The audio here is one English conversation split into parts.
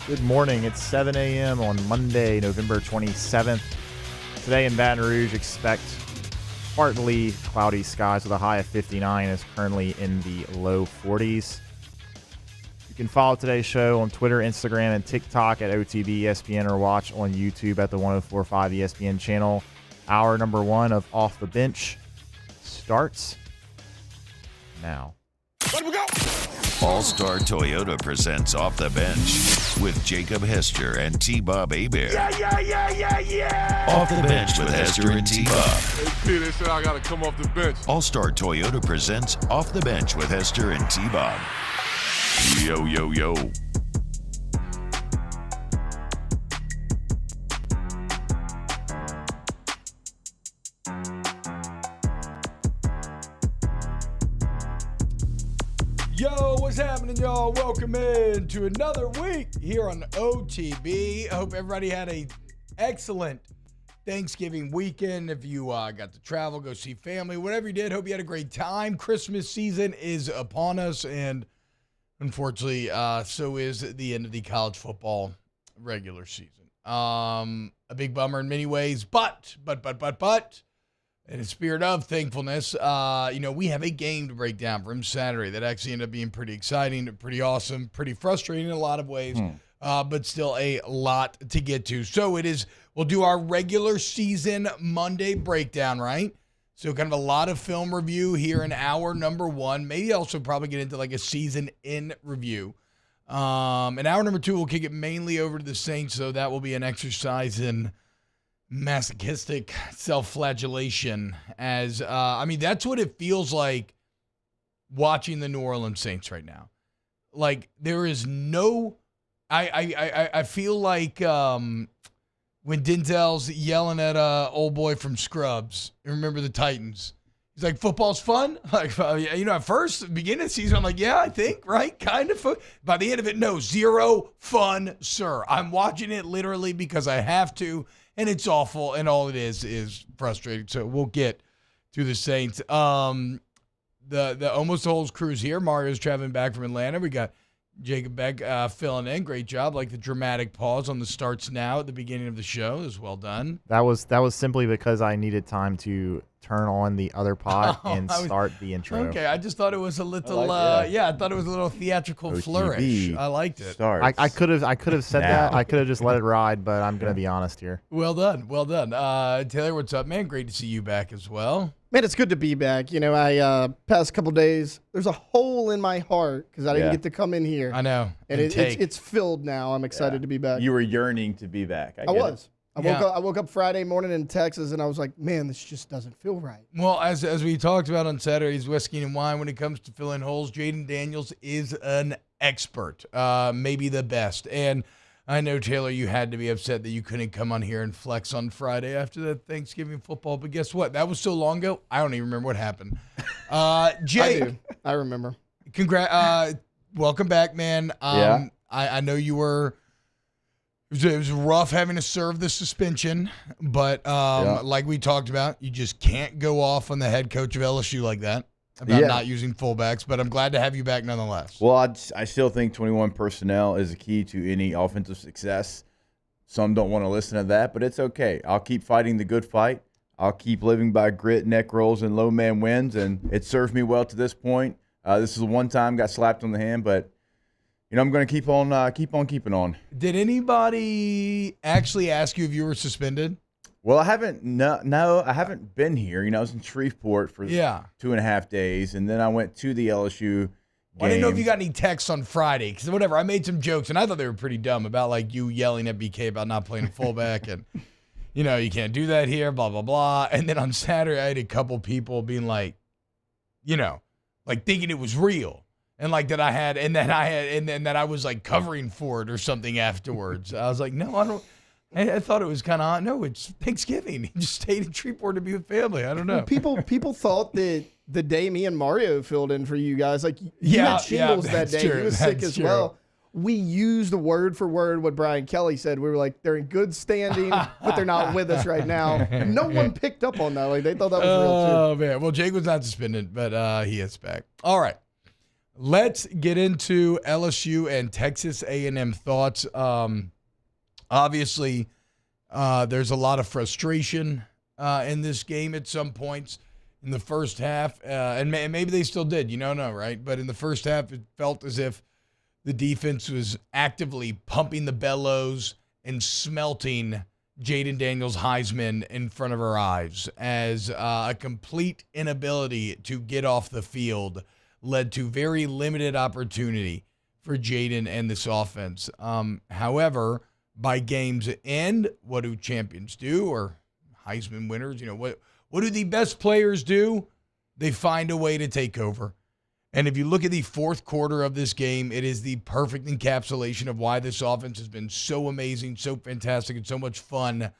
Good morning. It's 7 a.m. on Monday, November 27th. Today in Baton Rouge, expect partly cloudy skies with a high of 59. It's currently in the low 40s. You can follow today's show on Twitter, Instagram, and TikTok at OTB ESPN or watch on YouTube at the 104.5 ESPN channel. Hour number one of Off the Bench starts now. Let we go! All-Star Toyota presents Off the Bench with Jacob Hester and T-Bob Hebert. Yeah! Off the Bench with Hester and T-Bob. Hey, P, they said I gotta come off the bench. All-Star Toyota presents Off the Bench with Hester and T-Bob. Yo. Yo, what's happening, y'all? Welcome in to another week here on OTB. I hope everybody had a excellent Thanksgiving weekend. If you got to travel, go see family, whatever you did, hope you had a great time. Christmas season is upon us, and unfortunately, so is the end of the college football regular season. A big bummer in many ways, but in the spirit of thankfulness, we have a game to break down from Saturday that actually ended up being pretty exciting, pretty awesome, pretty frustrating in a lot of ways, but still a lot to get to. So we'll do our regular season Monday breakdown, right? So kind of a lot of film review here in hour number one. Maybe also probably get into like a season in review. In hour number two, we'll kick it mainly over to the Saints, so that will be an exercise in masochistic self-flagellation as that's what it feels like watching the New Orleans Saints right now. Like there is no I feel like when Denzel's yelling at old boy from Scrubs, remember the Titans, he's like, football's fun? Like, at first, beginning of the season, I'm like, yeah, I think, right? Kind of fun. By the end of it, no, zero fun, sir. I'm watching it literally because I have to, and it's awful, and all it is frustrating. So we'll get to the Saints. The Almost the Holes crew's here. Mario's traveling back from Atlanta. We got Jacob Beck filling in. Great job. Like the dramatic pause on the starts now at the beginning of the show is well done. That was simply because I needed time to turn on the other pod and start the intro. Okay, I just thought it was a little, I thought it was a little theatrical OTB flourish. I liked it. I could have said that. I could have just let it ride, but I'm going to be honest here. Well done. Taylor, what's up, man? Great to see you back as well. Man, it's good to be back. I past couple days, there's a hole in my heart because I didn't get to come in here. I know. And it's filled now. I'm excited to be back. You were yearning to be back. I was. I woke up Friday morning in Texas, and I was like, man, this just doesn't feel right. Well, as we talked about on Saturday's Whiskey and Wine, when it comes to filling holes, Jaden Daniels is an expert, maybe the best. And I know, Taylor, you had to be upset that you couldn't come on here and flex on Friday after the Thanksgiving football. But guess what? That was so long ago, I don't even remember what happened. Jay. I do. I remember. Welcome back, man. I know you were – it was rough having to serve the suspension, but like we talked about, you just can't go off on the head coach of LSU like that about not using fullbacks, but I'm glad to have you back nonetheless. Well, I still think 21 personnel is the key to any offensive success. Some don't want to listen to that, but it's okay. I'll keep fighting the good fight. I'll keep living by grit, neck rolls, and low man wins, and it served me well to this point. This is the one time got slapped on the hand, but I'm going to keep on keeping on. Did anybody actually ask you if you were suspended? Well, I haven't. No, I haven't been here. I was in Shreveport for 2.5 days, and then I went to the LSU game. I didn't know if you got any texts on Friday, because whatever, I made some jokes, and I thought they were pretty dumb about like you yelling at BK about not playing fullback, and you can't do that here, blah blah blah. And then on Saturday, I had a couple people being like, like thinking it was real. And like that and that I was like covering for it or something afterwards. I was like, no, I don't. I thought it was kind of odd. No, it's Thanksgiving. He just stayed in Shreveport to be with family. I don't know. People thought that the day me and Mario filled in for you guys, like you had shingles that day. True. He was sick as well. We used word for word what Brian Kelly said. We were like, they're in good standing, but they're not with us right now. No one picked up on that. Like they thought that was real too. Oh man. Well, Jake was not suspended, but he is back. All right. Let's get into LSU and Texas A&M thoughts. Obviously, there's a lot of frustration in this game at some points in the first half, and maybe they still did. You don't know, right? But in the first half, it felt as if the defense was actively pumping the bellows and smelting Jaden Daniels' Heisman in front of our eyes as a complete inability to get off the field led to very limited opportunity for Jaden and this offense. However, by game's end, what do champions do, or Heisman winners? What do the best players do? They find a way to take over. And if you look at the fourth quarter of this game, it is the perfect encapsulation of why this offense has been so amazing, so fantastic, and so much fun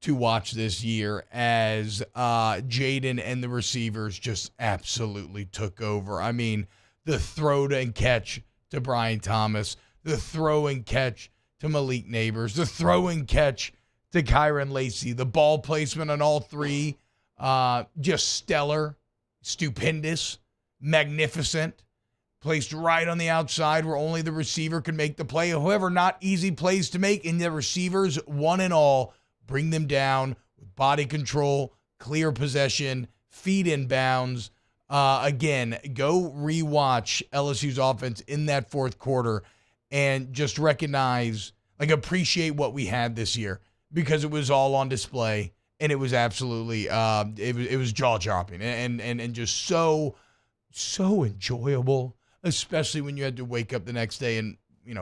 to watch this year as Jaden and the receivers just absolutely took over. I mean, the throw and catch to Brian Thomas, the throw and catch to Malik Neighbors, the throw and catch to Kyron Lacey, the ball placement on all three, just stellar, stupendous, magnificent, placed right on the outside where only the receiver could make the play. However, not easy plays to make, and the receivers, one and all, bring them down with body control, clear possession, feet in bounds. Again, go rewatch LSU's offense in that fourth quarter and just recognize, appreciate what we had this year because it was all on display and it was absolutely, it was jaw-dropping and just so enjoyable, especially when you had to wake up the next day and,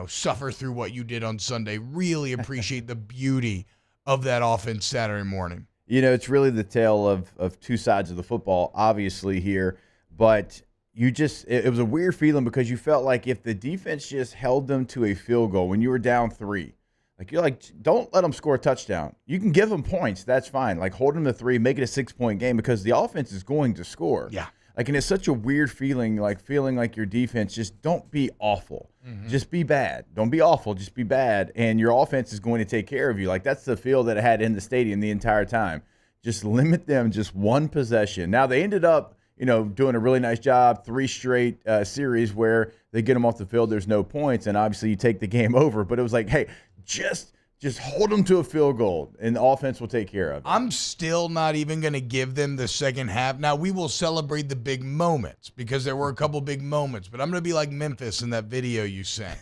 suffer through what you did on Sunday. Really appreciate the beauty of that offense Saturday morning. It's really the tale of two sides of the football, obviously, here. But it was a weird feeling because you felt like if the defense just held them to a field goal when you were down 3, don't let them score a touchdown. You can give them points. That's fine. Hold them to 3, make it a 6-point game because the offense is going to score. Yeah. And it's such a weird feeling, feeling like your defense, just don't be awful. Mm-hmm. Just be bad. Don't be awful. Just be bad. And your offense is going to take care of you. That's the feel that I had in the stadium the entire time. Just limit them just one possession. Now, they ended up, doing a really nice job, 3 straight series where they get them off the field. There's no points. And obviously you take the game over. But it was hey, just hold them to a field goal, and the offense will take care of it. I'm still not even going to give them the second half. Now, we will celebrate the big moments because there were a couple big moments, but I'm going to be like Memphis in that video you sent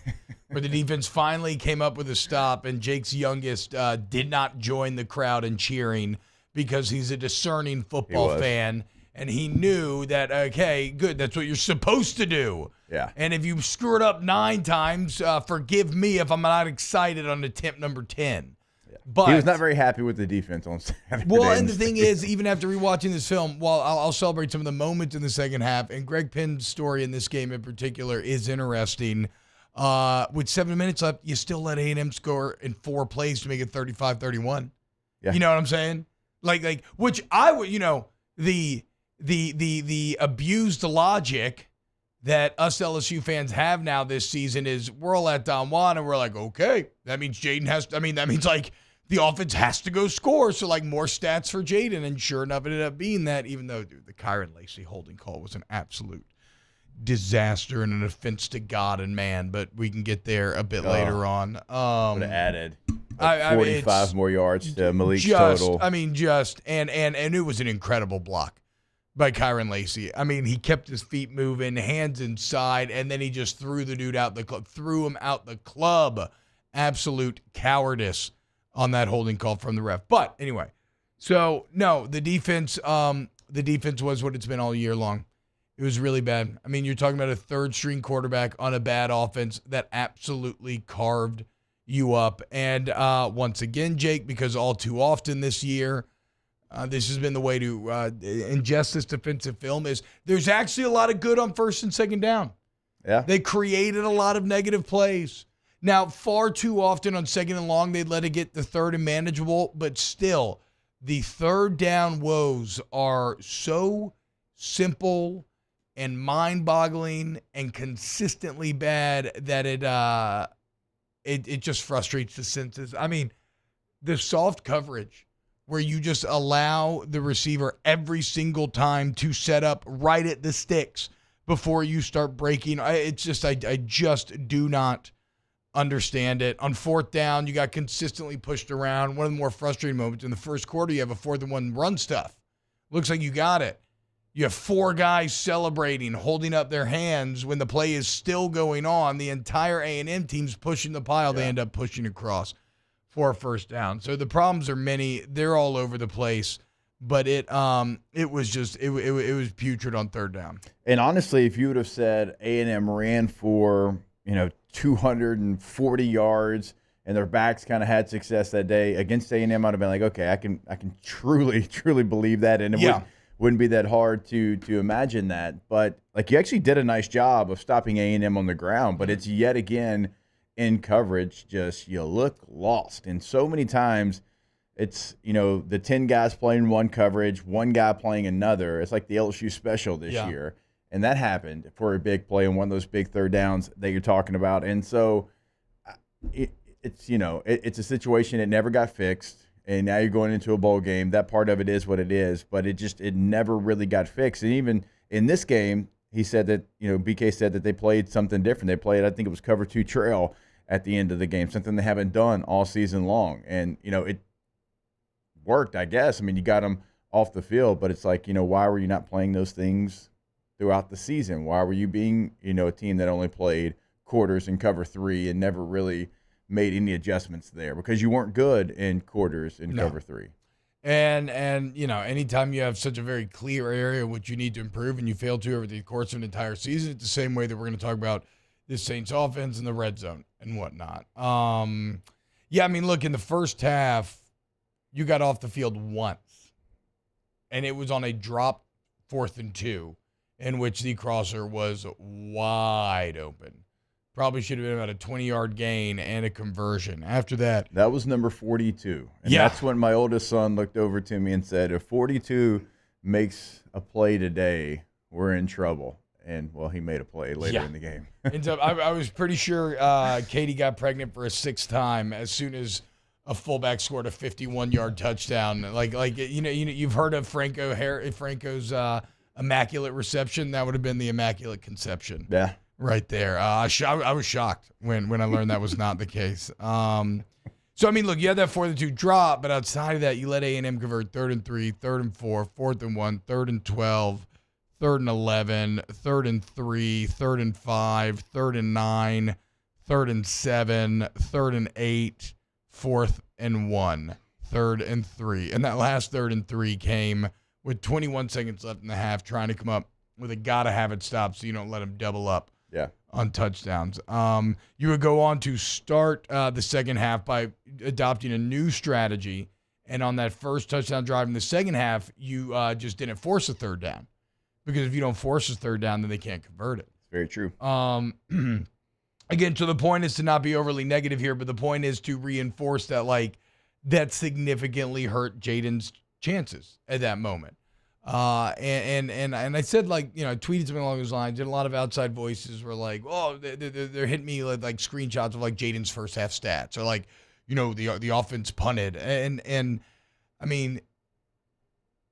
where the defense finally came up with a stop, and Jake's youngest did not join the crowd in cheering because he's a discerning football fan, and he knew that, okay, good, that's what you're supposed to do. Yeah. And if you screw it up 9 times, forgive me if I'm not excited on attempt number 10. Yeah. But he was not very happy with the defense on Saturday. Well, and the thing is, even after rewatching this film, I'll celebrate some of the moments in the second half, and Greg Pinn's story in this game in particular is interesting. With 7 minutes left, you still let A&M score in 4 plays to make it 35-31. Yeah. You know what I'm saying? Which I would, the abused logic that us LSU fans have now this season is we're all at Don Juan and we're like, okay, that means Jaden that means the offense has to go score. So more stats for Jaden. And sure enough, it ended up being that, even though, the Kyron Lacey holding call was an absolute disaster and an offense to God and man, but we can get there a bit later on. Would have added 45 more yards to Malik's total. And it was an incredible block by Kyron Lacey. He kept his feet moving, hands inside, and then he just threw the dude out the club, threw him out the club. Absolute cowardice on that holding call from the ref. But anyway, so no, the defense was what it's been all year long. It was really bad. You're talking about a third-string quarterback on a bad offense that absolutely carved you up. And once again, Jake, because all too often this year, this has been the way to ingest this defensive film is there's actually a lot of good on first and second down. Yeah. They created a lot of negative plays. Now, far too often on second and long, they let it get the third and manageable, but still, the third down woes are so simple and mind-boggling and consistently bad that it just frustrates the senses. I mean, the soft coverage where you just allow the receiver every single time to set up right at the sticks before you start breaking. I just do not understand it. On fourth down, you got consistently pushed around. One of the more frustrating moments in the first quarter, you have a 4th-and-1 run stuff. Looks like you got it. You have 4 guys celebrating, holding up their hands when the play is still going on. The entire A&M team's pushing the pile. Yeah. They end up pushing across for a first down. So the problems are many. They're all over the place. But it was putrid on third down. And honestly, if you would have said A&M ran for 240 yards and their backs kind of had success that day against A&M, I'd have been like, okay, I can truly believe that, and it wouldn't be that hard to imagine that. But like, you actually did a nice job of stopping A&M on the ground, but it's yet again in coverage, just you look lost. And so many times it's, the 10 guys playing one coverage, one guy playing another. It's like the LSU special this year. And that happened for a big play and one of those big third downs that you're talking about. And so it's a situation that never got fixed. And now you're going into a bowl game. That part of it is what it is, but it never really got fixed. And even in this game, he said that, BK said that they played something different. They played, I think it was cover 2 trail at the end of the game, something they haven't done all season long. And, it worked, I guess. I mean, you got them off the field, but it's like, why were you not playing those things throughout the season? Why were you being, a team that only played quarters in cover 3 and never really made any adjustments there? Because you weren't good in quarters in cover 3. And anytime you have such a very clear area which you need to improve and you fail to over the course of an entire season, it's the same way that we're going to talk about this Saints offense in the red zone and whatnot. Look, in the first half, you got off the field once, and it was on a drop 4th and 2 in which the crosser was wide open. Probably should have been about a 20-yard gain and a conversion. After that was number 42. And that's when my oldest son looked over to me and said, if 42 makes a play today, we're in trouble. And, well, he made a play later in the game. And so I was pretty sure Katie got pregnant for a 6th time as soon as a fullback scored a 51-yard touchdown. You've heard of Franco's immaculate reception. That would have been the immaculate conception. Yeah. Right there. I was shocked when I learned that was not the case. Look, you had that 4th and 2 drop, but outside of that, you let A&M convert 3rd and 3, 3rd and 4, 4th and 1, 3rd and 12, 3rd and 11, 3rd and 3, 3rd and 5, 3rd and 9, 3rd and 7, 3rd and 8, 4th and 1, 3rd and 3. And that last 3rd and 3 came with 21 seconds left in the half, trying to come up with a gotta-have-it stop so you don't let them double up on touchdowns. You would go on to start the second half by adopting a new strategy, and on that first touchdown drive in the second half, you just didn't force a third down. Because if you don't force a third down, then they can't convert it. Very true. Again, so the point is to not be overly negative here, but the point is to reinforce that, that significantly hurt Jaden's chances at that moment. And I said, I tweeted something along those lines, and a lot of outside voices were like, oh, they're hitting me with screenshots of Jaden's first half stats, or the offense punted. And I mean,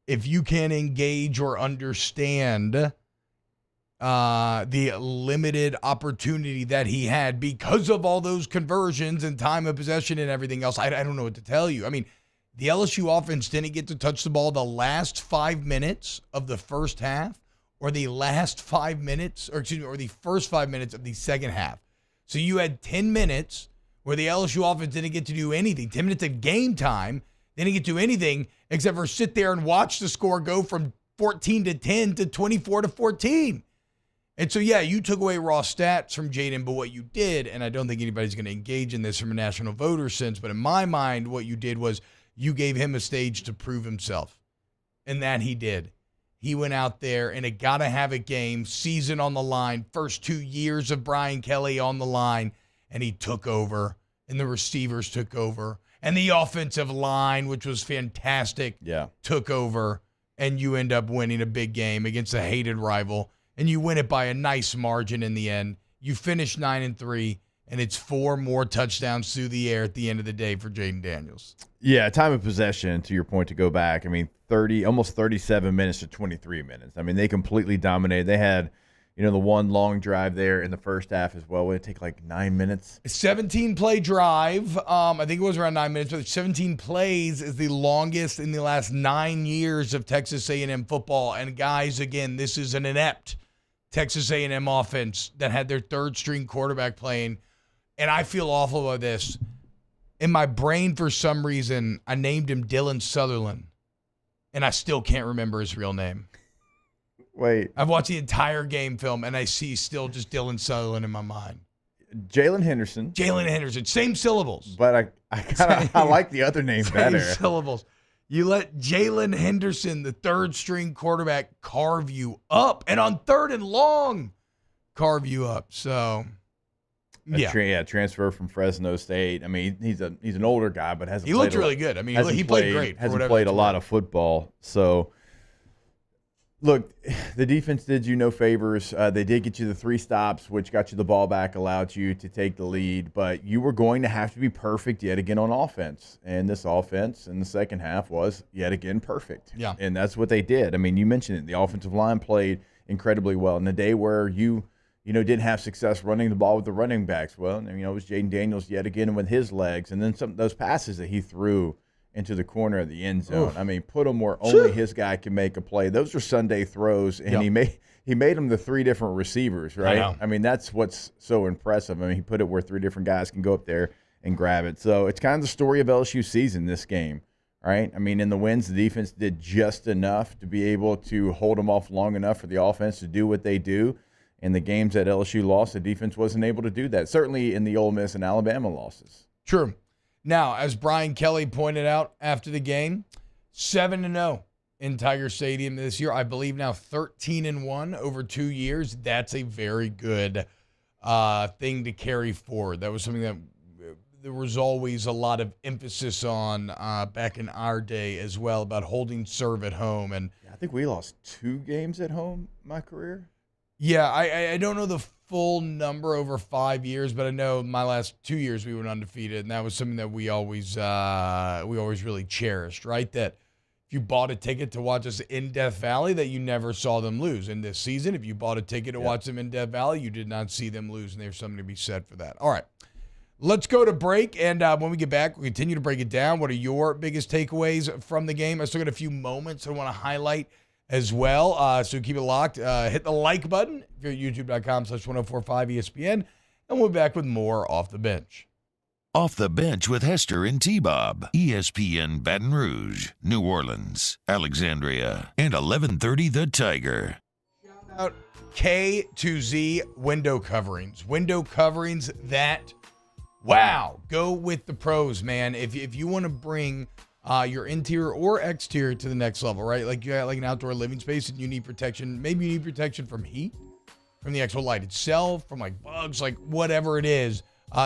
if you can engage or understand the limited opportunity that he had because of all those conversions and time of possession and everything else, I don't know what to tell you. I mean, the LSU offense didn't get to touch the ball the last 5 minutes of the first half, or the last 5 minutes, or the first 5 minutes of the second half. So you had 10 minutes where the LSU offense didn't get to do anything. 10 minutes of game time, they didn't get to do anything except for sit there and watch the score go from 14-10 to 24-14. And so, you took away raw stats from Jaden, but what you did, and I don't think anybody's going to engage in this from a national voter sense, but in my mind, what you did was you gave him a stage to prove himself. And that he did. He went out there in a gotta-have-it game, season on the line, first 2 years of Brian Kelly on the line, and he took over, and the receivers took over, and the offensive line, which was fantastic, took over, and you end up winning a big game against a hated rival, and you win it by a nice margin in the end. You finish 9-3, and it's 4 more touchdowns through the air at the end of the day for Jaden Daniels. Yeah, time of possession, to your point, to go back. I mean, almost 37 minutes to 23 minutes. I mean, they completely dominated. They had, the one long drive there in the first half as well. Would it take like 9 minutes? 17-play drive. I think it was around 9 minutes, but 17 plays is the longest in the last 9 years of Texas A&M football. And guys, again, this is an inept Texas A&M offense that had their third-string quarterback playing. And I feel awful about this. In my brain, for some reason, I named him Dylan Sutherland, and I still can't remember his real name. Wait. I've watched the entire game film, and I see still just Dylan Sutherland in my mind. Jalen Henderson. Same syllables. But I like the other name better. Same syllables. You let Jalen Henderson, the third-string quarterback, carve you up, and on 3rd and long, carve you up. So... transfer from Fresno State. I mean, he's an older guy, but he looked really good. I mean, he played great. Hasn't played a lot of football. So, look, the defense did you no favors. They did get you the 3 stops, which got you the ball back, allowed you to take the lead. But you were going to have to be perfect yet again on offense. And this offense in the second half was yet again perfect. Yeah. And that's what they did. I mean, you mentioned it. The offensive line played incredibly well. In a day where you didn't have success running the ball with the running backs. Well, it was Jaden Daniels yet again with his legs. And then some of those passes that he threw into the corner of the end zone. Oof. I mean, put them where only his guy can make a play. Those are Sunday throws, and he made them the 3 different receivers, right? I mean, that's what's so impressive. I mean, he put it where 3 different guys can go up there and grab it. So it's kind of the story of LSU season, this game, right? I mean, in the wins, the defense did just enough to be able to hold them off long enough for the offense to do what they do. In the games that LSU lost, the defense wasn't able to do that. Certainly in the Ole Miss and Alabama losses. True. Now, as Brian Kelly pointed out after the game, 7-0 in Tiger Stadium this year. I believe now 13-1 over 2 years. That's a very good thing to carry forward. That was something that there was always a lot of emphasis on back in our day as well, about holding serve at home. And I think we lost 2 games at home my career. Yeah, I don't know the full number over 5 years, but I know my last 2 years we went undefeated, and that was something that we always really cherished, right? That if you bought a ticket to watch us in Death Valley, that you never saw them lose. And this season, if you bought a ticket to watch them in Death Valley, you did not see them lose, and there's something to be said for that. All right, let's go to break, and when we get back, we'll continue to break it down. What are your biggest takeaways from the game? I still got a few moments I want to highlight as well. So keep it locked. Hit the like button if you're at youtube.com/1045ESPN. And we'll be back with more Off the Bench. Off the Bench with Hester and T-Bob. ESPN Baton Rouge, New Orleans, Alexandria, and 1130 The Tiger. Shout out K2Z window coverings. Window coverings that, wow, go with the pros, man. If you want to bring your interior or exterior to the next level, right? Like you got like an outdoor living space and you need protection. Maybe you need protection from heat, from the actual light itself, from like bugs, like whatever it is.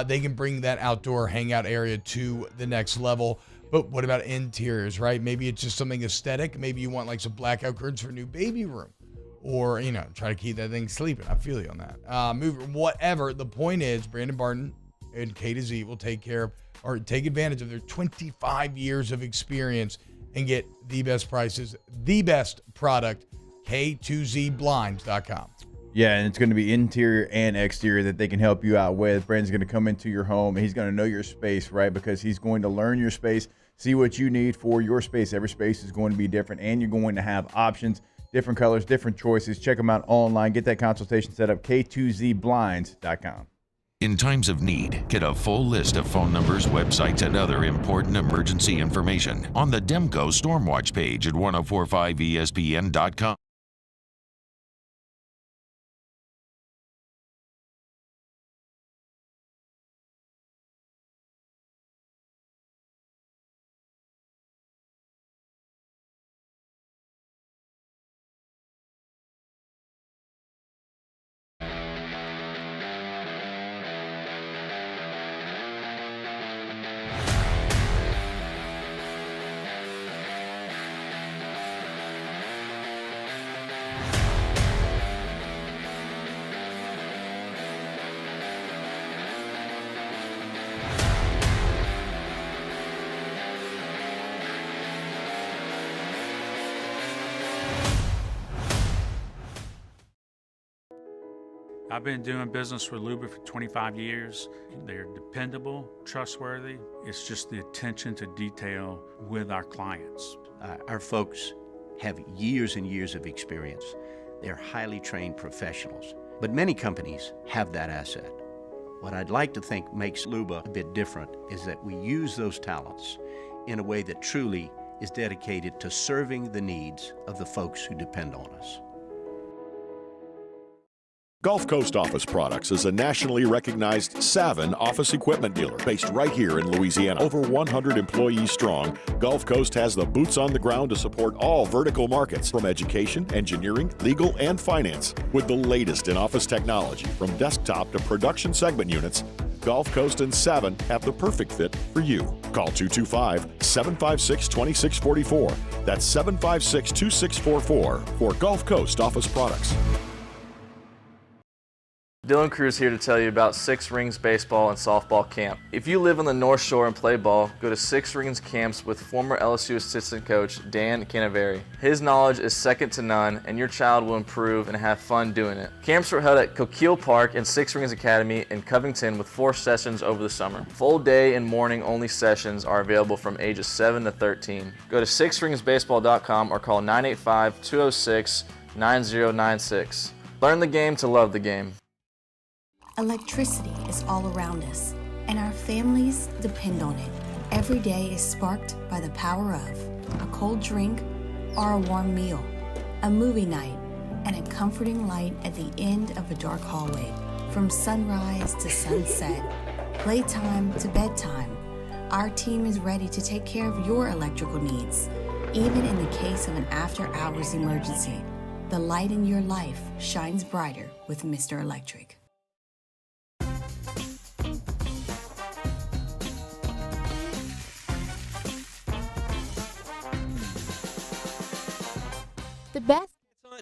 They can bring that outdoor hangout area to the next level. But what about interiors, right? Maybe it's just something aesthetic. Maybe you want like some blackout curtains for a new baby room, or, try to keep that thing sleeping. I feel you on that. Move, whatever. The point is, Brandon Barton and K to Z will take advantage of their 25 years of experience and get the best prices, the best product, K2ZBlinds.com. Yeah, and it's going to be interior and exterior that they can help you out with. Brandon's going to come into your home, and he's going to know your space, right? Because he's going to learn your space, see what you need for your space. Every space is going to be different, and you're going to have options, different colors, different choices. Check them out online. Get that consultation set up, K2ZBlinds.com. In times of need, get a full list of phone numbers, websites, and other important emergency information on the Demco Stormwatch page at 1045ESPN.com. I've been doing business with Luba for 25 years. They're dependable, trustworthy. It's just the attention to detail with our clients. Our folks have years and years of experience. They're highly trained professionals, but many companies have that asset. What I'd like to think makes Luba a bit different is that we use those talents in a way that truly is dedicated to serving the needs of the folks who depend on us. Gulf Coast Office Products is a nationally recognized Savin office equipment dealer based right here in Louisiana. Over 100 employees strong, Gulf Coast has the boots on the ground to support all vertical markets from education, engineering, legal, and finance. With the latest in office technology from desktop to production segment units, Gulf Coast and Savin have the perfect fit for you. Call 225-756-2644. That's 756-2644 for Gulf Coast Office Products. Dylan Cruz here to tell you about Six Rings Baseball and Softball Camp. If you live on the North Shore and play ball, go to Six Rings Camps with former LSU assistant coach Dan Canaveri. His knowledge is second to none, and your child will improve and have fun doing it. Camps were held at Coquille Park and Six Rings Academy in Covington with 4 sessions over the summer. Full day and morning only sessions are available from ages 7 to 13. Go to sixringsbaseball.com or call 985-206-9096. Learn the game to love the game. Electricity is all around us, and our families depend on it. Every day is sparked by the power of a cold drink or a warm meal, a movie night, and a comforting light at the end of a dark hallway. From sunrise to sunset, playtime to bedtime, our team is ready to take care of your electrical needs, even in the case of an after-hours emergency. The light in your life shines brighter with Mr. Electric. The best.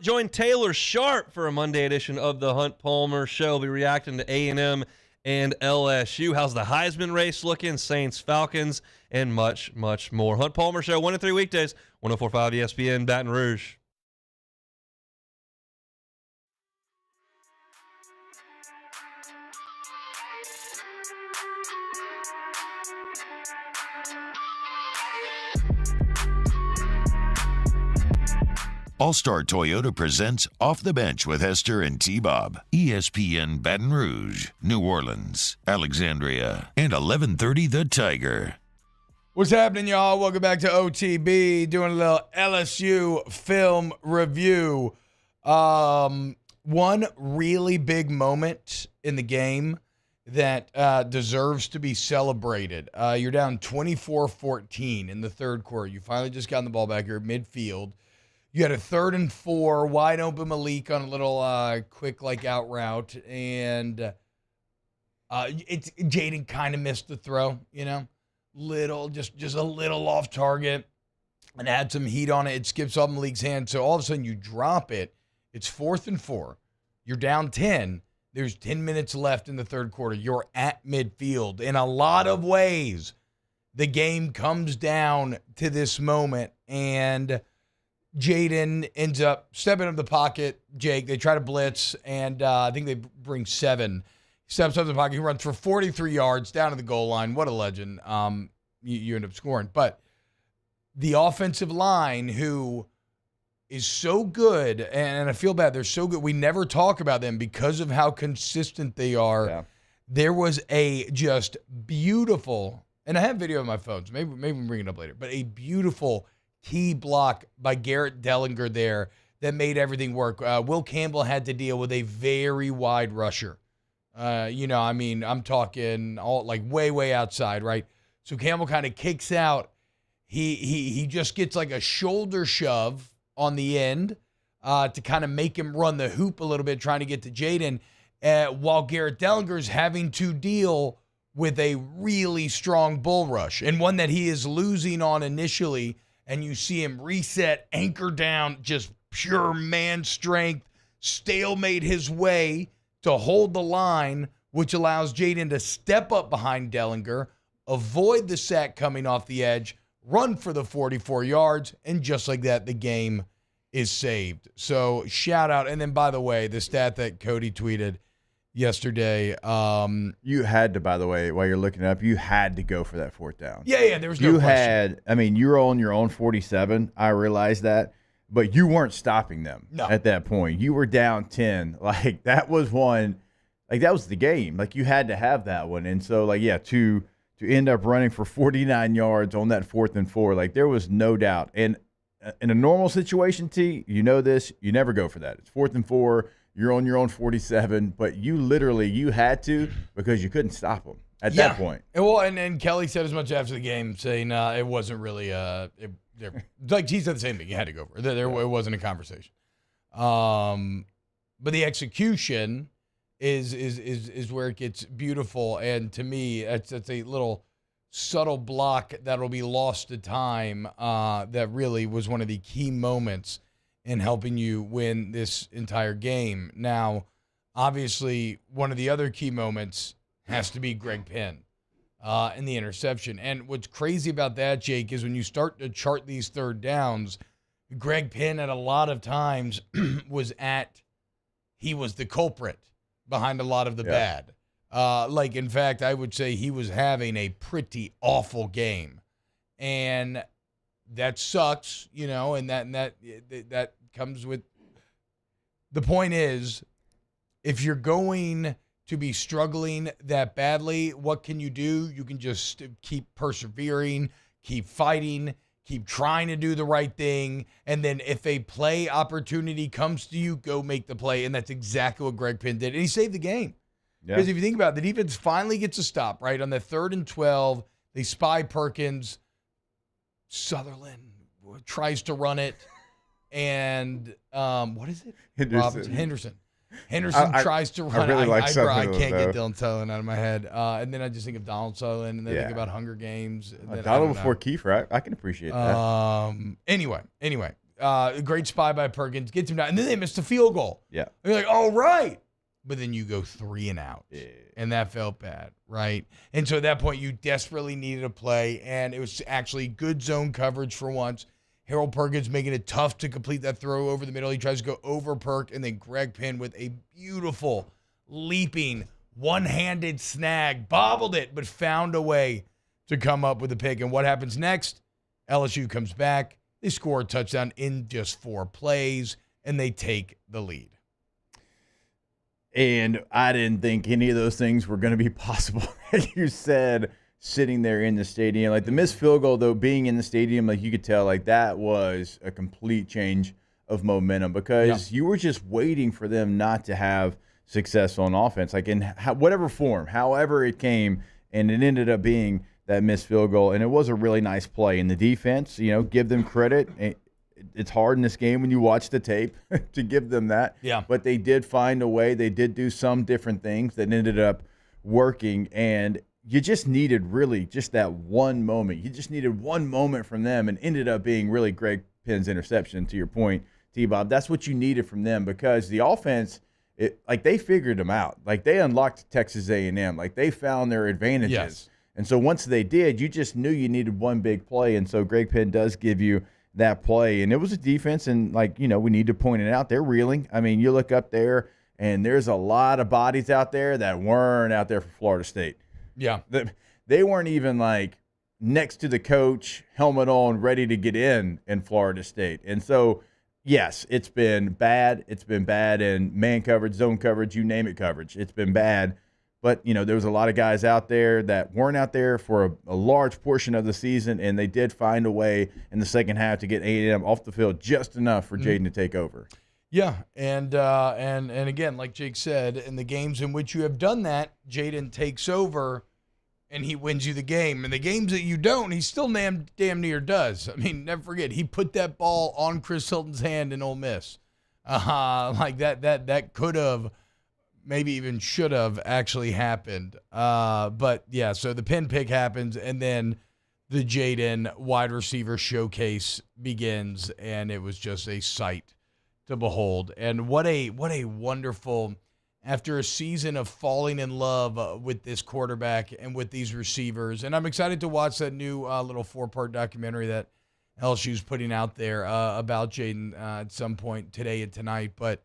Join Taylor Sharp for a Monday edition of the Hunt Palmer Show. We'll be reacting to A&M and LSU. How's the Heisman race looking? Saints, Falcons, and much, much more. Hunt Palmer Show, 1 to 3 weekdays, 104.5 ESPN, Baton Rouge. All-Star Toyota presents Off the Bench with Hester and T-Bob. ESPN Baton Rouge, New Orleans, Alexandria, and 1130 The Tiger. What's happening, y'all? Welcome back to OTB. Doing a little LSU film review. One really big moment in the game that deserves to be celebrated. You're down 24-14 in the third quarter. You finally just got the ball back here at midfield. You had a 3rd and 4, wide open Malik on a little quick out route, and Jaden kind of missed the throw, little just a little off target, and had some heat on it. It skips off Malik's hand, so all of a sudden you drop it. It's 4th and 4. You're down 10. There's 10 minutes left in the third quarter. You're at midfield. In a lot of ways, the game comes down to this moment, and Jaden ends up stepping up the pocket. Jake, they try to blitz, and I think they bring 7. He steps up the pocket. He runs for 43 yards down to the goal line. What a legend. You end up scoring. But the offensive line, who is so good, and I feel bad, they're so good. We never talk about them because of how consistent they are. Yeah. There was a just beautiful, and I have video on my phone, so maybe we'll bring it up later, but a beautiful key block by Garrett Dellinger there that made everything work. Will Campbell had to deal with a very wide rusher. I'm talking all way outside, right? So Campbell kind of kicks out. He just gets a shoulder shove on the end to kind of make him run the hoop a little bit, trying to get to Jaden, while Garrett Dellinger's having to deal with a really strong bull rush, and one that he is losing on initially. And you see him reset, anchor down, just pure man strength, stalemate his way to hold the line, which allows Jaden to step up behind Dellinger, avoid the sack coming off the edge, run for the 44 yards, and just like that, the game is saved. So shout out. And then, by the way, the stat that Cody tweeted, yesterday. You had to, by the way, while you're looking it up, you had to go for that fourth down. Yeah, there was no question. You were on your own 47. I realized that. But you weren't stopping them at that point. You were down 10. Like, that was one. Like, that was the game. Like, you had to have that one. And so, like, yeah, to end up running for 49 yards on that 4th and 4, like, there was no doubt. And in a normal situation, T, you know this, you never go for that. It's 4th and 4. You're on your own 47. But you had to because you couldn't stop them at that point. And Kelly said as much after the game, saying it wasn't really like he said the same thing. You had to go for it. It wasn't a conversation. But the execution is where it gets beautiful. And to me, that's a little subtle block that'll be lost to time. That really was one of the key moments in helping you win this entire game. Now, obviously, one of the other key moments has to be Greg Penn. And the interception. And what's crazy about that, Jake, is when you start to chart these third downs, Greg Penn at a lot of times he was the culprit behind a lot of the bad. In fact, I would say he was having a pretty awful game. And that sucks, and that comes with the point is, if you're going to be struggling that badly, what can you do? You can just keep persevering, keep fighting, keep trying to do the right thing, and then if a play opportunity comes to you, go make the play, and that's exactly what Greg Penn did, and he saved the game. Because if you think about it, the defense finally gets a stop, right? On the 3rd and 12, they spy Perkins. Sutherland tries to run it, and what is it? Henderson. Henderson tries to run. I really like I can't get Dylan Sutherland out of my head. And then I just think of Donald Sutherland, and then think about Hunger Games. Donald before Kiefer, I can appreciate that. Anyway, great spy by Perkins, gets him down, and then they missed a field goal. Yeah. And you're like, all right. But then you go 3 and out, and that felt bad, right? And so at that point, you desperately needed a play, and it was actually good zone coverage for once. Harold Perkins making it tough to complete that throw over the middle. He tries to go over Perk, and then Greg Penn with a beautiful, leaping, one-handed snag. Bobbled it, but found a way to come up with a pick. And what happens next? LSU comes back. They score a touchdown in just 4 plays, and they take the lead. And I didn't think any of those things were going to be possible. Like you said, sitting there in the stadium. Like the missed field goal, though, being in the stadium, like you could tell, like that was a complete change of momentum because you were just waiting for them not to have success on offense, like in whatever form, however it came, and it ended up being that missed field goal. And it was a really nice play. And the defense, give them credit. It's hard in this game when you watch the tape to give them that. Yeah. But they did find a way. They did do some different things that ended up working. And you just needed really just that one moment. You just needed one moment from them, and ended up being really Greg Penn's interception, to your point, T-Bob. That's what you needed from them because the offense, they figured them out. Like they unlocked Texas A&M. Like they found their advantages. Yes. And so once they did, you just knew you needed one big play. And so Greg Penn does give you that play. And it was a defense, and we need to point it out. They're reeling. I mean, you look up there, and there's a lot of bodies out there that weren't out there for Florida State. Yeah. They weren't even next to the coach, helmet on, ready to get in Florida State. And so, yes, it's been bad. It's been bad in man coverage, zone coverage, you name it coverage. It's been bad. But, there was a lot of guys out there that weren't out there for a large portion of the season, and they did find a way in the second half to get A&M off the field just enough for Jaden to take over. Yeah, and again, like Jake said, in the games in which you have done that, Jaden takes over, and he wins you the game. And the games that you don't, he still damn near does. I mean, never forget, he put that ball on Chris Hilton's hand in Ole Miss. That could have, maybe even should have actually happened. But, yeah, so the pin pick happens, and then the Jaden wide receiver showcase begins, and it was just a sight to behold. And what a wonderful, after a season of falling in love with this quarterback and with these receivers. And I'm excited to watch that new little 4-part documentary that LSU's putting out there about Jaden at some point today and tonight. But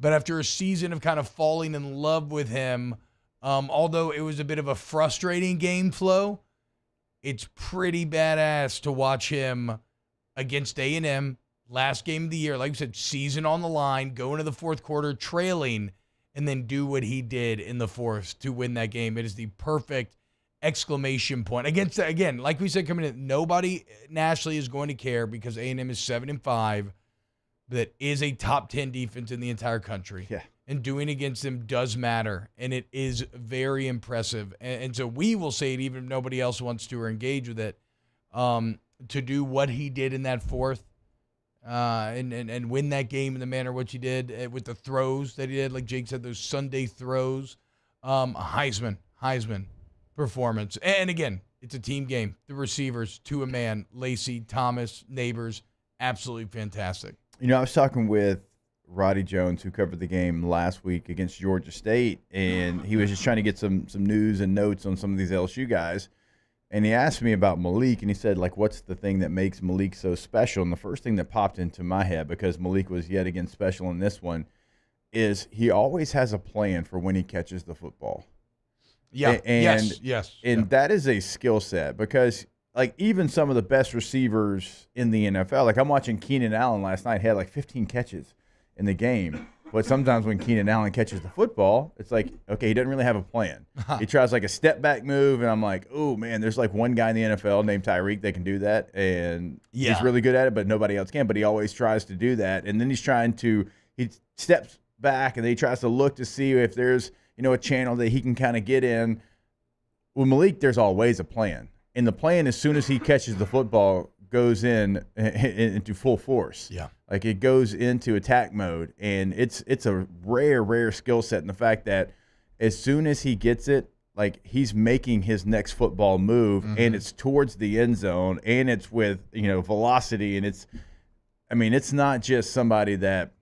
But after a season of kind of falling in love with him, although it was a bit of a frustrating game flow, it's pretty badass to watch him against A&M, last game of the year. Like I said, season on the line, go into the fourth quarter trailing, and then do what he did in the fourth to win that game. It is the perfect exclamation point. Against, again, like we said coming in, nobody nationally is going to care because A&M is 7-5. That is a top 10 defense in the entire country. Yeah. And doing against them does matter, and it is very impressive. And so we will say it even if nobody else wants to or engage with it, to do what he did in that fourth and win that game in the manner which he did with the throws that he did, like Jake said, those Sunday throws, Heisman performance. And again, it's a team game. The receivers, to a man, Lacey, Thomas, Neighbors, absolutely fantastic. You know, I was talking with Roddy Jones, who covered the game last week against Georgia State, and he was just trying to get some news and notes on some of these LSU guys. And he asked me about Malik, and he said, like, what's the thing that makes Malik so special? And the first thing that popped into my head, because Malik was yet again special in this one, is he always has a plan for when he catches the football. Yeah, yes. And that is a skill set because – like, even some of the best receivers in the NFL, like I'm watching Keenan Allen last night, he had like 15 catches in the game. But sometimes when Keenan Allen catches the football, it's like, okay, he doesn't really have a plan. He tries like a step back move, and I'm like, oh, man, there's like one guy in the NFL named Tyreek that can do that, and he's really good at it, but nobody else can. But he always tries to do that. And then he steps back, and then he tries to look to see if there's, a channel that he can kind of get in. With Malik, there's always a plan. And the plan, as soon as he catches the football, goes into full force. Yeah. Like it goes into attack mode. And it's a rare skill set in the fact that as soon as he gets it, like he's making his next football move, and it's towards the end zone, and it's with, velocity. And it's not just somebody that,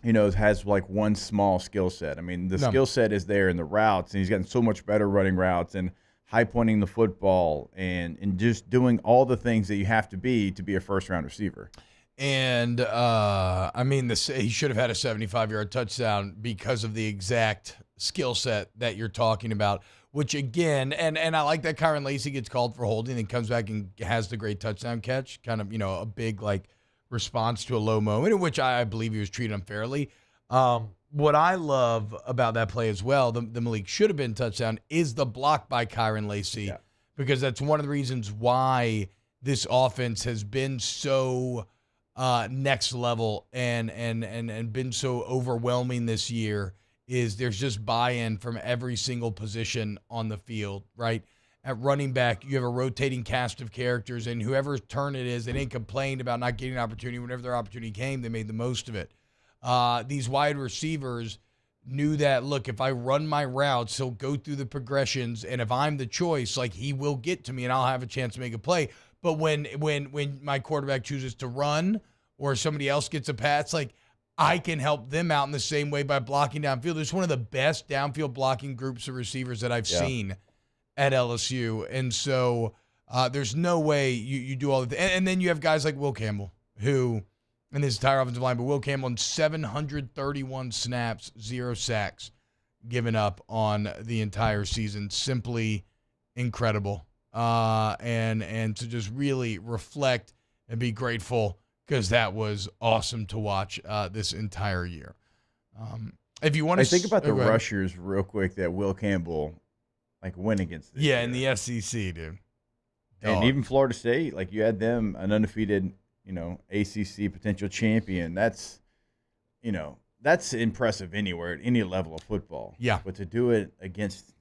has like one small skill set. I mean, the skill set is there in the routes, and he's gotten so much better running routes and high pointing the football and just doing all the things that you have to be a first-round receiver. And, he should have had a 75-yard touchdown because of the exact skill set that you're talking about, which, again, and I like that Kyron Lacey gets called for holding and comes back and has the great touchdown catch, kind of, a big, response to a low moment, in which I believe he was treated unfairly. What I love about that play as well, the Malik should have been touchdown, is the block by Kyron Lacey, because that's one of the reasons why this offense has been so next level and been so overwhelming this year. Is there's just buy-in from every single position on the field, right? At running back, you have a rotating cast of characters, and whoever's turn it is, they didn't complain about not getting an opportunity. Whenever their opportunity came, they made the most of it. These wide receivers knew that, look, if I run my routes, he'll go through the progressions, and if I'm the choice, he will get to me, and I'll have a chance to make a play. But when my quarterback chooses to run or somebody else gets a pass, I can help them out in the same way by blocking downfield. It's one of the best downfield blocking groups of receivers that I've seen at LSU. And so there's no way you do all of that. And then you have guys like Will Campbell, who, in his entire offensive line, but Will Campbell in 731 snaps, 0 sacks given up on the entire season. Simply incredible. And to just really reflect and be grateful, because that was awesome to watch this entire year. If you want to think about the rushers real quick that Will Campbell went against this year. In the SEC, dude. And even Florida State, you had them an undefeated, ACC potential champion. That's impressive anywhere at any level of football. Yeah. But to do it against,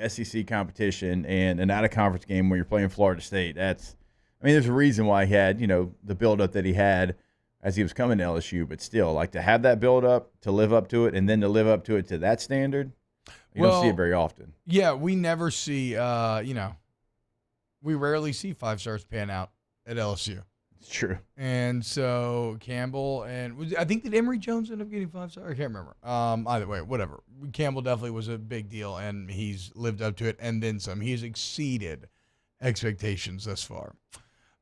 SEC competition and an out-of-conference game where you're playing Florida State, there's a reason why he had, the build-up that he had as he was coming to LSU. But still, to have that build-up, to live up to it, and then to live up to it to that standard, you don't see it very often. Yeah, we never see, we rarely see 5-stars pan out at LSU. It's true. And so Campbell I think did Emory Jones end up getting 5-star? I can't remember. Either way, whatever. Campbell definitely was a big deal, and he's lived up to it and then some. He's exceeded expectations thus far.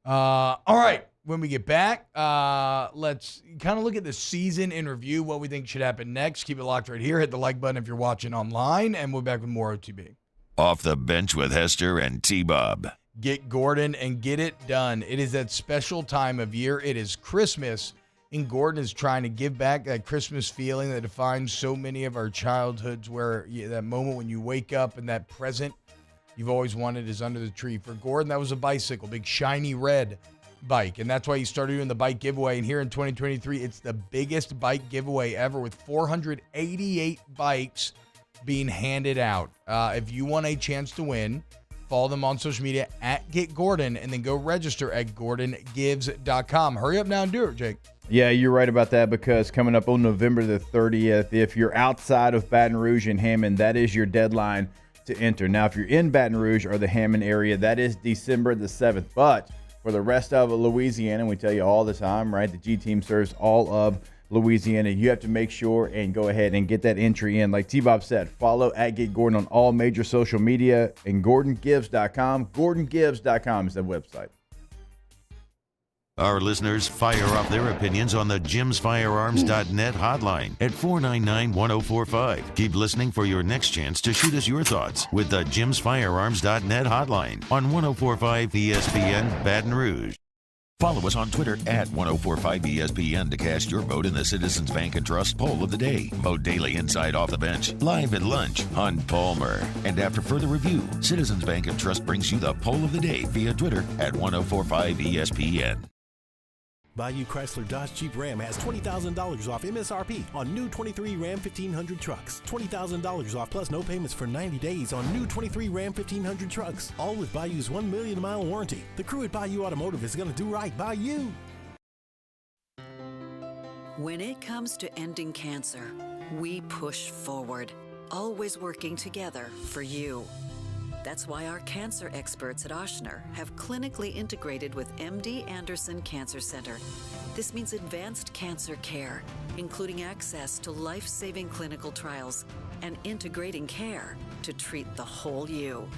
All right, When we get back, let's kind of look at the season in review, what we think should happen next. Keep it locked right here. Hit the like button if you're watching online, and we'll be back with more OTB. Off the Bench with Hester and T-Bob. Get Gordon and get it done. It is that special time of year. It is Christmas, and Gordon is trying to give back that Christmas feeling that defines so many of our childhoods, where that moment when you wake up and that present you've always wanted is under the tree. For Gordon, that was a bicycle, big shiny red bike, and that's why he started doing the bike giveaway. And here in 2023, it's the biggest bike giveaway ever, with 488 bikes being handed out. If you want a chance to win, follow them on social media at Get Gordon, and then go register at GordonGives.com. Hurry up now and do it, Jake. Yeah, you're right about that, because coming up on November the 30th, if you're outside of Baton Rouge and Hammond, that is your deadline to enter. Now, if you're in Baton Rouge or the Hammond area, that is December the 7th. But for the rest of Louisiana, we tell you all the time, right, the G team serves all of Louisiana. You have to make sure and go ahead and get that entry in. Like T-Bob said, follow at Get Gordon on all major social media, and GordonGives.com. GordonGives.com is the website. Our listeners fire off their opinions on the JimsFirearms.net hotline at 499-1045. Keep listening for your next chance to shoot us your thoughts with the JimsFirearms.net hotline on 1045 ESPN Baton Rouge. Follow us on Twitter at 1045ESPN to cast your vote in the Citizens Bank and Trust Poll of the Day. Vote daily inside Off the Bench, live at lunch, Hunt Palmer. And after further review, Citizens Bank and Trust brings you the Poll of the Day via Twitter at 1045ESPN. Bayou Chrysler Dodge Jeep Ram has $20,000 off MSRP on new 23 Ram 1500 trucks. $20,000 off plus no payments for 90 days on new 23 Ram 1500 trucks. All with Bayou's 1 million mile warranty. The crew at Bayou Automotive is going to do right by you. When it comes to ending cancer, we push forward, always working together for you. That's why our cancer experts at Ochsner have clinically integrated with MD Anderson Cancer Center. This means advanced cancer care, including access to life-saving clinical trials and integrating care to treat the whole you.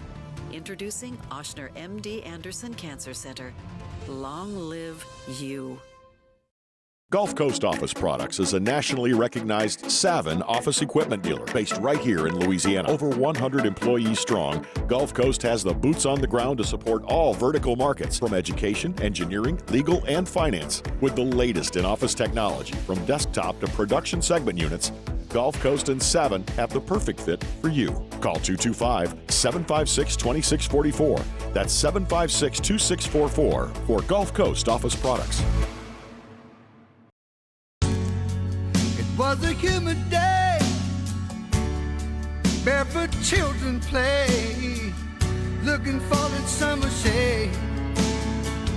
Introducing Ochsner MD Anderson Cancer Center. Long live you. Gulf Coast Office Products is a nationally recognized Savin office equipment dealer based right here in Louisiana. Over 100 employees strong, Gulf Coast has the boots on the ground to support all vertical markets, from education, engineering, legal, and finance. With the latest in office technology, from desktop to production segment units, Gulf Coast and Savin have the perfect fit for you. Call 225-756-2644. That's 756-2644 for Gulf Coast Office Products. Was a humid day, barefoot children play, looking for that summer shade.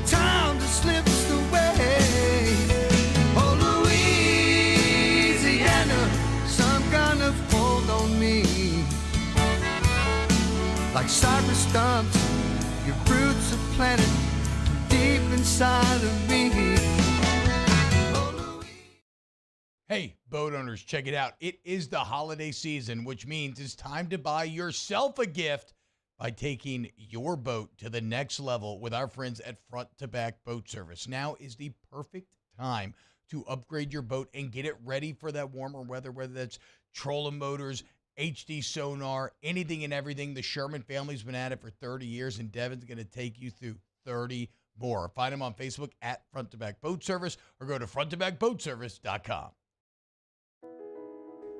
Time just slips away. Oh, Louisiana, some kind of hold on me. Like cypress stumps, your roots are planted deep inside of me. Hey, boat owners, check it out. It is the holiday season, which means it's time to buy yourself a gift by taking your boat to the next level with our friends at Front to Back Boat Service. Now is the perfect time to upgrade your boat and get it ready for that warmer weather, whether that's trolling motors, HD sonar, anything and everything. The Sherman family's been at it for 30 years, and Devin's going to take you through 30 more. Find them on Facebook at Front to Back Boat Service, or go to fronttobackboatservice.com.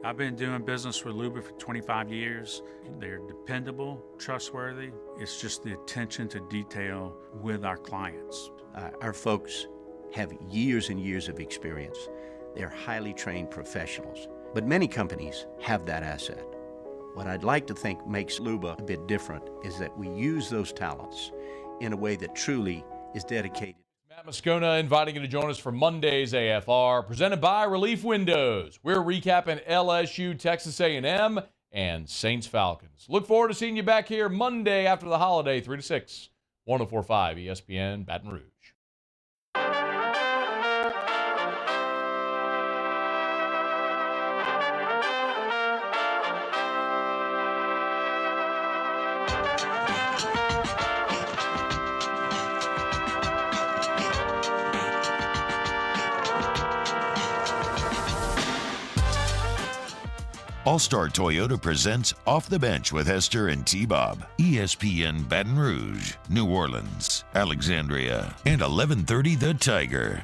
I've been doing business with Luba for 25 years. They're dependable, trustworthy. It's just the attention to detail with our clients. Our folks have years and years of experience. They're highly trained professionals. But many companies have that asset. What I'd like to think makes Luba a bit different is that we use those talents in a way that truly is dedicated. Matt Moscona inviting you to join us for Monday's AFR, presented by Relief Windows. We're recapping LSU, Texas A&M, and Saints Falcons. Look forward to seeing you back here Monday after the holiday, 3 to 6, 104.5 ESPN Baton Rouge. All-Star Toyota presents Off the Bench with Hester and T-Bob. ESPN Baton Rouge, New Orleans, Alexandria, and 1130 The Tiger.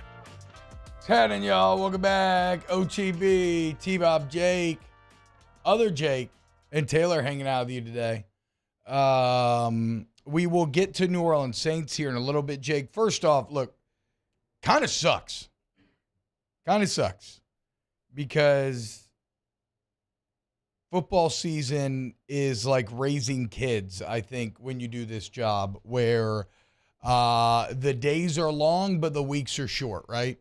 What's happening, y'all? Welcome back. OTB, T-Bob, Jake, other Jake, and Taylor hanging out with you today. We will get to New Orleans Saints here in a little bit, Jake. First off, look, kind of sucks. Because football season is like raising kids, I think, when you do this job, where the days are long, but the weeks are short, right?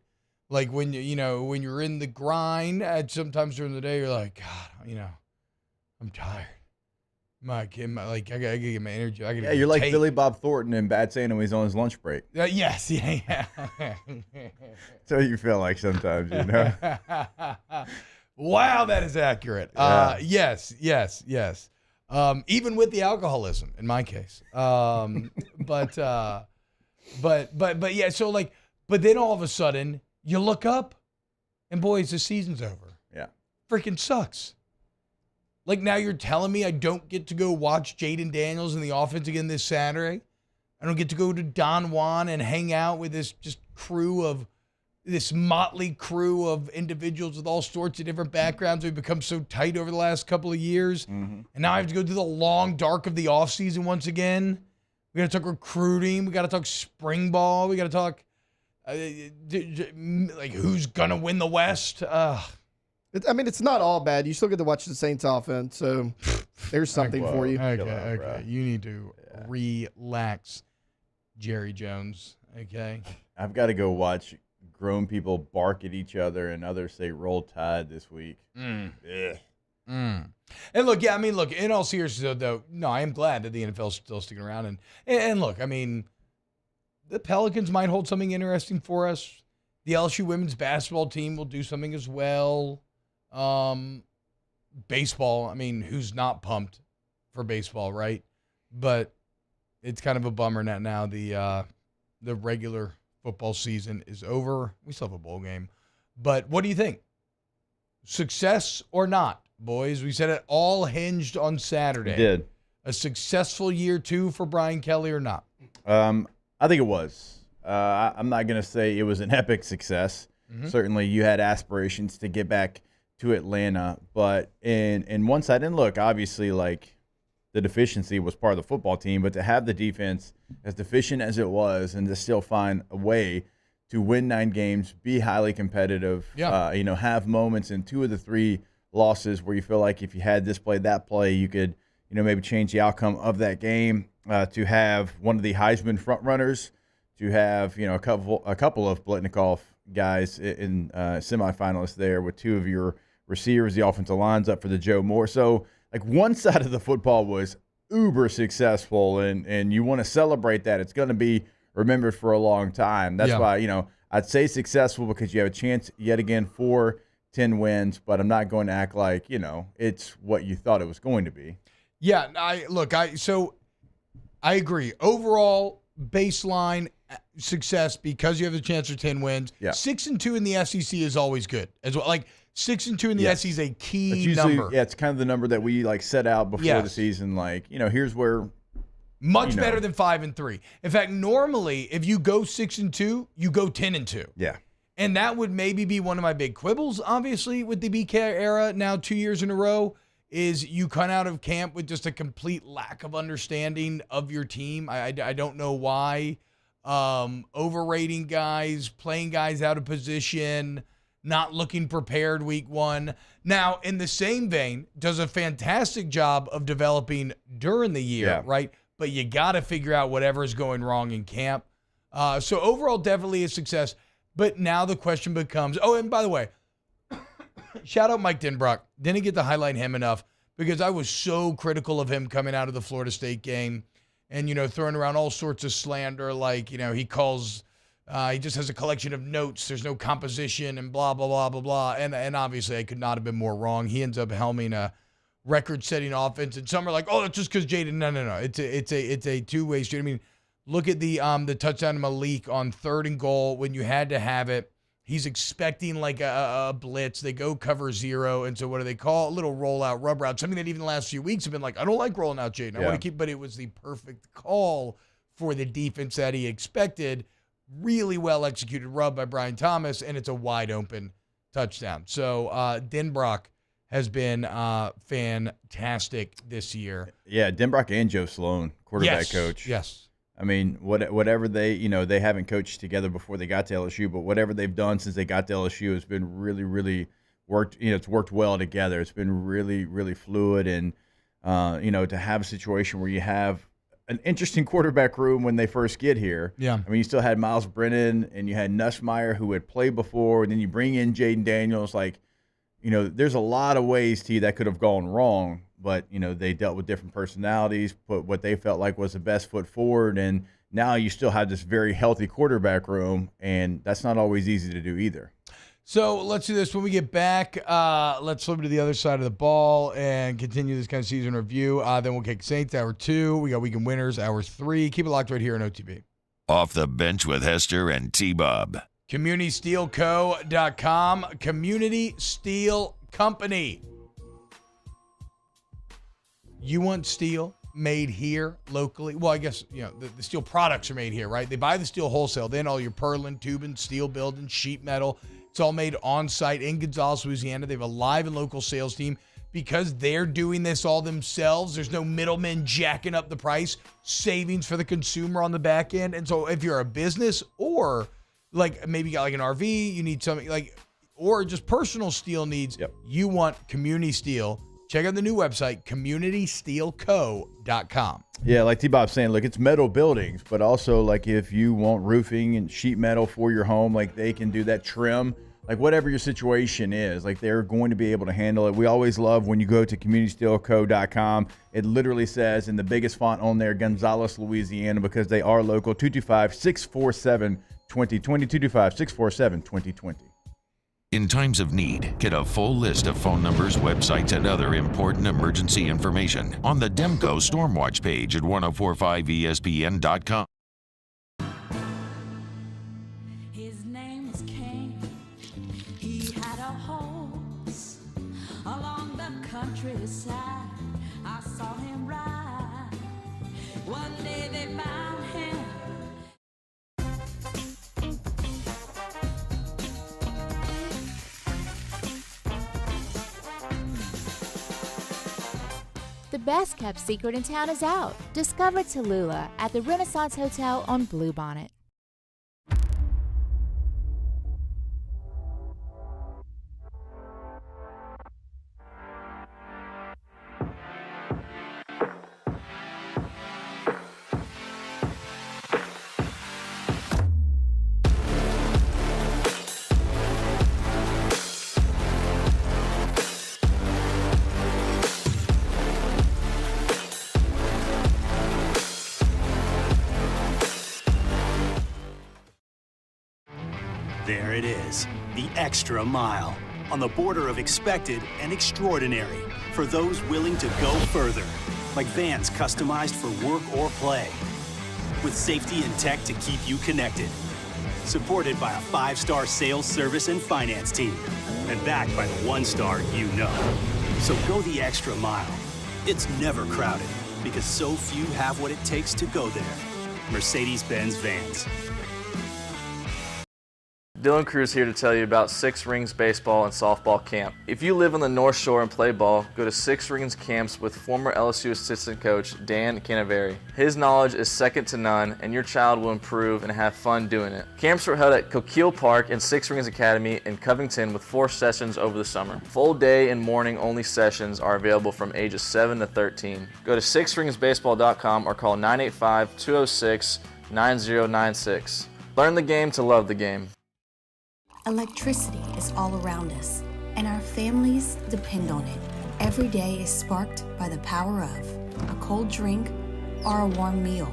Like when when you're in the grind, sometimes during the day, you're like, God, I'm tired. I gotta get my energy. You're like Billy Bob Thornton in Bad Santa when he's on his lunch break. Yes, yeah. That's how you feel like sometimes, Wow, that is accurate. Yeah. Yes. Even with the alcoholism, in my case. But yeah. So but then all of a sudden you look up, and boys, the season's over. Yeah. Freaking sucks. Like now you're telling me I don't get to go watch Jaden Daniels in the offense again this Saturday. I don't get to go to Don Juan and hang out with this motley crew of individuals with all sorts of different backgrounds. We've become so tight over the last couple of years. Mm-hmm. And now I have to go through the long dark of the offseason once again. We got to talk recruiting. We got to talk spring ball. We got to talk who's going to win the West. It's not all bad. You still get to watch the Saints offense, so there's something for you. Okay. You need to relax, Jerry Jones, okay? I've got to go watch grown people bark at each other and others say Roll Tide this week. And look, in all seriousness, though, no, I am glad that the NFL is still sticking around. And look, the Pelicans might hold something interesting for us. The LSU women's basketball team will do something as well. Baseball, who's not pumped for baseball, right? But it's kind of a bummer that now the regular football season is over. We still have a bowl game. But what do you think? Success or not, boys? We said it all hinged on Saturday. We did. A successful year 2 for Brian Kelly or not? I think it was. I'm not going to say it was an epic success. Mm-hmm. Certainly you had aspirations to get back to Atlanta, but in one side, and look, obviously, the deficiency was part of the football team, but to have the defense as deficient as it was and to still find a way to win 9 games, be highly competitive, have moments in 2 of the 3 losses where you feel like if you had this play, that play, you could, maybe change the outcome of that game, to have one of the Heisman front runners, to have, a couple of Blitnikoff guys in semifinalists there with 2 of your receivers, the offensive line's up for the Joe Moore. So, one side of the football was uber successful, and you want to celebrate that. It's going to be remembered for a long time. That's why, I'd say successful because you have a chance yet again for 10 wins, but I'm not going to act like, it's what you thought it was going to be. Yeah, I agree. Overall, baseline success because you have the chance for 10 wins. Yeah. 6-2 in the SEC is always good as well. 6-2 in the SEC is a key number. Yeah, it's kind of the number that we set out before the season. Here's where much better than 5-3. In fact, normally if you go 6-2, you go 10-2. Yeah. And that would maybe be one of my big quibbles, obviously, with the BK era now 2 years in a row, is you come out of camp with just a complete lack of understanding of your team. I don't know why. Overrating guys, playing guys out of position, not looking prepared week 1. Now, in the same vein, does a fantastic job of developing during the year, right? But you got to figure out whatever is going wrong in camp. So overall, definitely a success. But now the question becomes, and by the way, shout out Mike Denbrock. Didn't get to highlight him enough because I was so critical of him coming out of the Florida State game and, throwing around all sorts of slander he calls he just has a collection of notes. There's no composition and blah, blah, blah, blah, blah. And obviously I could not have been more wrong. He ends up helming a record-setting offense. And some are like, that's just because Jaden. No. It's a two-way street. Look at the touchdown to Malik on 3rd and goal when you had to have it. He's expecting like a blitz. They go cover zero. And so what do they call? A little rollout rub route. Something that even the last few weeks have been like, I don't like rolling out Jaden. I want to keep, but it was the perfect call for the defense that he expected. Really well executed rub by Brian Thomas, and it's a wide open touchdown. So Denbrock has been fantastic this year. Yeah, Denbrock and Joe Sloan, quarterback coach. Yes. I mean, whatever they haven't coached together before they got to LSU, but whatever they've done since they got to LSU has been really, really worked. It's worked well together. It's been really, really fluid, and to have a situation where you have an interesting quarterback room when they first get here. Yeah. I mean, you still had Miles Brennan, and you had Nussmeier, who had played before, and then you bring in Jaden Daniels. Like, there's a lot of ways that could have gone wrong. But, they dealt with different personalities, put what they felt like was the best foot forward, and now you still have this very healthy quarterback room, and that's not always easy to do either. So let's do this. When we get back, let's flip to the other side of the ball and continue this kind of season review. Then we'll kick Saints, Hour 2. We got Weekend Winners, Hour 3. Keep it locked right here on OTB. Off the Bench with Hester and T-Bob. CommunitySteelCo.com. Community Steel Company. You want steel made here locally? Well, I guess, the steel products are made here, right? They buy the steel wholesale. Then all your purlin, tubing, steel building, sheet metal. It's all made on site in Gonzales, Louisiana. They have a live and local sales team. Because they're doing this all themselves, there's no middlemen jacking up the price. Savings for the consumer on the back end. And so if you're a business or like maybe you got like an RV, you need something like, or just personal steel needs, you want Community Steel. Check out the new website, CommunitySteelCo.com. Yeah, like T-Bob's saying, look, it's metal buildings, but also like if you want roofing and sheet metal for your home, like they can do that, trim, like whatever your situation is, like they're going to be able to handle it. We always love when you go to CommunitySteelCo.com, it literally says in the biggest font on there, Gonzales, Louisiana, because they are local, 225-647-2020, 225-647-2020. In times of need, get a full list of phone numbers, websites, and other important emergency information on the Demco Stormwatch page at 1045ESPN.com. His name was Cain. He had a horse along the countryside. I saw him ride. One day they found him. The best kept secret in town is out. Discover Tallulah at the Renaissance Hotel on Bluebonnet. There it is, the extra mile, on the border of expected and extraordinary for those willing to go further, like vans customized for work or play, with safety and tech to keep you connected, supported by a 5-star sales, service, and finance team, and backed by the 1-star you know. So go the extra mile. It's never crowded, because so few have what it takes to go there. Mercedes-Benz Vans. Dylan Cruz here to tell you about Six Rings Baseball and Softball Camp. If you live on the North Shore and play ball, go to Six Rings Camps with former LSU assistant coach Dan Canaveri. His knowledge is second to none, and your child will improve and have fun doing it. Camps were held at Coquille Park and Six Rings Academy in Covington with 4 sessions over the summer. Full day and morning only sessions are available from ages 7 to 13. Go to sixringsbaseball.com or call 985-206-9096. Learn the game to love the game. Electricity is all around us, and our families depend on it. Every day is sparked by the power of a cold drink or a warm meal,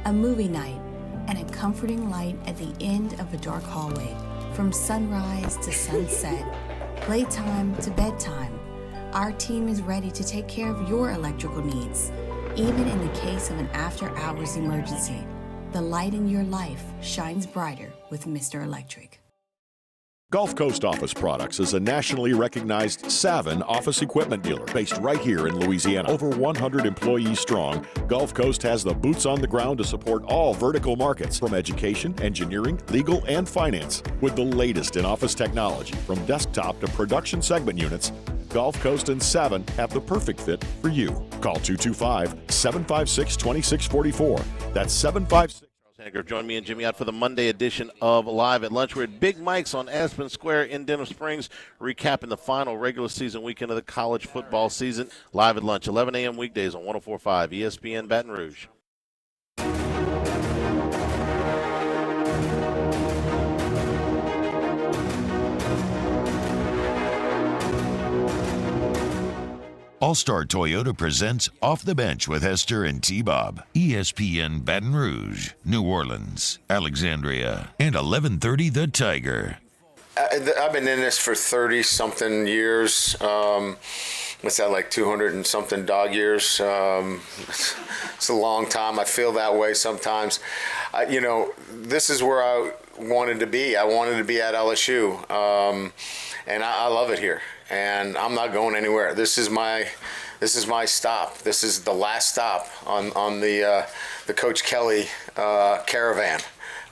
a movie night, and a comforting light at the end of a dark hallway. From sunrise to sunset, playtime to bedtime, our team is ready to take care of your electrical needs. Even in the case of an after-hours emergency, the light in your life shines brighter with Mr. Electric. Gulf Coast Office Products is a nationally recognized Savin office equipment dealer based right here in Louisiana. Over 100 employees strong, Gulf Coast has the boots on the ground to support all vertical markets, from education, engineering, legal, and finance. With the latest in office technology, from desktop to production segment units, Gulf Coast and Savin have the perfect fit for you. Call 225-756-2644. That's 756. Join me and Jimmy out for the Monday edition of Live at Lunch. We're at Big Mike's on Aspen Square in Denham Springs, recapping the final regular season weekend of the college football season. Live at Lunch, 11 a.m. weekdays on 104.5 ESPN Baton Rouge. All-Star Toyota presents Off the Bench with Hester and T-Bob. ESPN Baton Rouge, New Orleans, Alexandria, and 1130 The Tiger. I've been in this for 30-something years. What's that, like 200 and something dog years? It's a long time. I feel that way sometimes. This is where I wanted to be. I wanted to be at LSU, and I love it here. And I'm not going anywhere. This is my stop. This is the last stop on the Coach Kelly caravan.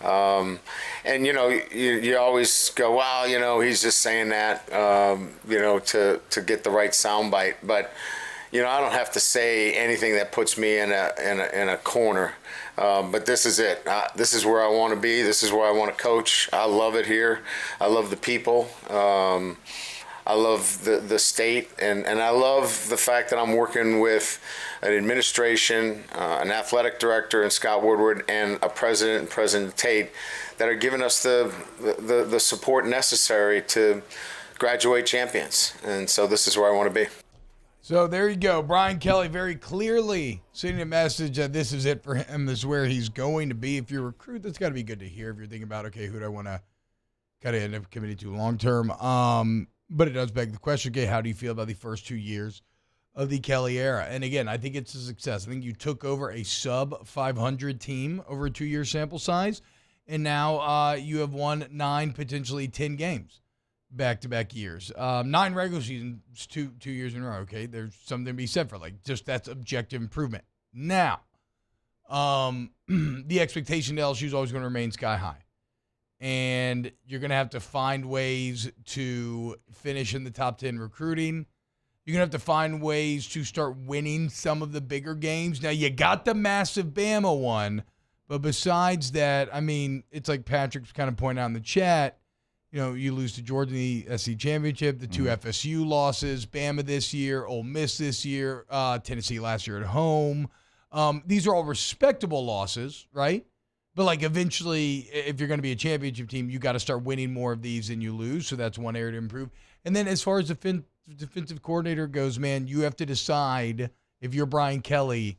And you always go, wow, he's just saying that, to get the right soundbite. But I don't have to say anything that puts me in a corner. But this is it. This is where I want to be. This is where I want to coach. I love it here. I love the people. I love the state, and I love the fact that I'm working with an administration, an athletic director, and Scott Woodward, and a president and President Tate, that are giving us the support necessary to graduate champions. And so this is where I want to be. So there you go. Brian Kelly very clearly sending a message that this is it for him. This is where he's going to be. If you're a recruit, that's got to be good to hear. If you're thinking about, okay, who do I want to kind of end up committing to long term? But it does beg the question, okay, how do you feel about the first 2 years of the Kelly era? And again, I think it's a success. I think you took over a sub-500 team over a 2-year sample size, and now you have won 9, potentially 10 games back-to-back years. 9 regular seasons, two years in a row, okay? There's something to be said for, just that's objective improvement. Now, the expectation to LSU is always going to remain sky high. And you're going to have to find ways to finish in the top 10 recruiting. You're going to have to find ways to start winning some of the bigger games. Now, you got the massive Bama one, but besides that, it's like Patrick's kind of pointing out in the chat, you lose to Georgia in the SEC Championship, the 2 FSU losses, Bama this year, Ole Miss this year, Tennessee last year at home. These are all respectable losses, right? But eventually, if you're going to be a championship team, you got to start winning more of these than you lose. So that's one area to improve. And then as far as the defensive coordinator goes, man, you have to decide if you're Brian Kelly.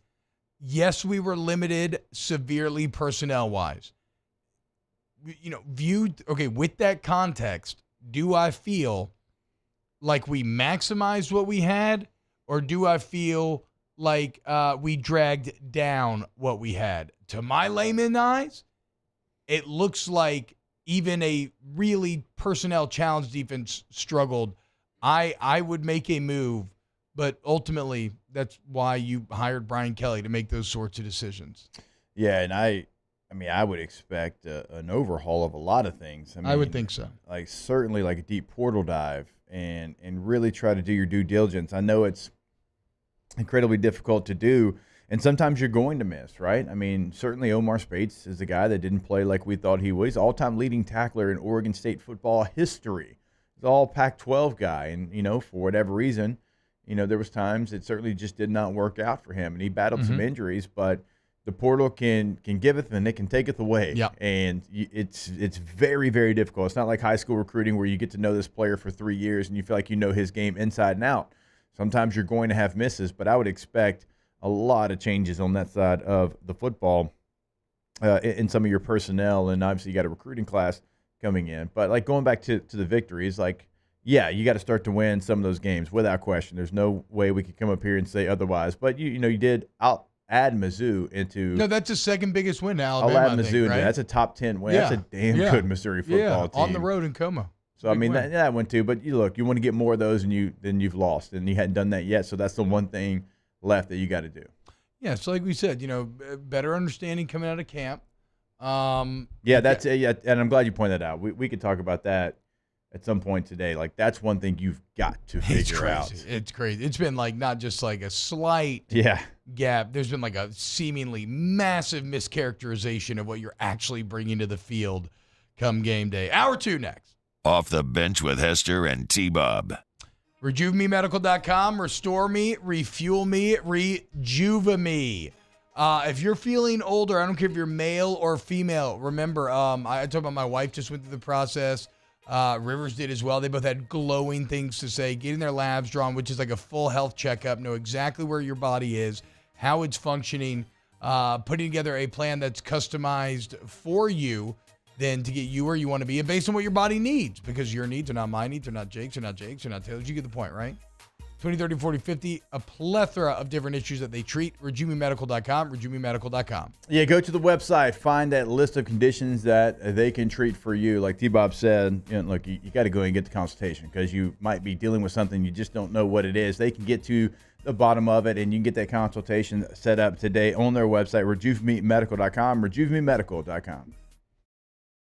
Yes, we were limited severely personnel-wise. With that context, do I feel like we maximized what we had, or do I feel like we dragged down what we had? To my layman eyes, it looks like even a really personnel challenged defense struggled. I would make a move, but ultimately that's why you hired Brian Kelly, to make those sorts of decisions. Yeah, and I would expect an overhaul of a lot of things. I would think so. Certainly a deep portal dive and really try to do your due diligence. I know it's incredibly difficult to do, and sometimes you're going to miss, right? Certainly Omar Spates is a guy that didn't play like we thought he would. He's all-time leading tackler in Oregon State football history. He's all Pac-12 guy, and, for whatever reason, there was times it certainly just did not work out for him, and he battled some injuries, but the portal can giveth and it can taketh away. Yeah. And it's very, very difficult. It's not like high school recruiting where you get to know this player for 3 years and you feel like you know his game inside and out. Sometimes you're going to have misses, but I would expect a lot of changes on that side of the football in some of your personnel, and obviously you got a recruiting class coming in. But going back to the victories, you got to start to win some of those games without question. There's no way we could come up here and say otherwise. But you did add Mizzou into. No, that's the second biggest win to Alabama. I'll add Mizzou into. That's a top 10 win. Yeah. That's a damn good Missouri football team on the road in Como. So, I mean, win. that one too. But you want to get more of those than you've lost. And you hadn't done that yet. So that's the one thing left that you got to do. Yeah, so like we said, better understanding coming out of camp. That's it. Yeah, and I'm glad you pointed that out. We could talk about that at some point today. Like, that's one thing you've got to figure out. It's crazy. It's been like not just like a slight gap. There's been like a seemingly massive mischaracterization of what you're actually bringing to the field come game day. Hour 2 next. Off the Bench with Hester and T-Bob. RejuveMeMedical.com. Restore me, refuel me, rejuve me. If you're feeling older, I don't care if you're male or female. Remember, I talked about my wife just went through the process. Rivers did as well. They both had glowing things to say. Getting their labs drawn, which is like a full health checkup. Know exactly where your body is, how it's functioning. Putting together a plan that's customized for you, then to get you where you want to be, and based on what your body needs, because your needs are not my needs, they're not Jake's, they're not Jake's, they're not Taylor's. You get the point, right? 20, 30, 40, 50, a plethora of different issues that they treat. RejuveMeMedical.com, RejuveMeMedical.com. Yeah, go to the website, find that list of conditions that they can treat for you. Like T-Bob said, look, you got to go and get the consultation because you might be dealing with something you just don't know what it is. They can get to the bottom of it, and you can get that consultation set up today on their website, RejuveMeMedical.com, RejuveMeMedical.com.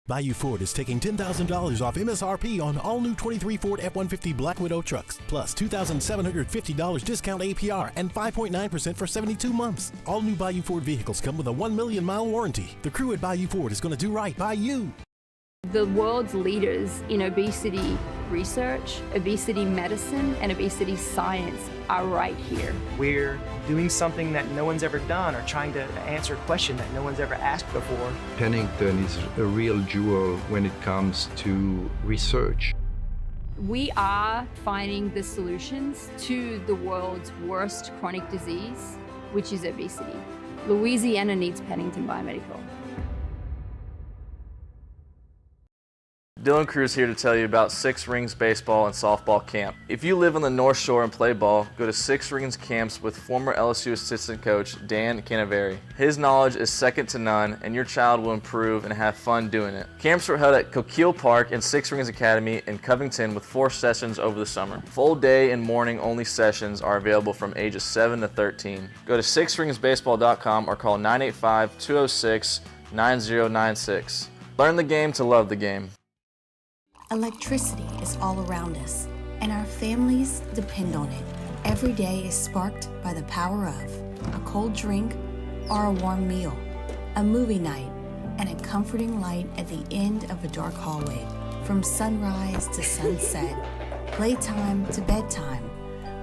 Bayou Ford is taking $10,000 off MSRP on all new 23 Ford F-150 Black Widow trucks, plus $2,750 discount APR and 5.9% for 72 months. All new Bayou Ford vehicles come with a 1 million mile warranty. The crew at Bayou Ford is going to do right by you. The world's leaders in obesity research, obesity medicine, and obesity science are right here. We're doing something that no one's ever done or trying to answer a question that no one's ever asked before. Pennington is a real jewel when it comes to research. We are finding the solutions to the world's worst chronic disease, which is obesity. Louisiana needs Pennington Biomedical. Dylan Cruz here to tell you about Six Rings Baseball and Softball Camp. If you live on the North Shore and play ball, go to Six Rings Camps with former LSU assistant coach Dan Canaveri. His knowledge is second to none, and your child will improve and have fun doing it. Camps were held at Coquille Park and Six Rings Academy in Covington with 4 sessions over the summer. Full day and morning only sessions are available from ages 7 to 13. Go to sixringsbaseball.com or call 985-206-9096. Learn the game to love the game. Electricity is all around us, and our families depend on it. Every day is sparked by the power of a cold drink or a warm meal, a movie night, and a comforting light at the end of a dark hallway. From sunrise to sunset, playtime to bedtime,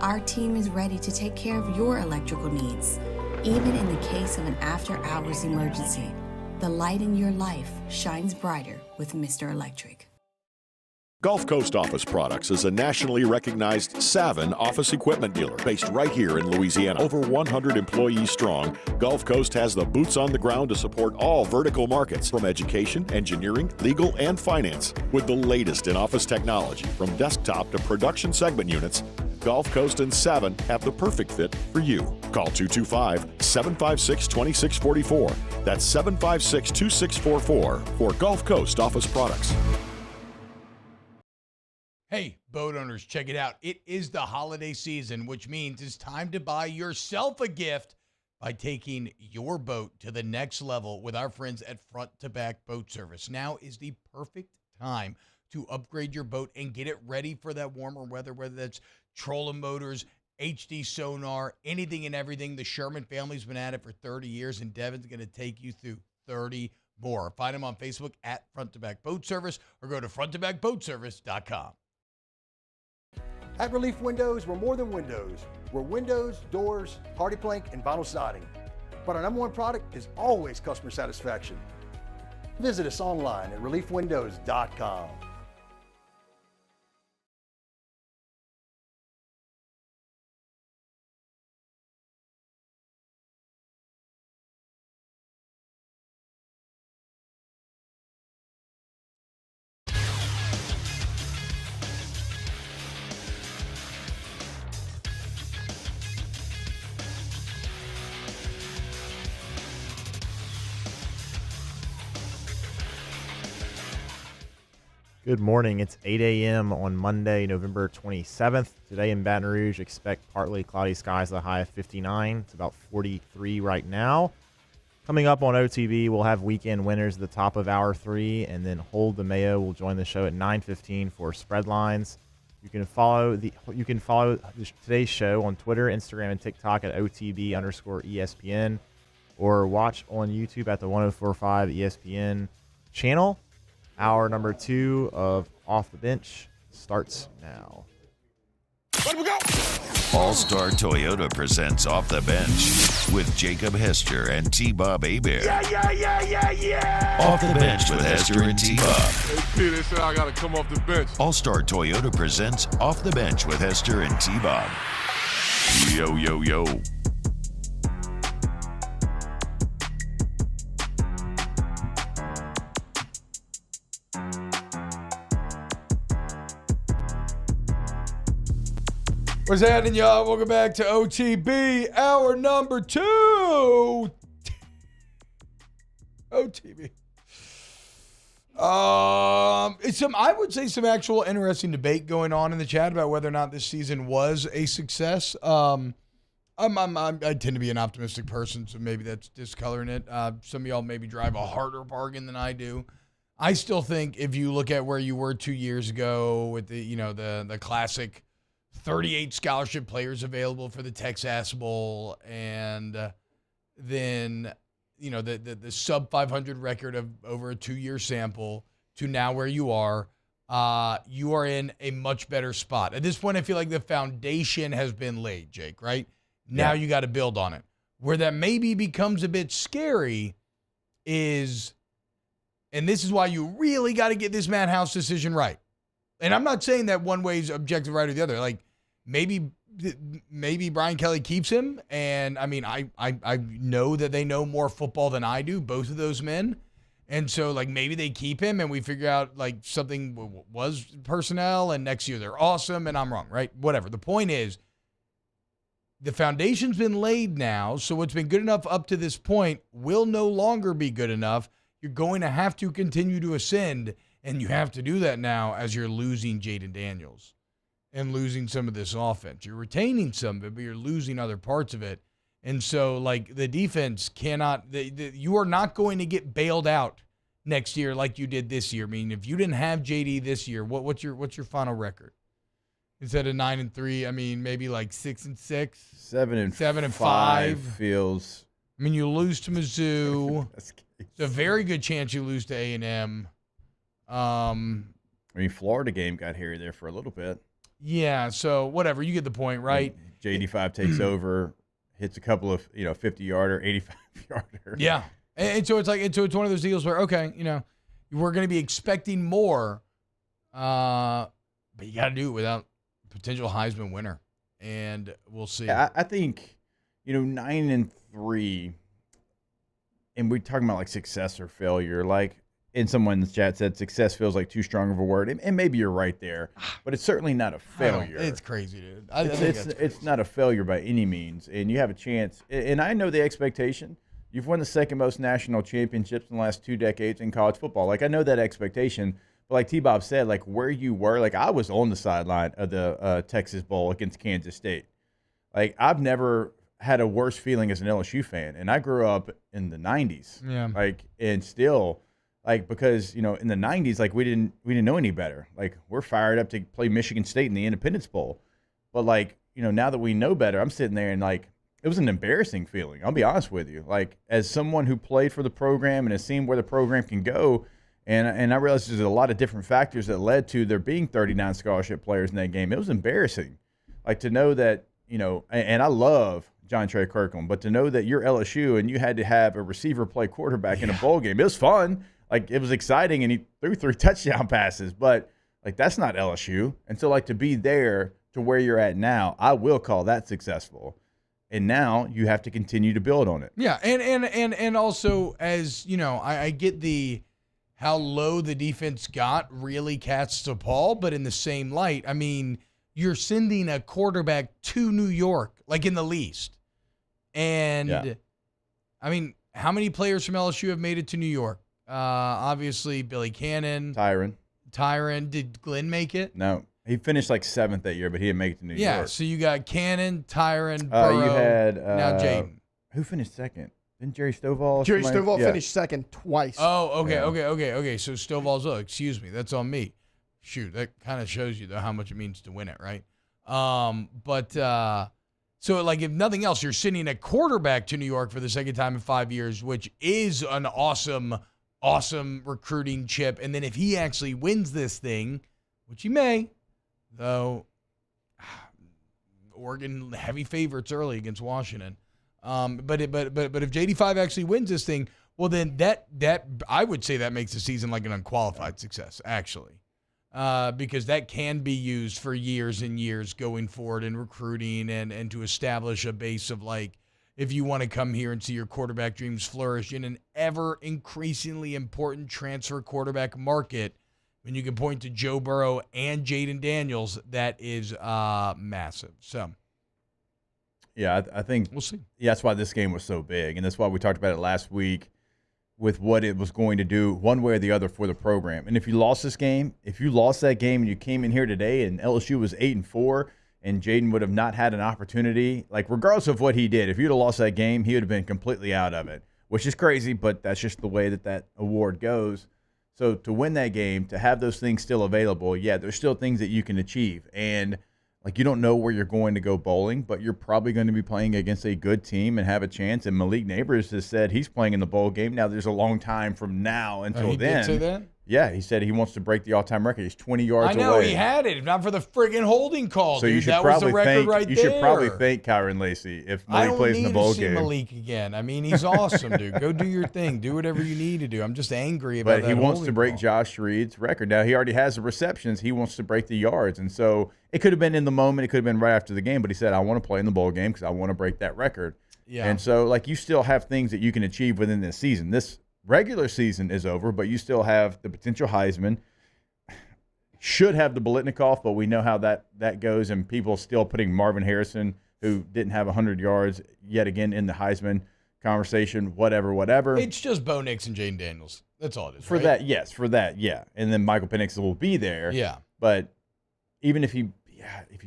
our team is ready to take care of your electrical needs. Even in the case of an after-hours emergency, the light in your life shines brighter with Mr. Electric. Gulf Coast Office Products is a nationally recognized Savin office equipment dealer based right here in Louisiana. Over 100 employees strong, Gulf Coast has the boots on the ground to support all vertical markets from education, engineering, legal, and finance. With the latest in office technology from desktop to production segment units, Gulf Coast and Savin have the perfect fit for you. Call 225-756-2644. That's 756-2644 for Gulf Coast Office Products. Hey, boat owners, check it out. It is the holiday season, which means it's time to buy yourself a gift by taking your boat to the next level with our friends at Front to Back Boat Service. Now is the perfect time to upgrade your boat and get it ready for that warmer weather, whether that's trolling motors, HD sonar, anything and everything. The Sherman family's been at it for 30 years, and Devin's going to take you through 30 more. Find them on Facebook at Front to Back Boat Service or go to fronttobackboatservice.com. At Relief Windows, we're more than windows. We're windows, doors, hardy plank, and vinyl siding. But our number one product is always customer satisfaction. Visit us online at reliefwindows.com. Good morning. It's 8 a.m. on Monday, November 27th. Today in Baton Rouge, expect partly cloudy skies, the high of 59. It's about 43 right now. Coming up on OTB, we'll have weekend winners at the top of hour 3, and then Hold the Mayo will join the show at 9:15 for spread lines. You can follow today's show on Twitter, Instagram, and TikTok at OTB_ESPN, or watch on YouTube at the 104.5 ESPN channel. Hour number 2 of Off the Bench starts now. All-Star Toyota presents Off the Bench with Jacob Hester and T-Bob Hebert. Yeah. Off the Bench with Hester and T-Bob. Hey, they said I got to come off the bench. All-Star Toyota presents Off the Bench with Hester and T-Bob. Yo, yo, yo. What's happening, y'all? Welcome back to OTB, hour number 2. OTB. I would say some actual interesting debate going on in the chat about whether or not this season was a success. I tend to be an optimistic person, so maybe that's discoloring it. Some of y'all maybe drive a harder bargain than I do. I still think if you look at where you were 2 years ago with the classic 38 scholarship players available for the Texas Bowl, and then the sub 500 record of over a 2-year sample to now where you are in a much better spot. At this point, I feel like the foundation has been laid, Jake, right? Now you got to build on it. Where that maybe becomes a bit scary is, and this is why you really got to get this Matt House decision right. And I'm not saying that one way is objective right or the other. Like, maybe Brian Kelly keeps him, and I mean, I know that they know more football than I do, both of those men, and so like maybe they keep him, and we figure out like something was personnel, and next year they're awesome, and I'm wrong, right? Whatever. The point is, the foundation's been laid now, so what's been good enough up to this point will no longer be good enough. You're going to have to continue to ascend, and you have to do that now as you're losing Jaden Daniels and losing some of this offense. You're retaining some of it, but you're losing other parts of it. And so, like, the defense cannot you are not going to get bailed out next year like you did this year. I mean, if you didn't have JD this year, what's your final record? Instead of 9-3, I mean, maybe like 6-6, 7-5 feels. I mean, you lose to Mizzou. It's a very good chance you lose to A&M. I mean, Florida game got hairy there for a little bit. Yeah, so whatever, you get the point, right? JD5 takes over, hits a couple of 50-yarder, 85-yarder. Yeah, and so it's like it's one of those deals where we're going to be expecting more, but you got to do it without potential Heisman winner, and we'll see. Yeah, I think 9-3, and we're talking about like success or failure, like. And someone in the chat said success feels like too strong of a word. And maybe you're right there, but it's certainly not a failure. It's crazy, dude. It's not a failure by any means. And you have a chance. And I know the expectation. You've won the second most national championships in the last 2 decades in college football. Like, I know that expectation. But like T-Bob said, like where you were, like I was on the sideline of the Texas Bowl against Kansas State. Like, I've never had a worse feeling as an LSU fan. And I grew up in the 90s. Yeah. Like, and still – like, because, in the 90s, like, we didn't know any better. Like, we're fired up to play Michigan State in the Independence Bowl. But, like, now that we know better, I'm sitting there and, like, it was an embarrassing feeling. I'll be honest with you. Like, as someone who played for the program and has seen where the program can go, and I realized there's a lot of different factors that led to there being 39 scholarship players in that game. It was embarrassing. Like, to know that, and I love John Trey Kirkland, but to know that you're LSU and you had to have a receiver play quarterback in a bowl game, it was fun. Like, it was exciting, and he threw 3 touchdown passes, but, like, that's not LSU. And so, like, to be there to where you're at now, I will call that successful. And now you have to continue to build on it. Yeah, and also, as, I get how low the defense got really casts to Paul, but in the same light, I mean, you're sending a quarterback to New York, like in the least. And, I mean, how many players from LSU have made it to New York? Obviously, Billy Cannon. Tyron. Tyron. Did Glenn make it? No. He finished like 7th that year, but he didn't make it to New York. Yeah, so you got Cannon, Tyron, Burrow, you had now Jaden. Who finished second? Didn't Jerry Stovall? Jerry Stovall finished second twice. Oh, okay. So Stovall's excuse me, that's on me. Shoot, that kind of shows you though how much it means to win it, right? So like if nothing else, you're sending a quarterback to New York for the second time in 5 years, which is an awesome recruiting chip. And then if he actually wins this thing, which he may, though, Oregon heavy favorites early against Washington. But if JD5 actually wins this thing, well then that I would say that makes the season like an unqualified success actually, because that can be used for years and years going forward in recruiting and to establish a base of like if you want to come here and see your quarterback dreams flourish in an ever increasingly important transfer quarterback market. When you can point to Joe Burrow and Jaden Daniels, that is massive. So, yeah, I think we'll see. Yeah, that's why this game was so big, and that's why we talked about it last week with what it was going to do one way or the other for the program. And if you lost this game, if you lost that game and you came in here today and LSU was 8-4 and Jaden would have not had an opportunity, like regardless of what he did, if you'd have lost that game, he would have been completely out of it, which is crazy, but that's just the way that award goes. So to win that game, to have those things still available, yeah, there's still things that you can achieve. And, like, you don't know where you're going to go bowling, but you're probably going to be playing against a good team and have a chance. And Malik Neighbors has said he's playing in the bowl game. Now, there's a long time from now until he then. Did say that? Yeah, he said he wants to break the all-time record. He's 20 yards away. I know, he had it. If not for the friggin' holding call, so dude. You should that was the record thank, right you there. should probably thank Kyron Lacey if Malik plays in the bowl game. I don't need to see Malik again. I mean, he's awesome, dude. Go do your thing. Do whatever you need to do. I'm just angry about that. But he wants to break Josh Reed's record. Now, he already has the receptions. He wants to break the yards. And so it could have been in the moment. It could have been right after the game. But he said, I want to play in the bowl game because I want to break that record. Yeah. And so, like, you still have things that you can achieve within this season. This regular season is over, but you still have the potential Heisman. Should have the Biletnikoff, but we know how that goes, and people still putting Marvin Harrison, who didn't have 100 yards yet again in the Heisman conversation, whatever. It's just Bo Nix and Jaden Daniels. That's all it is, For that, yeah. And then Michael Penix will be there. Yeah. But even if he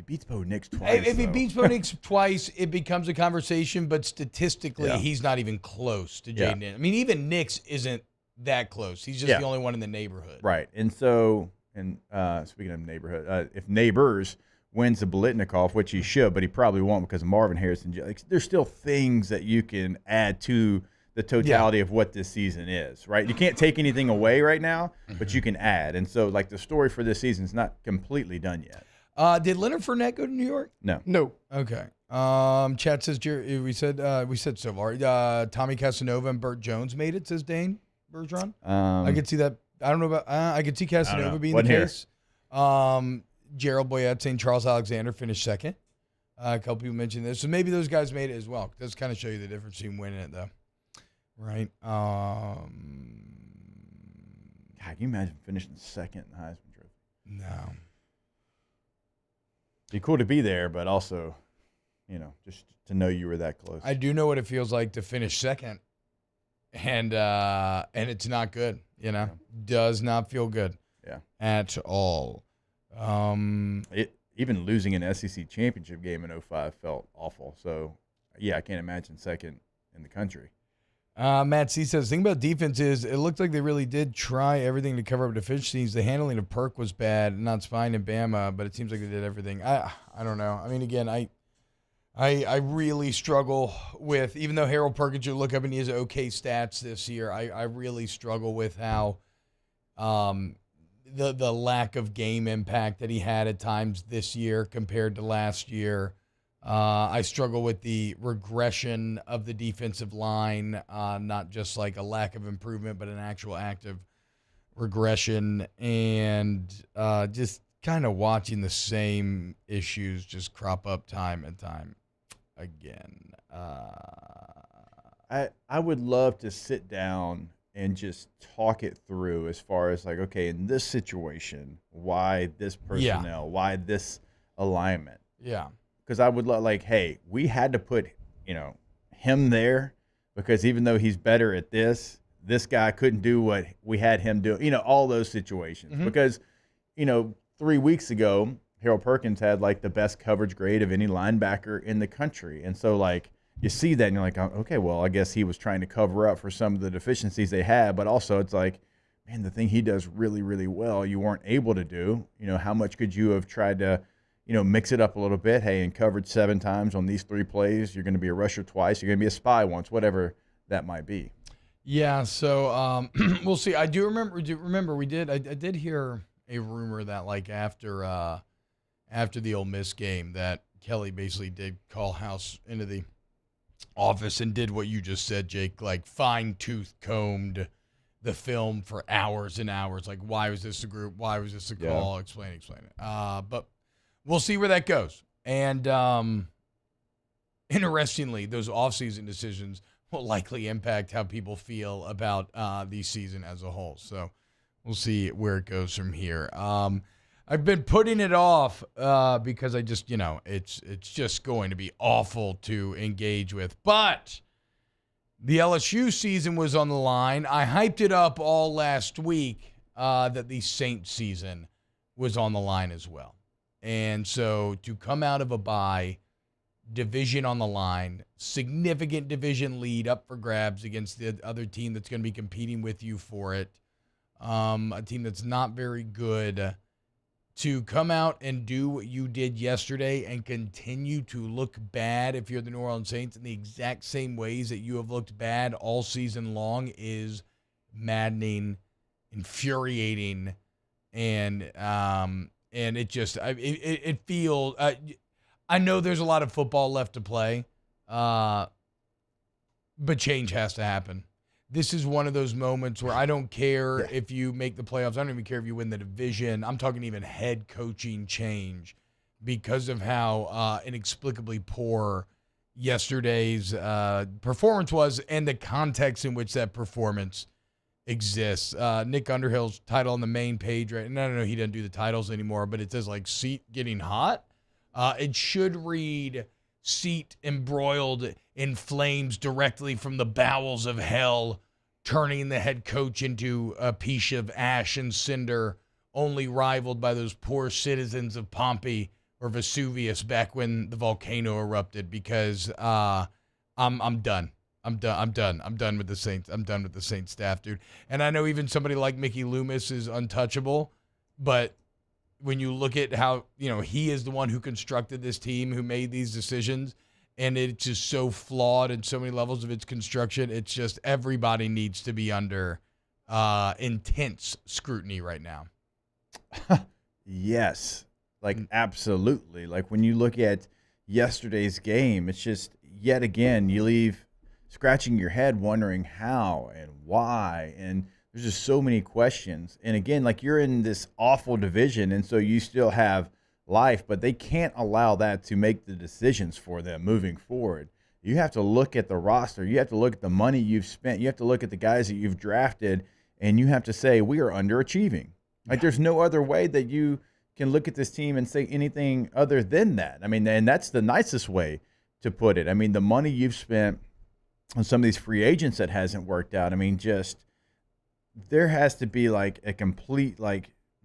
beats Bo Nix twice. If he beats Bo Nix twice, it becomes a conversation, but statistically, he's not even close to Jaden Daniels. I mean, even Nix isn't that close. He's just the only one in the neighborhood. Right. And so, speaking of neighborhood, if Neighbors wins the Biletnikoff, which he should, but he probably won't because of Marvin Harrison, there's still things that you can add to the totality of what this season is, right? You can't take anything away right now, but you can add. And so, like, the story for this season is not completely done yet. Did Leonard Fournette go to New York? No. Okay. Chat says we said so far. Tommy Casanova and Burt Jones made it, says Dane Bergeron. I could see that. I don't know about. I could see Casanova being the case. Gerald Boyette saying Charles Alexander finished second. A couple people mentioned this, so maybe those guys made it as well. It does kind of show you the difference between winning it, though, right? God, can you imagine finishing second in the Heisman Trophy? No. Be cool to be there, but also, just to know you were that close. I do know what it feels like to finish second, and it's not good. Does not feel good. Yeah. At all. Even losing an SEC championship game in 2005 felt awful. So, yeah, I can't imagine second in the country. Matt C says, the thing about defense is it looked like they really did try everything to cover up deficiencies. The handling of Perk was bad, not Spine and Bama, but it seems like they did everything. I don't know. I mean, again, I really struggle with, even though Harold Perkins, you look up and he has okay stats this year, I really struggle with how the lack of game impact that he had at times this year compared to last year. I struggle with the regression of the defensive line, not just like a lack of improvement, but an actual active regression, and just kind of watching the same issues just crop up time and time again. I would love to sit down and just talk it through as far as like, okay, in this situation, why this personnel, why this alignment? Yeah. Because I would like, hey, we had to put, him there because even though he's better at this guy couldn't do what we had him do. All those situations. Mm-hmm. Because 3 weeks ago, Harold Perkins had like the best coverage grade of any linebacker in the country. And so like you see that and you're like, okay, well, I guess he was trying to cover up for some of the deficiencies they had. But also it's like, man, the thing he does really, really well, you weren't able to do. How much could you have tried to, mix it up a little bit? Hey, and covered 7 times on these 3 plays. You're going to be a rusher twice. You're going to be a spy once, whatever that might be. Yeah, so we'll see. I do remember I did hear a rumor that like after the Ole Miss game that Kelly basically did call House into the office and did what you just said, Jake, like fine-tooth combed the film for hours and hours. Like, why was this a group? Why was this a call? Yeah. Explain it. But we'll see where that goes. And interestingly, those offseason decisions will likely impact how people feel about the season as a whole. So we'll see where it goes from here. I've been putting it off because I just, it's just going to be awful to engage with. But the LSU season was on the line. I hyped it up all last week that the Saints season was on the line as well. And so to come out of a bye, division on the line, significant division lead up for grabs against the other team that's going to be competing with you for it, a team that's not very good, to come out and do what you did yesterday and continue to look bad if you're the New Orleans Saints in the exact same ways that you have looked bad all season long is maddening, infuriating, and it just it feels. I know there's a lot of football left to play, but change has to happen. This is one of those moments where I don't care if you make the playoffs. I don't even care if you win the division. I'm talking even head coaching change because of how inexplicably poor yesterday's performance was and the context in which that performance exists. Nick Underhill's title on the main page, right? And I don't know, he doesn't do the titles anymore, but it says like seat getting hot. It should read seat embroiled in flames directly from the bowels of hell, turning the head coach into a piece of ash and cinder, only rivaled by those poor citizens of Pompeii or Vesuvius back when the volcano erupted, because I'm done. I'm done with the Saints. I'm done with the Saints staff, dude. And I know even somebody like Mickey Loomis is untouchable, but when you look at how, he is the one who constructed this team, who made these decisions, and it's just so flawed in so many levels of its construction, it's just everybody needs to be under intense scrutiny right now. Yes, absolutely. Like when you look at yesterday's game, it's just yet again, you leave scratching your head wondering how and why, and there's just so many questions. And again, you're in this awful division, and so you still have life, but they can't allow that to make the decisions for them moving forward. You have to look at the roster. You have to look at the money you've spent. You have to look at the guys that you've drafted, and you have to say, we are underachieving. There's no other way that you can look at this team and say anything other than that. And that's the nicest way to put it. The money you've spent on some of these free agents that hasn't worked out. There has to be a complete,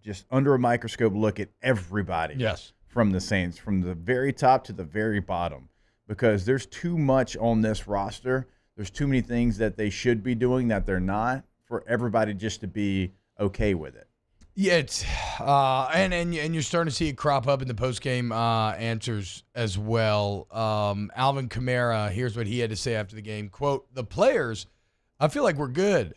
just under a microscope look at everybody. Yes. From the Saints, from the very top to the very bottom, because there's too much on this roster. There's too many things that they should be doing that they're not, for everybody just to be okay with it. Yeah, it's and you're starting to see it crop up in the post-game answers as well. Alvin Kamara, here's what he had to say after the game. Quote, "The players, I feel like we're good.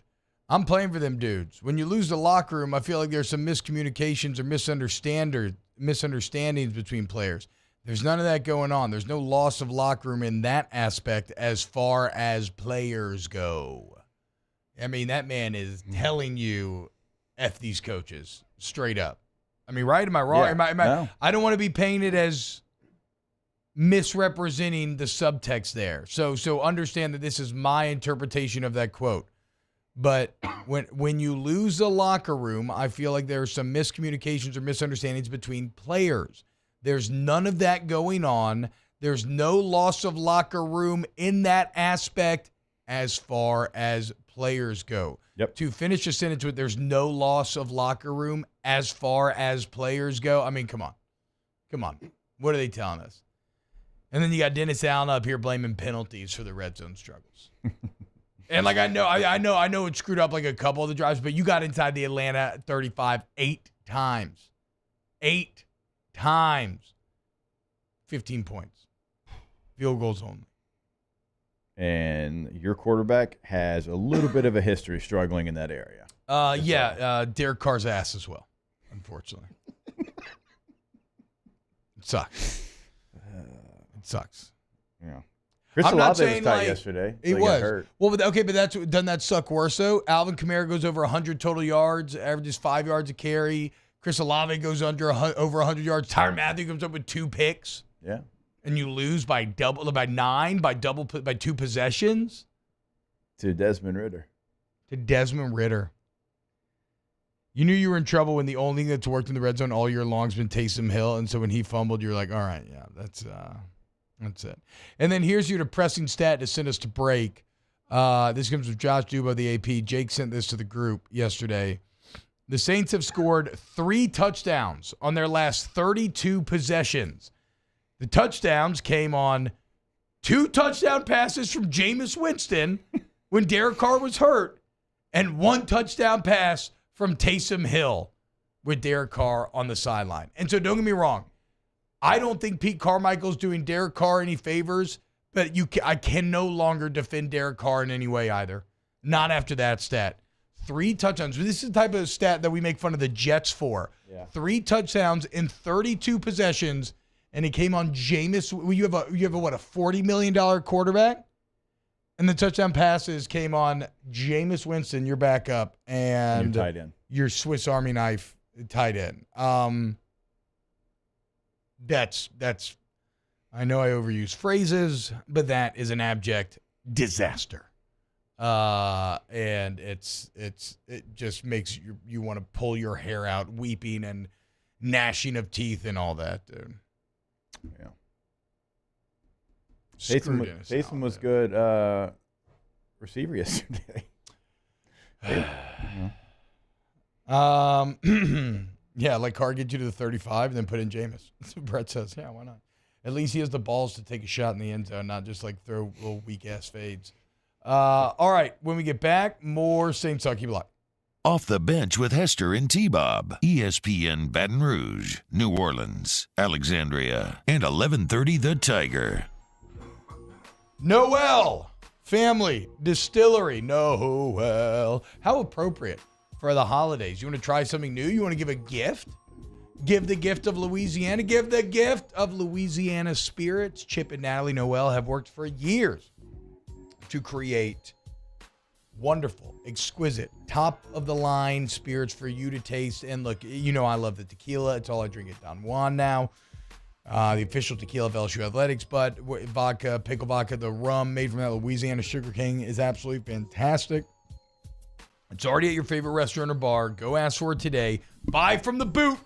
I'm playing for them dudes. When you lose the locker room, I feel like there's some miscommunications or misunderstandings between players. There's none of that going on. There's no loss of locker room in that aspect as far as players go." That man is telling you, F these coaches, straight up. Right? Am I wrong? Yeah, no. I don't want to be painted as misrepresenting the subtext there. So understand that this is my interpretation of that quote. But when you lose the locker room, I feel like there are some miscommunications or misunderstandings between players. There's none of that going on. There's no loss of locker room in that aspect as far as players go. Yep. To finish a sentence with there's no loss of locker room as far as players go. I mean, come on. Come on. What are they telling us? And then you got Dennis Allen up here blaming penalties for the red zone struggles. And like I know it screwed up like a couple of the drives, but you got inside the Atlanta 35 8 times. 8 times. 15 points. Field goals only. And your quarterback has a little bit of a history struggling in that area. Derek Carr's ass as well, unfortunately. It sucks. It sucks. Yeah. Chris Olave was tight yesterday. It was. Well, but doesn't that suck worse, though? Alvin Kamara goes over 100 total yards, averages 5 yards a carry. Chris Olave goes over 100 yards. Tyrann Mathieu comes up with 2 picks. Yeah. And you lose by 9, by 2 possessions. To Desmond Ridder. You knew you were in trouble when the only thing that's worked in the red zone all year long has been Taysom Hill. And so when he fumbled, you're like, all right, yeah, that's it. And then here's your depressing stat to send us to break. This comes from Josh Dubo of the AP. Jake sent this to the group yesterday. The Saints have scored 3 touchdowns on their last 32 possessions. The touchdowns came on 2 touchdown passes from Jameis Winston when Derek Carr was hurt, and 1 touchdown pass from Taysom Hill with Derek Carr on the sideline. And so don't get me wrong. I don't think Pete Carmichael's doing Derek Carr any favors, but I can no longer defend Derek Carr in any way either. Not after that stat. 3 touchdowns. This is the type of stat that we make fun of the Jets for. Yeah. 3 touchdowns in 32 possessions, and it came on Jameis. You have a $40 million quarterback, and the touchdown passes came on Jameis Winston, your backup, and your tight end, your Swiss Army knife tight end. That's. I know I overuse phrases, but that is an abject disaster. And it just makes you want to pull your hair out, weeping and gnashing of teeth and all that, dude. Yeah. Taysom was good receiver yesterday. Yeah, like Carr get you to the 35 and then put in Jameis. That's what Brett says. Yeah, why not? At least he has the balls to take a shot in the end zone, not just like throw little weak-ass fades. All right, when we get back, more Saints Talk. Keep it locked. Off the Bench with Hester and T-Bob. ESPN Baton Rouge, New Orleans, Alexandria, and 1130 The Tiger. Noel Family Distillery. Noel. How appropriate for the holidays. You want to try something new? You want to give a gift? Give the gift of Louisiana. Give the gift of Louisiana spirits. Chip and Natalie Noel have worked for years to create wonderful, exquisite, top-of-the-line spirits for you to taste. And look, you know I love the tequila. It's all I drink at Don Juan now. The official tequila of LSU Athletics, but vodka, pickle vodka, the rum made from that Louisiana Sugar King is absolutely fantastic. It's already at your favorite restaurant or bar. Go ask for it today. Buy from the boot.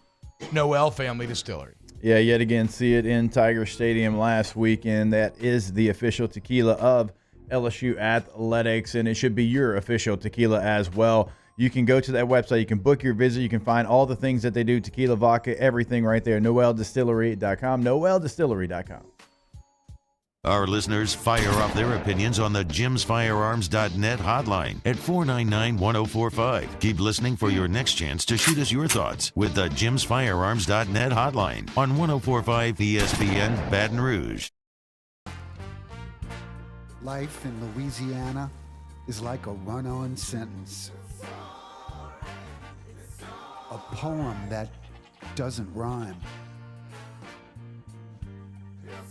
Noel Family Distillery. Yeah, yet again, see it in Tiger Stadium last weekend. That is the official tequila of LSU Athletics, and it should be your official tequila as well. You can go to that website. You can book your visit. You can find all the things that they do, tequila, vodka, everything right there. NoelDistillery.com. NoelDistillery.com. Our listeners fire off their opinions on the JimsFirearms.net hotline at 499-1045. Keep listening for your next chance to shoot us your thoughts with the JimsFirearms.net hotline on 1045 ESPN Baton Rouge. Life in Louisiana is like a run-on sentence. A poem that doesn't rhyme.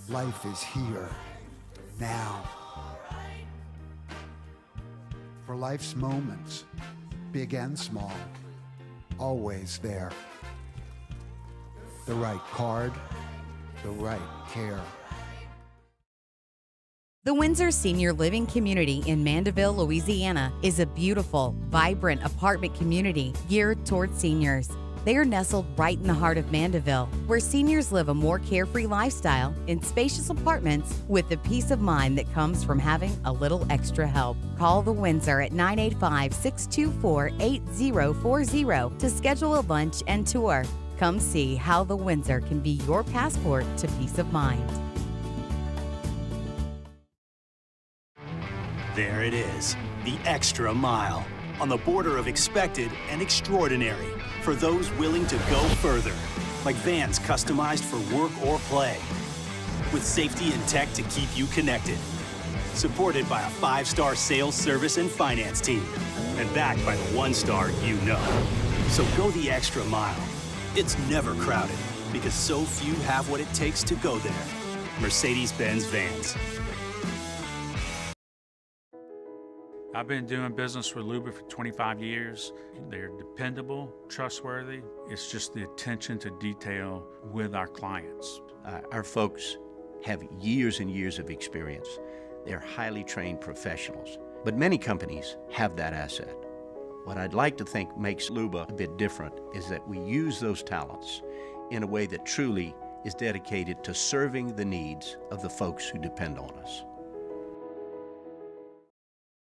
Life is here, now. For life's moments, big and small, always there. The right card, the right care. The Windsor Senior Living Community in Mandeville, Louisiana is a beautiful, vibrant apartment community geared toward seniors. They are nestled right in the heart of Mandeville, where seniors live a more carefree lifestyle in spacious apartments with the peace of mind that comes from having a little extra help. Call the Windsor at 985-624-8040 to schedule a lunch and tour. Come see how the Windsor can be your passport to peace of mind. There it is, the extra mile, on the border of expected and extraordinary, for those willing to go further, like vans customized for work or play, with safety and tech to keep you connected. Supported by a 5-star sales, service, and finance team, and backed by the 1-star you know. So go the extra mile. It's never crowded, because so few have what it takes to go there. Mercedes-Benz Vans. I've been doing business with Luba for 25 years. They're dependable, trustworthy. It's just the attention to detail with our clients. Our folks have years and years of experience. They're highly trained professionals, but many companies have that asset. What I'd like to think makes Luba a bit different is that we use those talents in a way that truly is dedicated to serving the needs of the folks who depend on us.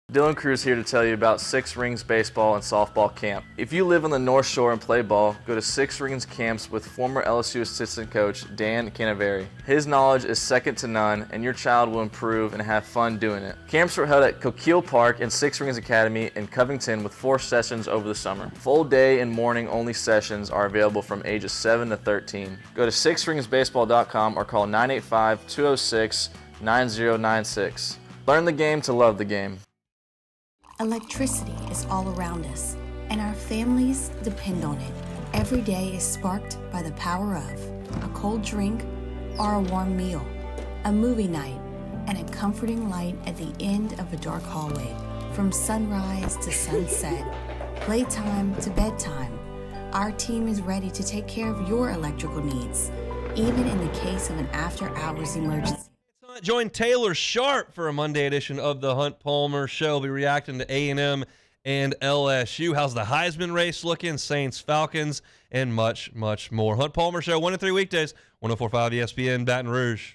Dylan Cruz here to tell you about Six Rings Baseball and Softball Camp. If you live on the North Shore and play ball, go to Six Rings Camps with former LSU assistant coach Dan Canaveri. His knowledge is second to none, and your child will improve and have fun doing it. Camps were held at Coquille Park and Six Rings Academy in Covington with 4 sessions over the summer. Full day and morning only sessions are available from ages 7 to 13. Go to sixringsbaseball.com or call 985-206-9096. Learn the game to love the game. Electricity is all around us, and our families depend on it. Every day is sparked by the power of a cold drink or a warm meal, a movie night, and a comforting light at the end of a dark hallway. From sunrise to sunset, playtime to bedtime, our team is ready to take care of your electrical needs, even in the case of an after-hours emergency. Join Taylor Sharp for a Monday edition of the Hunt Palmer Show. We'll be reacting to A&M and LSU. How's the Heisman race looking? Saints, Falcons, and much, much more. Hunt Palmer Show, 1 to 3 weekdays, 104.5 ESPN, Baton Rouge.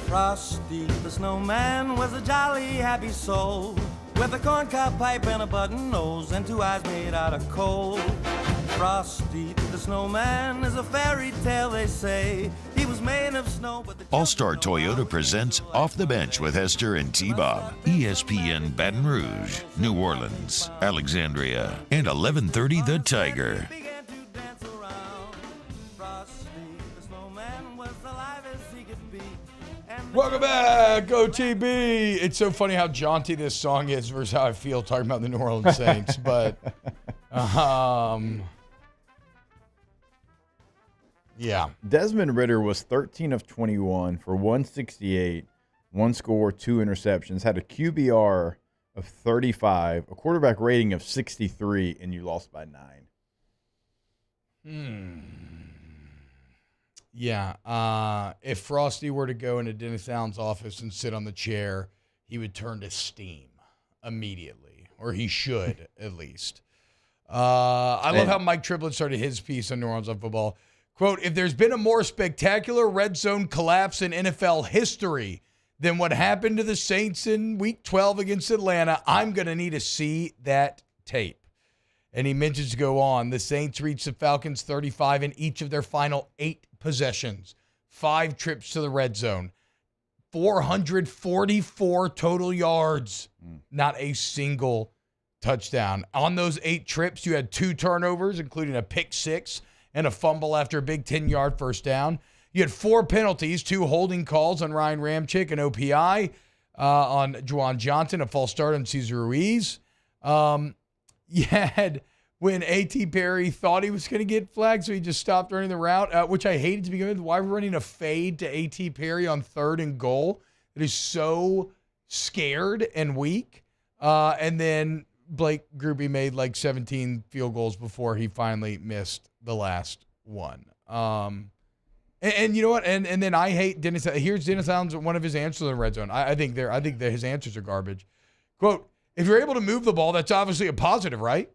Frosty the Snowman was a jolly happy soul with a corncob pipe and a button nose and 2 eyes made out of coal. Frosty the Snowman is a fairy tale, they say. He was made of snow, but the All-Star Toyota presents Off the Bench with Hester and T-Bob. ESPN Baton Rouge, New Orleans, Alexandria, and 1130 The Tiger. Welcome back, OTB. It's so funny how jaunty this song is versus how I feel talking about the New Orleans Saints. But, yeah. Desmond Ridder was 13 of 21 for 168, 1 score, 2 interceptions, had a QBR of 35, a quarterback rating of 63, and you lost by 9. Yeah. If Frosty were to go into Dennis Allen's office and sit on the chair, he would turn to steam immediately, or he should at least. I love how Mike Triplett started his piece on New Orleans on football. Quote, if there's been a more spectacular red zone collapse in NFL history than what happened to the Saints in Week 12 against Atlanta, I'm going to need to see that tape. And he mentions to go on, the Saints reached the Falcons 35 in each of their final 8 possessions, 5 trips to the red zone, 444 total yards, not a single touchdown. On those 8 trips, you had 2 turnovers, including a pick 6 and a fumble after a big 10-yard first down. You had 4 penalties, 2 holding calls on Ryan Ramczyk, an OPI on Juwan Johnson, a false start on Cesar Ruiz. You had when A.T. Perry thought he was going to get flagged, so he just stopped running the route, which I hated to begin with. Why we're running a fade to A.T. Perry on 3rd and goal? It is so scared and weak. And then Blake Grupe made like 17 field goals before he finally missed the last one. And you know what? And then I hate Dennis. Here's Dennis Allen's one of his answers in the red zone. I think that his answers are garbage. Quote, if you're able to move the ball, that's obviously a positive, right?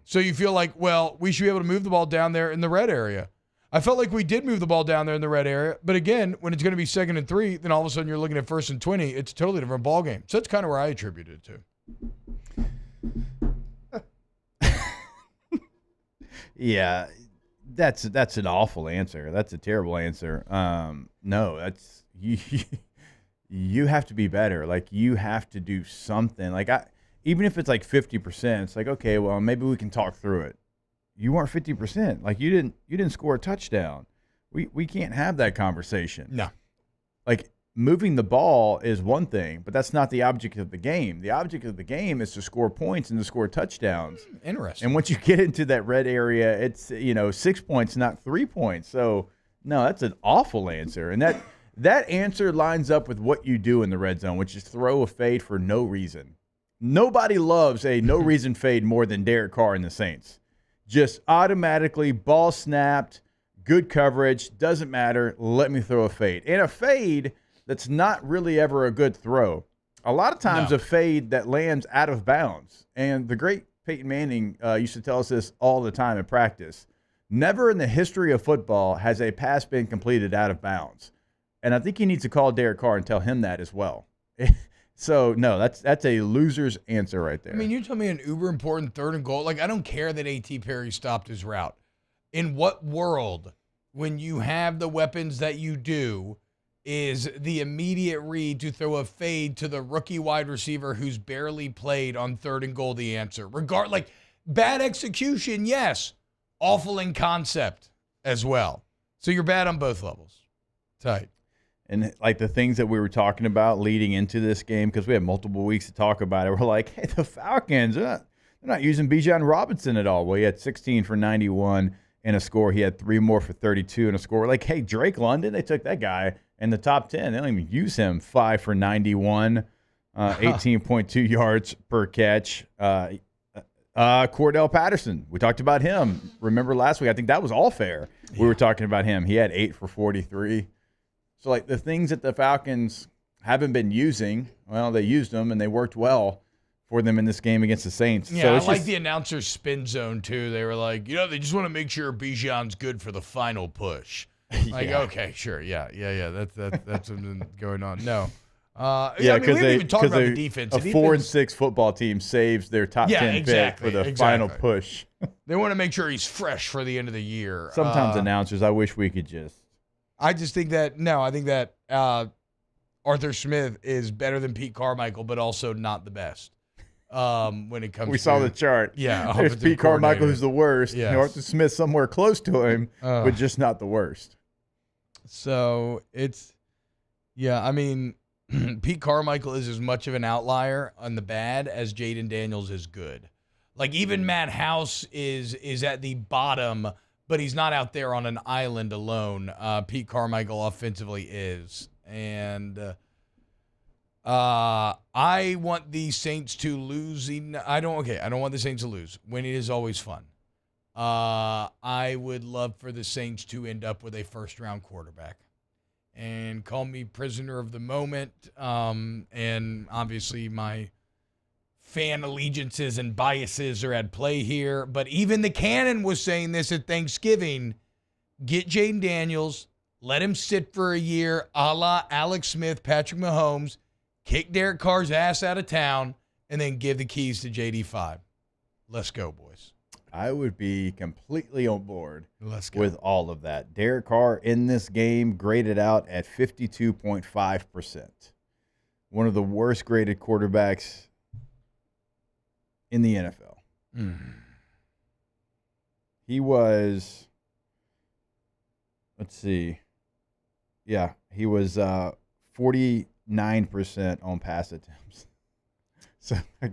So you feel like, well, we should be able to move the ball down there in the red area. I felt like we did move the ball down there in the red area. But again, when it's going to be 2nd and 3, then all of a sudden you're looking at 1st and 20. It's a totally different ball game. So that's kind of where I attribute it to. Yeah, that's an awful answer. That's a terrible answer. No, that's you have to be better. Like, you have to do something. Like, even if it's like 50%, it's like, okay, well, maybe we can talk through it. You weren't 50%. Like, you didn't score a touchdown. We can't have that conversation. No. Like, moving the ball is one thing, but that's not the object of the game. The object of the game is to score points and to score touchdowns. Interesting. And once you get into that red area, it's 6 points, not 3 points. So no, that's an awful answer. And that answer lines up with what you do in the red zone, which is throw a fade for no reason. Nobody loves a no reason fade more than Derek Carr and the Saints. Just automatically ball snapped, good coverage, doesn't matter. Let me throw a fade. And a fade that's not really ever a good throw. A lot of times a fade that lands out of bounds. And the great Peyton Manning used to tell us this all the time in practice. Never in the history of football has a pass been completed out of bounds. And I think he needs to call Derek Carr and tell him that as well. So, no, that's a loser's answer right there. I mean, you tell me an uber important 3rd and goal. Like, I don't care that A.T. Perry stopped his route. In what world, when you have the weapons that you do, is the immediate read to throw a fade to the rookie wide receiver who's barely played on 3rd and goal the answer? Like, bad execution, yes. Awful in concept as well. So you're bad on both levels. Tight. And like the things that we were talking about leading into this game, because we had multiple weeks to talk about it, we're like, hey, the Falcons, they're not using Bijan Robinson at all. Well, he had 16 for 91 and a score. He had 3 more for 32 and a score. We're like, hey, Drake London, they took that guy in the top 10. They don't even use him. 5 for 91, 18.2 yards per catch. Cordell Patterson, we talked about him. Remember last week? I think that was all fair. We were talking about him. He had 8 for 43. So, like, the things that the Falcons haven't been using, well, they used them, and they worked well for them in this game against the Saints. Yeah, so I like the announcer's spin zone, too. They were like, they just want to make sure Bijan's good for the final push. Like, okay, sure, yeah. That's something going on. No. Because we didn't even talk about the defense. A 4-6 football team saves their top 10 pick for the final push. They want to make sure he's fresh for the end of the year. Sometimes announcers, I wish we could just. I just think that, I think that Arthur Smith is better than Pete Carmichael, but also not the best when it comes to. We saw the chart. Yeah. There's Pete Carmichael, who's the worst. Yes. Arthur Smith somewhere close to him, but just not the worst. So it's, Pete Carmichael is as much of an outlier on the bad as Jaden Daniels is good. Like, even Matt House is at the bottom, but he's not out there on an island alone. Pete Carmichael offensively is. And I want the Saints to lose. I don't want the Saints to lose. Winning is always fun. I would love for the Saints to end up with a first-round quarterback. And call me prisoner of the moment. And obviously my fan allegiances and biases are at play here. But even the Cannon was saying this at Thanksgiving. Get Jaden Daniels. Let him sit for a year, a la Alex Smith, Patrick Mahomes. Kick Derek Carr's ass out of town. And then give the keys to JD5. Let's go, boys. I would be completely on board with all of that. Derek Carr in this game graded out at 52.5%. One of the worst graded quarterbacks in the NFL. He was, let's see. Yeah, he was 49% on pass attempts. So I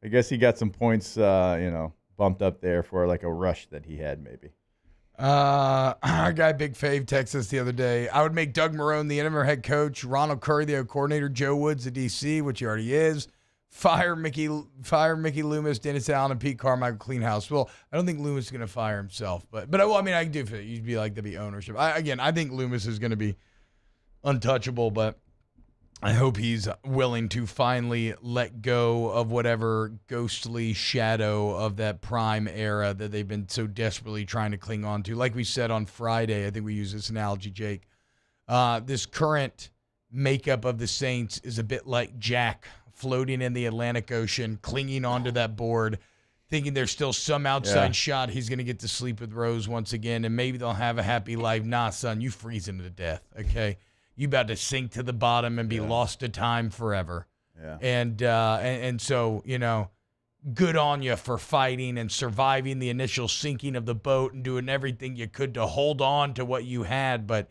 guess he got some points, bumped up there for like a rush that he had maybe. Our guy Big Fave texted us the other day. I would make Doug Marrone the interim head coach, Ronald Curry the coordinator, Joe Woods the DC, which he already is, Fire Mickey Loomis, Dennis Allen, and Pete Carmichael, clean house. Well, I don't think Loomis is going to fire himself, but well, I mean, I do feel you'd be like to be ownership. I think Loomis is going to be untouchable, but I hope he's willing to finally let go of whatever ghostly shadow of that prime era that they've been so desperately trying to cling on to. Like we said on Friday, I think we used this analogy, Jake. This current makeup of the Saints is a bit like Jack floating in the Atlantic Ocean, clinging onto that board, thinking there's still some outside shot he's going to get to sleep with Rose once again, and maybe they'll have a happy life. Nah, son, you freezing to death, okay? You about to sink to the bottom and be lost to time forever. Yeah. And so, good on you for fighting and surviving the initial sinking of the boat and doing everything you could to hold on to what you had. But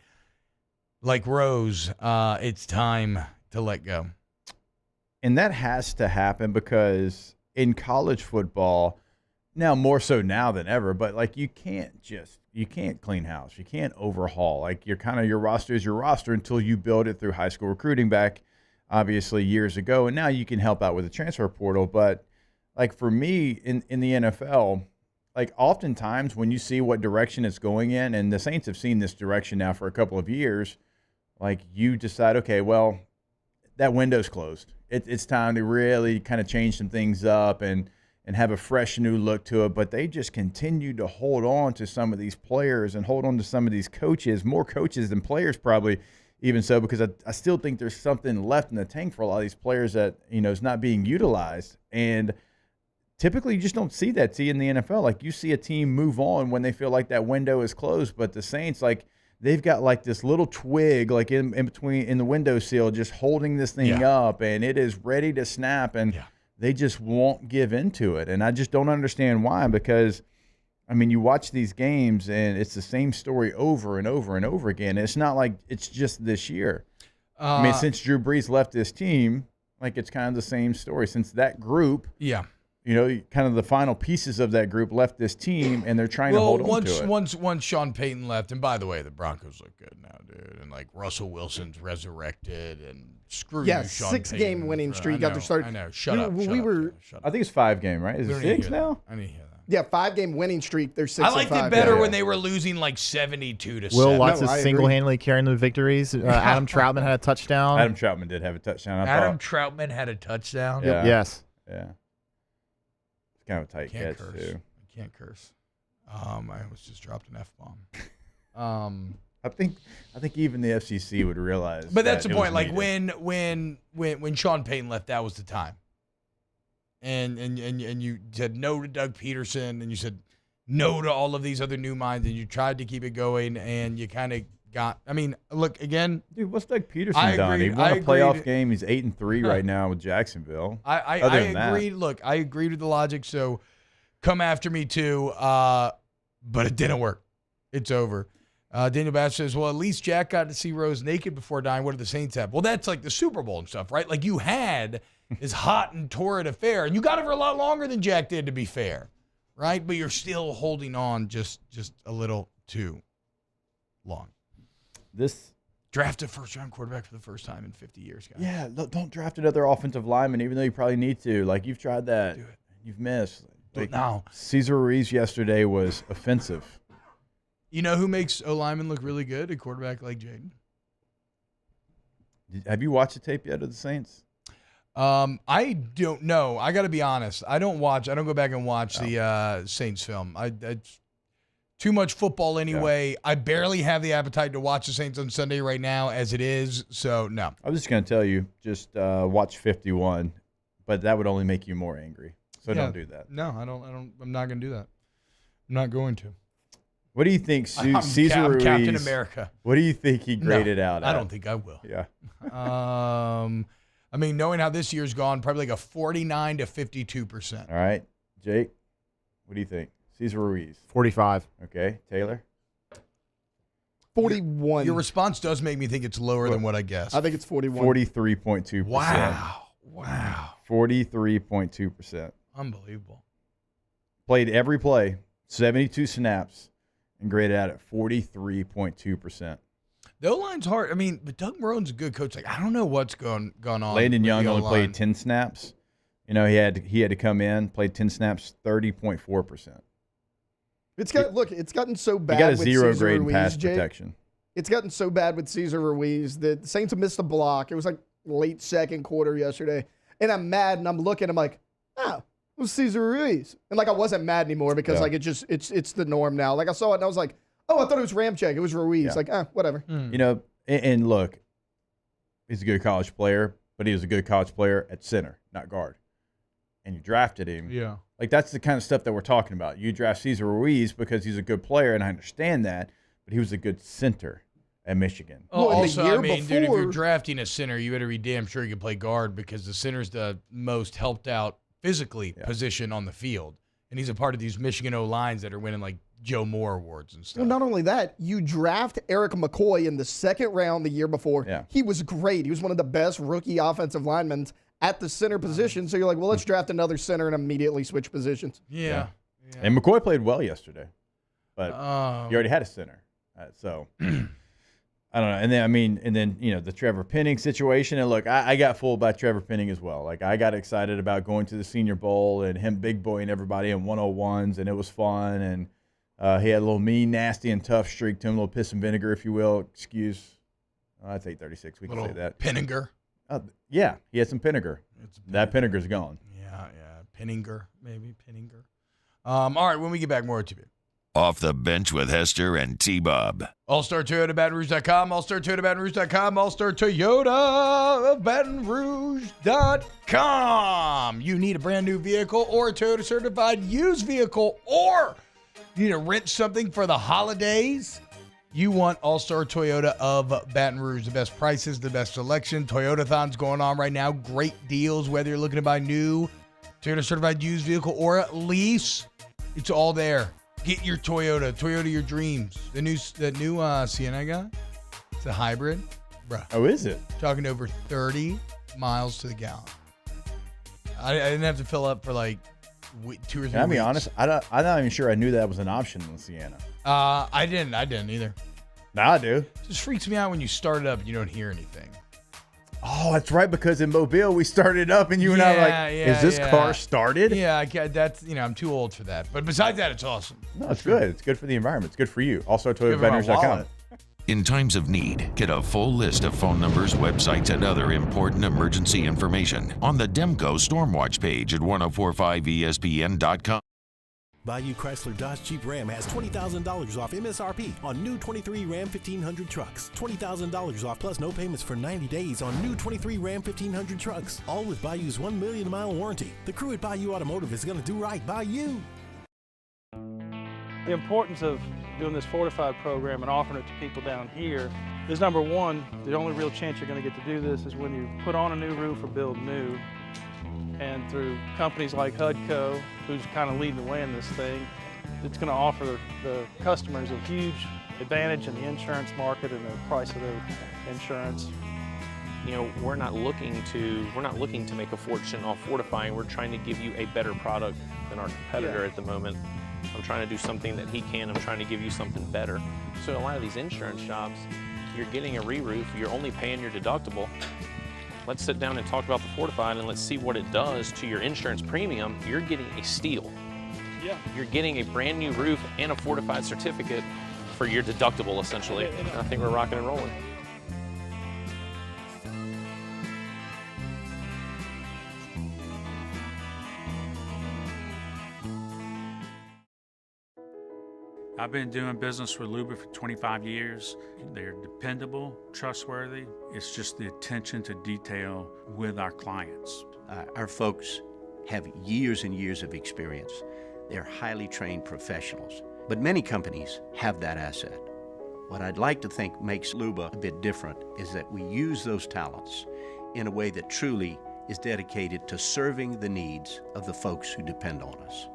like Rose, it's time to let go. And that has to happen because in college football, now more so now than ever, but like you can't clean house. You can't overhaul. Like your roster is your roster until you build it through high school recruiting back, obviously years ago. And now you can help out with the transfer portal. But like for me in the NFL, like oftentimes when you see what direction it's going in, and the Saints have seen this direction now for a couple of years, like you decide, okay, well, that window's closed. It's time to really kind of change some things up and have a fresh new look to it. But they just continue to hold on to some of these players and hold on to some of these coaches, more coaches than players probably, even so, because I still think there's something left in the tank for a lot of these players that, is not being utilized. And typically you just don't see that in the NFL. Like you see a team move on when they feel like that window is closed, but the Saints, like they've got like this little twig like in between in the windowsill just holding this thing up, and it is ready to snap, and they just won't give into it. And I just don't understand why, because I mean, you watch these games and it's the same story over and over and over again. It's not like it's just this year. I mean, since Drew Brees left this team, like it's kind of the same story. Since that group, kind of the final pieces of that group left this team, and they're trying to hold on to it. Once Sean Payton left, and by the way, the Broncos look good now, dude. And like Russell Wilson's resurrected, and screw you, Sean Payton. 6-game winning streak got to start. I know. Shut up. I think it's 5-game, right? Is it 6 now? I didn't hear that. Yeah, 5-game winning streak. They're 6 I liked it better when they were losing like 72-7. Will Lutz is single-handedly carrying the victories. Adam Troutman had a touchdown. Adam Troutman did have a touchdown. Troutman had a touchdown. Yeah. Yes. Yeah. It's kind of a tight catch too. I can't curse. I almost just dropped an F-bomb. I think even the FCC would realize. But that's the point. Like when Sean Payton left, that was the time. And you said no to Doug Peterson, and you said no to all of these other new minds, and you tried to keep it going, and you kind of got. I mean, look again, dude. What's Doug Peterson done? He won a playoff game. He's 8-3 right now with Jacksonville. I agreed. Look, I agreed with the logic. So come after me too. But it didn't work. It's over. Daniel Bass says, well, at least Jack got to see Rose naked before dying. What do the Saints have? Well, that's like the Super Bowl and stuff, right? Like you had this hot and torrid affair, and you got it for a lot longer than Jack did, to be fair, right? But you're still holding on just a little too long. This draft a first-round quarterback for the first time in 50 years, guys. Yeah, don't draft another offensive lineman, even though you probably need to. Like, you've tried that. Do it. You've missed. Like, now. Cesar Ruiz yesterday was offensive. You know who makes O-linemen look really good? A quarterback like Jaden. Have you watched the tape yet of the Saints? I don't know. I got to be honest. I don't go back and watch the Saints film. It's too much football anyway. I barely have the appetite to watch the Saints on Sunday right now as it is. So, no. I was just going to tell you, just watch 51, but that would only make you more angry. So don't do that. No, I'm not going to do that. I'm not going to. What do you think, Cesar Ruiz? Captain America. What do you think he graded out at? I don't think I will. Yeah. I mean, knowing how this year's gone, probably like a 49 to 52%. All right. Jake, what do you think? Cesar Ruiz. 45. Okay. Taylor? 41. Your response does make me think it's lower than what I guessed. I think it's 41. 43.2%. Wow. 43.2%. Unbelievable. Played every play, 72 snaps, and graded out at 43.2%. The O-line's hard. I mean, but Doug Marone's a good coach. Like, I don't know what's gone on. Landon Young only played 10 snaps, You know, he had to come in, played 10 snaps, 30.4%. It's gotten so bad. He got a with 0 Cesar grade in Ruiz, pass Jake. protection. It's gotten so bad with Cesar Ruiz that the Saints have missed a block. It was like late second quarter yesterday. And I'm mad and I'm looking, I'm like, oh, it was Cesar Ruiz. And like I wasn't mad anymore because like it's the norm now. Like I saw it and I was like, oh, I thought it was Ramczyk. It was Ruiz. Yeah. Like, whatever. You know, and look, he's a good college player, but he was a good college player at center, not guard. And you drafted him. Yeah. Like, that's the kind of stuff that we're talking about. You draft Cesar Ruiz because he's a good player, and I understand that, but he was a good center at Michigan. Oh, also, I mean, dude, if you're drafting a center, you better be damn sure you can play guard because the center's the most helped out physically position on the field. And he's a part of these Michigan O-lines that are winning, like, Joe Moore awards and stuff. Well, not only that, you draft Eric McCoy in the second round the year before. Yeah. He was great. He was one of the best rookie offensive linemen at the center position. So you're like, well, let's draft another center and immediately switch positions. Yeah. And McCoy played well yesterday, but you already had a center. So I don't know. And then, you know, the Trevor Penning situation. And look, I got fooled by Trevor Penning as well. Like, I got excited about going to the Senior Bowl and him big boying everybody in 101s, and it was fun. And he had a little mean, nasty, and tough streak to him, a little piss and vinegar, if you will. That's 836. We can say that. Penninger. Yeah, he had some Penninger. That Penninger's gone. Yeah. Penninger, maybe. Penninger. All right, when we get back, more OTB. Off the Bench with Hester and T-Bob. All-Star Toyota Baton Rouge.com, All-Star Toyota Baton Rouge.com, All-Star Toyota Baton Rouge.com. You need a brand new vehicle or a Toyota certified used vehicle, or you need to rent something for the holidays. You want All-Star Toyota of Baton Rouge. The best prices, the best selection. Toyota-thon's going on right now. Great deals, whether you're looking to buy new Toyota certified used vehicle or at lease. It's all there. Get your Toyota your dreams. The new Sienna I got, it's a hybrid. Bruh. Oh, is it? Talking over 30 miles to the gallon. I didn't have to fill up for like 2 or 3 weeks. Can I be honest? I'm not even sure I knew that was an option in the Sienna. I didn't either. Now I do. It just freaks me out when you start it up and you don't hear anything. Oh, that's right, because in Mobile we started up and you and I were like, is this car started? Yeah, that's, I'm too old for that. But besides that, it's awesome. No, it's good. It's good for the environment. It's good for you. Also, ToyotaVeterinary.com. In times of need, get a full list of phone numbers, websites, and other important emergency information on the Demco Stormwatch page at 1045ESPN.com. Bayou Chrysler Dodge Jeep Ram has $20,000 off MSRP on new 23 Ram 1500 trucks. $20,000 off plus no payments for 90 days on new 23 Ram 1500 trucks. All with Bayou's 1 million mile warranty. The crew at Bayou Automotive is going to do right by you. The importance of doing this fortified program and offering it to people down here is, number one, the only real chance you're going to get to do this is when you put on a new roof or build new. And through companies like HUDCO, who's kind of leading the way in this thing, it's going to offer the customers a huge advantage in the insurance market and the price of their insurance. You know, we're not looking to make a fortune off fortifying. We're trying to give you a better product than our competitor at the moment. I'm trying to do something that he can. I'm trying to give you something better. So a lot of these insurance shops, you're getting a re-roof, you're only paying your deductible. Let's sit down and talk about the fortified and let's see what it does to your insurance premium. You're getting a steal. Yeah. You're getting a brand new roof and a fortified certificate for your deductible, essentially. And I think we're rocking and rolling. I've been doing business with Luba for 25 years. They're dependable, trustworthy. It's just the attention to detail with our clients. Our folks have years and years of experience. They're highly trained professionals, but many companies have that asset. What I'd like to think makes Luba a bit different is that we use those talents in a way that truly is dedicated to serving the needs of the folks who depend on us.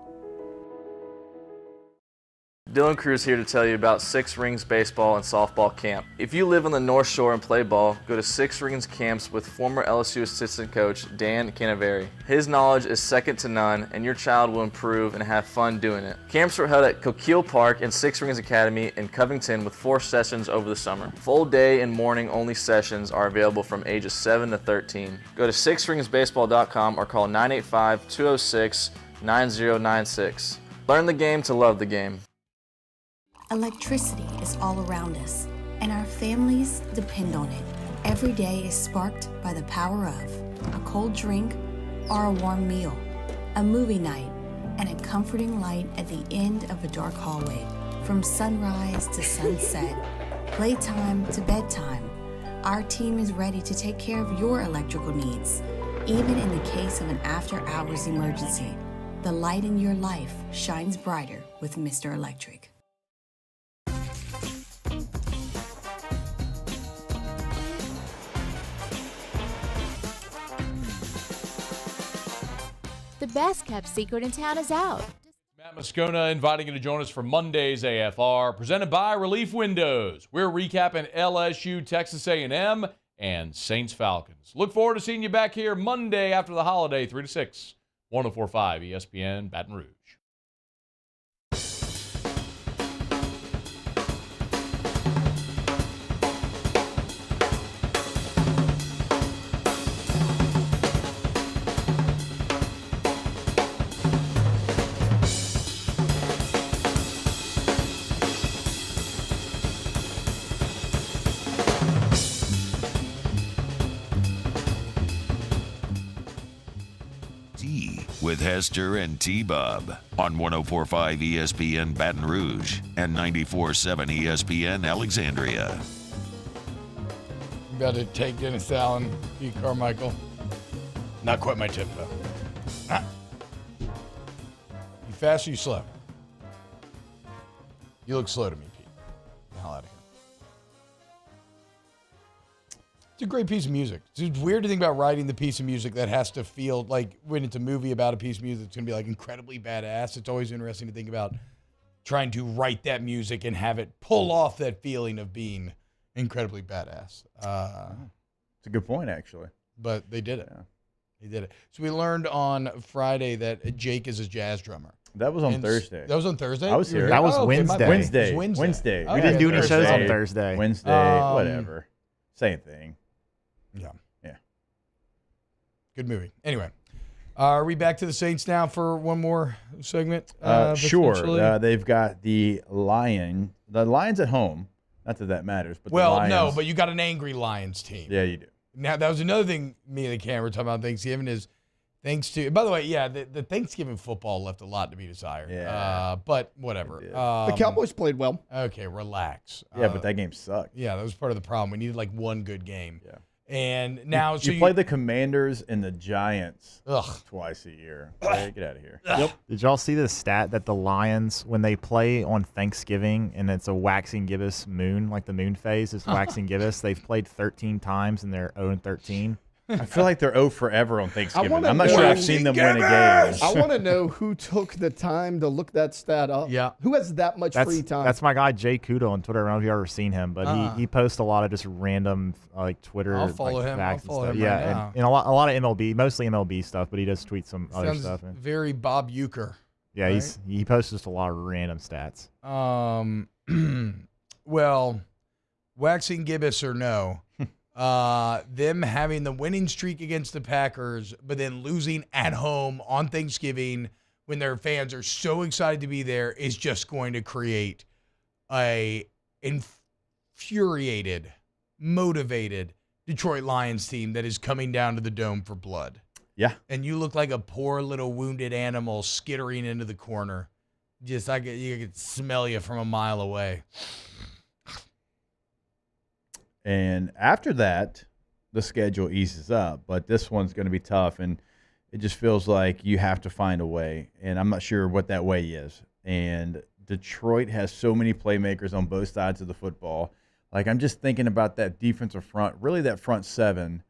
Dylan Cruz here to tell you about Six Rings Baseball and Softball Camp. If you live on the North Shore and play ball, go to Six Rings Camps with former LSU assistant coach Dan Canaveri. His knowledge is second to none, and your child will improve and have fun doing it. Camps were held at Coquille Park and Six Rings Academy in Covington with 4 sessions over the summer. Full day and morning only sessions are available from ages 7 to 13. Go to sixringsbaseball.com or call 985-206-9096. Learn the game to love the game. Electricity is all around us, and our families depend on it. Every day is sparked by the power of a cold drink or a warm meal, a movie night, and a comforting light at the end of a dark hallway. From sunrise to sunset, playtime to bedtime, our team is ready to take care of your electrical needs. Even in the case of an after-hours emergency, the light in your life shines brighter with Mr. Electric. The best kept secret in town is out. Matt Moscona inviting you to join us for Monday's AFR, presented by Relief Windows. We're recapping LSU, Texas A&M, and Saints Falcons. Look forward to seeing you back here Monday after the holiday, 3 to 6, 104.5 ESPN Baton Rouge. With Hester and T-Bob on 104.5 ESPN Baton Rouge and 94.7 ESPN Alexandria. About to take Dennis Allen, Pete Carmichael. Not quite my tempo. You fast or you slow? You look slow to me, Pete. Get the hell out of here. It's a great piece of music. It's weird to think about writing the piece of music that has to feel like when it's a movie about a piece of music, it's going to be like incredibly badass. It's always interesting to think about trying to write that music and have it pull off that feeling of being incredibly badass. It's a good point, actually. But they did it. Yeah. They did it. So we learned on Friday that Jake is a jazz drummer. That was on Thursday. That was on Thursday? I was here. That was Wednesday. Wednesday. We didn't do any shows on Thursday. Wednesday, whatever. Same thing. Yeah. Yeah. Good movie. Anyway, are we back to the Saints now for one more segment? Sure. They've got the Lions at home. Not that matters, but but you got an angry Lions team. Yeah, you do. Now, that was another thing me and the camera were talking about Thanksgiving is thanks to, by the way, yeah, the Thanksgiving football left a lot to be desired. Yeah. But whatever. The Cowboys played well. Okay, relax. Yeah, but that game sucked. Yeah, that was part of the problem. We needed like one good game. Yeah. And now, you play the Commanders and the Giants twice a year. Okay, get out of here. Yep. Did y'all see the stat that the Lions, when they play on Thanksgiving and it's a waxing gibbous moon, like the moon phase is waxing gibbous, they've played 13 times and they're 0-13? I feel like they're 0 forever on Thanksgiving. I'm not sure I've seen them win a game. I want to know who took the time to look that stat up. Yeah. Who has that much free time? That's my guy, Jay Kudo on Twitter. I don't know if you've ever seen him, but he posts a lot of just random like Twitter I'll follow him. facts I'll follow and him stuff. right now. And a lot of MLB, mostly MLB stuff, but he does tweet some other stuff. Very Bob Uecker. Yeah, right? he posts just a lot of random stats. Well, waxing gibbous or no, them having the winning streak against the Packers, but then losing at home on Thanksgiving when their fans are so excited to be there is just going to create a infuriated, motivated Detroit Lions team that is coming down to the Dome for blood. Yeah. And you look like a poor little wounded animal skittering into the corner. Just you could smell you from a mile away. And after that, the schedule eases up. But this one's going to be tough, and it just feels like you have to find a way. And I'm not sure what that way is. And Detroit has so many playmakers on both sides of the football. Like, I'm just thinking about that defensive front, really that front seven,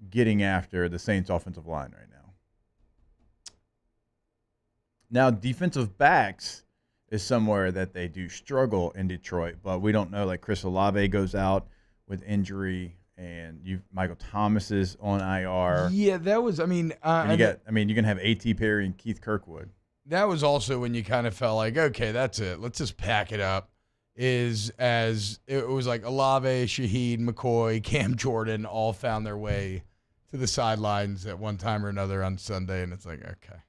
getting after the Saints' offensive line right now. Now, defensive backs is somewhere that they do struggle in Detroit, but we don't know. Like Chris Olave goes out with injury, and Michael Thomas is on IR. Yeah, that was. I mean, you're gonna have A.T. Perry and Keith Kirkwood. That was also when you kind of felt like, okay, that's it. Let's just pack it up. It was like Olave, Shaheed, McCoy, Cam Jordan all found their way to the sidelines at one time or another on Sunday, and it's like, okay.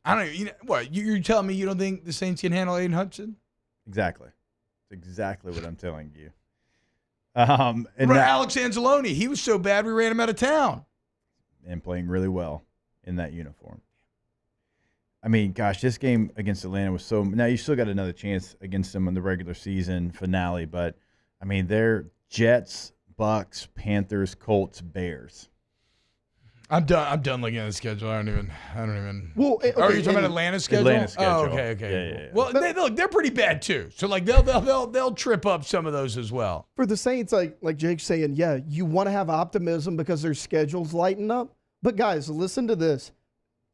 I don't. What you're telling me? You don't think the Saints can handle Aiden Hudson? Exactly. That's exactly what I'm telling you. Alex Anzalone, he was so bad we ran him out of town. And playing really well in that uniform. I mean, gosh, this game against Atlanta was so. Now you still got another chance against them in the regular season finale, but I mean, they're Jets, Bucks, Panthers, Colts, Bears. I'm done looking at the schedule. I don't even. Well, okay, are you talking about Atlanta's schedule? Atlanta's schedule. Oh, okay. Yeah. Well, they're pretty bad too. So like they'll trip up some of those as well. For the Saints, like Jake's saying, yeah, you want to have optimism because their schedules lighten up. But guys, listen to this.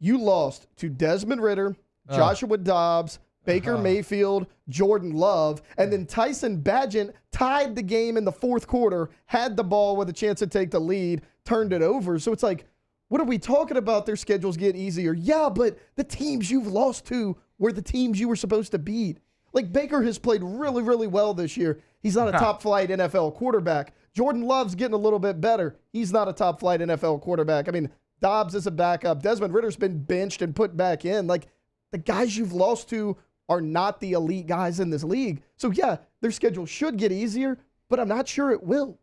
You lost to Desmond Ridder, Joshua Dobbs, Baker Mayfield, Jordan Love, and then Tyson Bagent tied the game in the fourth quarter, had the ball with a chance to take the lead, turned it over. So it's like, what are we talking about? Their schedules get easier. Yeah, but the teams you've lost to were the teams you were supposed to beat. Like Baker has played really, really well this year. He's not a top-flight NFL quarterback. Jordan Love's getting a little bit better. He's not a top-flight NFL quarterback. I mean, Dobbs is a backup. Desmond Ridder's been benched and put back in. Like, the guys you've lost to are not the elite guys in this league. So, yeah, their schedule should get easier, but I'm not sure it will.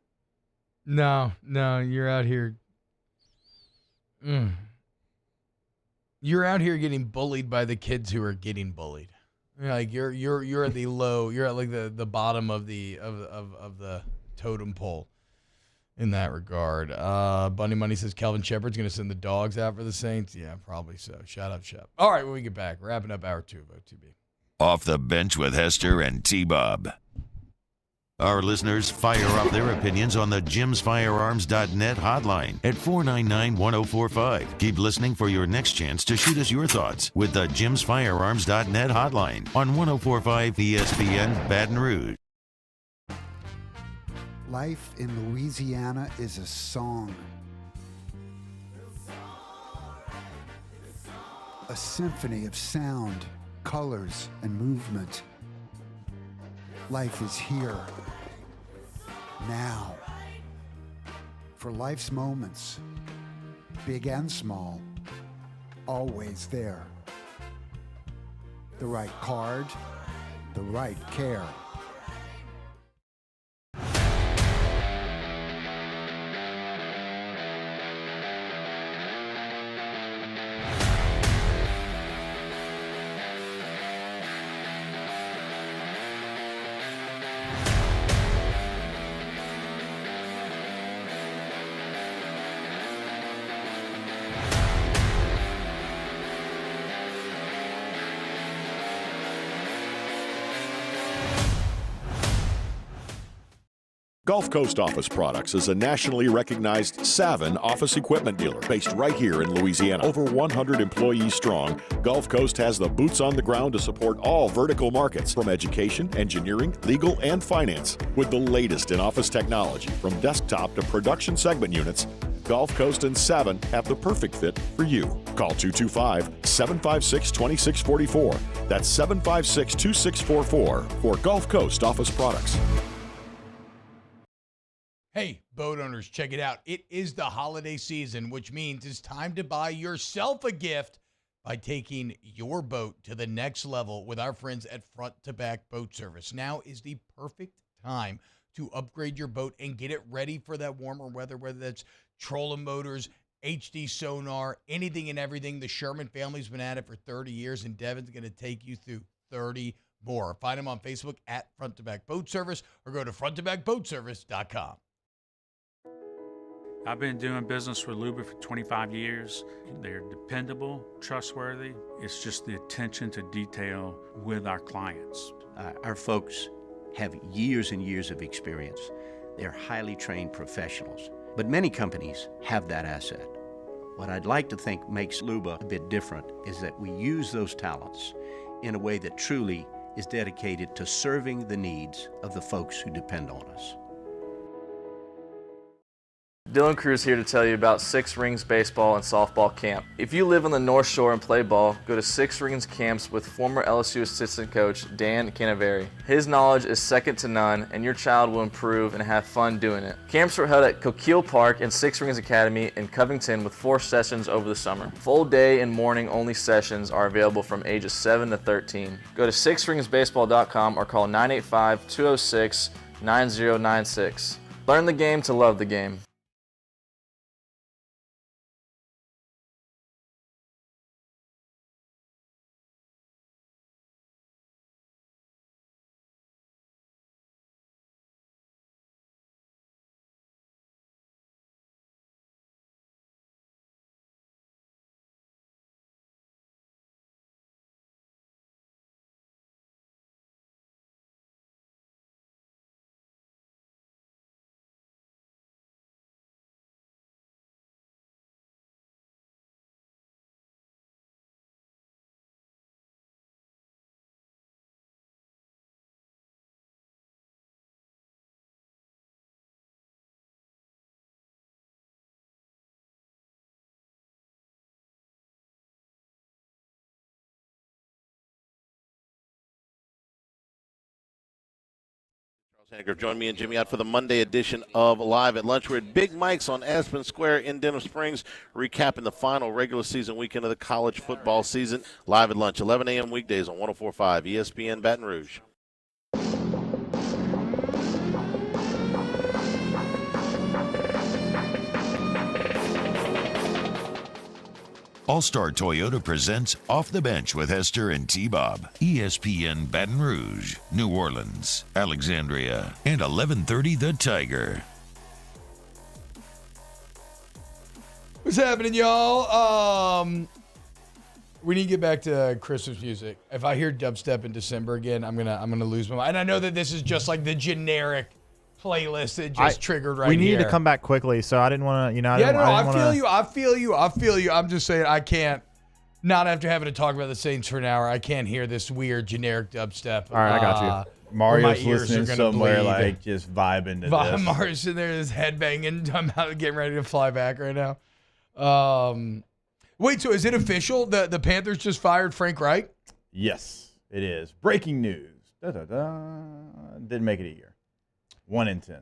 No, you're out here. You're out here getting bullied by the kids who are getting bullied. Like you're at the low. You're at like the bottom of the totem pole. In that regard, Bunny Money says Kelvin Shepard's going to send the dogs out for the Saints. Yeah, probably so. Shout out, Shep. All right, when we get back, wrapping up hour 2 of OTB. Off the bench with Hester and T-Bob. Our listeners fire up their opinions on the jimsfirearms.net hotline at 499-1045. Keep listening for your next chance to shoot us your thoughts with the jimsfirearms.net hotline on 1045 ESPN Baton Rouge. Life in Louisiana is a song. A symphony of sound, colors, and movement. Life is here, now. For life's moments, big and small, always there. The right card, the right care. Gulf Coast Office Products is a nationally recognized Savin office equipment dealer based right here in Louisiana. Over 100 employees strong, Gulf Coast has the boots on the ground to support all vertical markets, from education, engineering, legal, and finance. With the latest in office technology, from desktop to production segment units, Gulf Coast and Savin have the perfect fit for you. Call 225-756-2644. That's 756-2644 for Gulf Coast Office Products. Hey, boat owners, check it out. It is the holiday season, which means it's time to buy yourself a gift by taking your boat to the next level with our friends at Front to Back Boat Service. Now is the perfect time to upgrade your boat and get it ready for that warmer weather, whether that's trolling motors, HD sonar, anything and everything. The Sherman family's been at it for 30 years, and Devin's going to take you through 30 more. Find them on Facebook at Front to Back Boat Service or go to fronttobackboatservice.com. I've been doing business with Luba for 25 years. They're dependable, trustworthy. It's just the attention to detail with our clients. Our folks have years and years of experience. They're highly trained professionals. But many companies have that asset. What I'd like to think makes Luba a bit different is that we use those talents in a way that truly is dedicated to serving the needs of the folks who depend on us. Dylan Cruz here to tell you about Six Rings Baseball and Softball Camp. If you live on the North Shore and play ball, go to Six Rings Camps with former LSU assistant coach Dan Canaveri. His knowledge is second to none, and your child will improve and have fun doing it. Camps were held at Coquille Park and Six Rings Academy in Covington with 4 sessions over the summer. Full day and morning only sessions are available from ages 7 to 13. Go to sixringsbaseball.com or call 985-206-9096. Learn the game to love the game. Join me and Jimmy out for the Monday edition of Live at Lunch. We're at Big Mike's on Aspen Square in Denham Springs, recapping the final regular season weekend of the college football season. Live at Lunch, 11 a.m. weekdays on 104.5 ESPN Baton Rouge. All-Star Toyota presents Off the Bench with Hester and T-Bob. ESPN Baton Rouge, New Orleans, Alexandria, and 1130 The Tiger. What's happening, y'all? We need to get back to Christmas music. If I hear dubstep in December again, I'm gonna lose my mind. And I know that this is just like the generic playlist that just triggered right here. We needed to come back quickly, so I didn't want to, I feel you. I'm just saying I can't, not after having to talk about the Saints for an hour, I can't hear this weird generic dubstep. All right, I got you. Mario's listening somewhere, like, just vibing to this. Mario's sitting there, just headbanging. I'm getting ready to fly back right now. Wait, so is it official that the Panthers just fired Frank Reich? Yes, it is. Breaking news. Didn't make it a year. 1 in 10.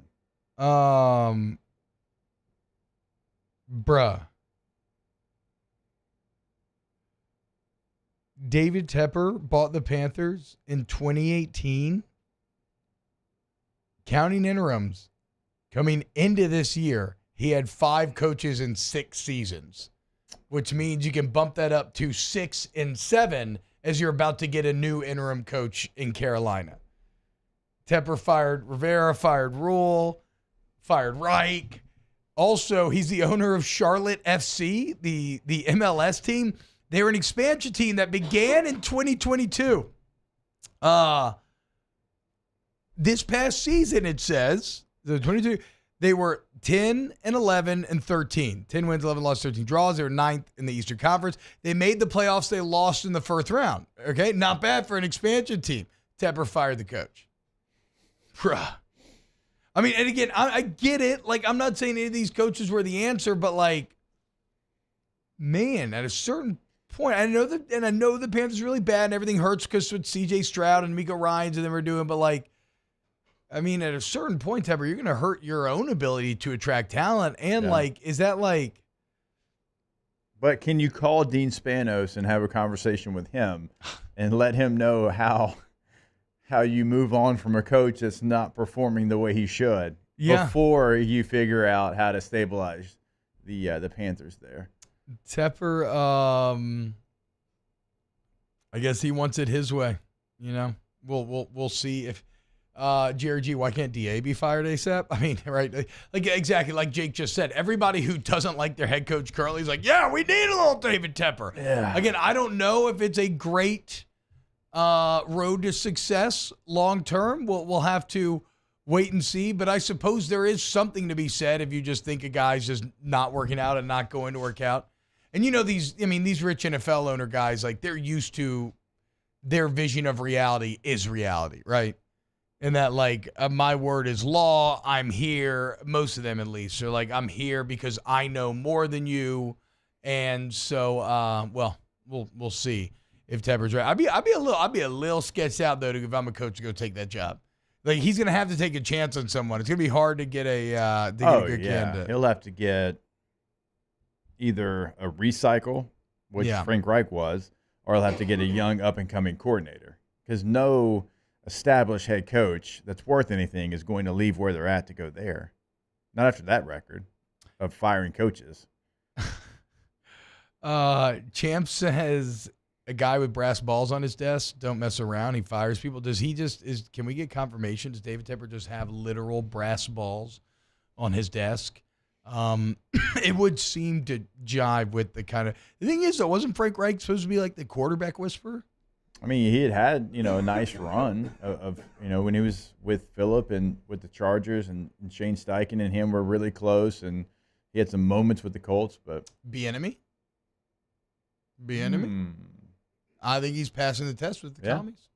Bruh. David Tepper bought the Panthers in 2018. Counting interims, coming into this year, he had 5 coaches in 6 seasons, which means you can bump that up to 6 and 7 as you're about to get a new interim coach in Carolina. Tepper fired Rivera, fired Rule, fired Reich. Also, he's the owner of Charlotte FC, the MLS team. They were an expansion team that began in 2022. This past season, it says, the 22, they were 10 and 11 and 13. 10 wins, 11 losses, 13 draws. They were 9th in the Eastern Conference. They made the playoffs. They lost in the first round. Okay, not bad for an expansion team. Tepper fired the coach. Bruh. I mean, and again, I get it. Like, I'm not saying any of these coaches were the answer, but like, man, at a certain point, I know the Panthers are really bad and everything hurts because with CJ Stroud and Miko Ryans and them are doing, but like, I mean, at a certain point, Tepper, you're going to hurt your own ability to attract talent. And like, is that like? But can you call Dean Spanos and have a conversation with him and let him know how you move on from a coach that's not performing the way he should before you figure out how to stabilize the Panthers there? Tepper, I guess he wants it his way. You know, we'll see if Jerry G. Why can't DA be fired ASAP? I mean, right? Like exactly like Jake just said. Everybody who doesn't like their head coach currently is like, yeah, we need a little David Tepper. Yeah. Again, I don't know if it's a great road to success long term. We'll have to wait and see. But I suppose there is something to be said if you just think a guy's just not working out and not going to work out And these rich NFL owner guys, like they're used to their vision of reality is reality, right? And that like my word is law. I'm here. Most of them at least. So like I'm here because I know more than you. And so we'll see if Tepper's right. I'd be a little sketched out though if I'm a coach to go take that job. Like he's gonna have to take a chance on someone. It's gonna be hard to get a good candidate. He'll have to get either a recycle, which Frank Reich was, or he'll have to get a young up and coming coordinator. Because no established head coach that's worth anything is going to leave where they're at to go there. Not after that record of firing coaches. Champ says a guy with brass balls on his desk, don't mess around. He fires people. Does he can we get confirmation? Does David Tepper just have literal brass balls on his desk? It would seem to jive with the thing is though, wasn't Frank Reich supposed to be like the quarterback whisperer? I mean, he had a nice run of when he was with Phillip and with the Chargers and Shane Steichen and him were really close, and he had some moments with the Colts, but Bieniemy? I think he's passing the test with the commies.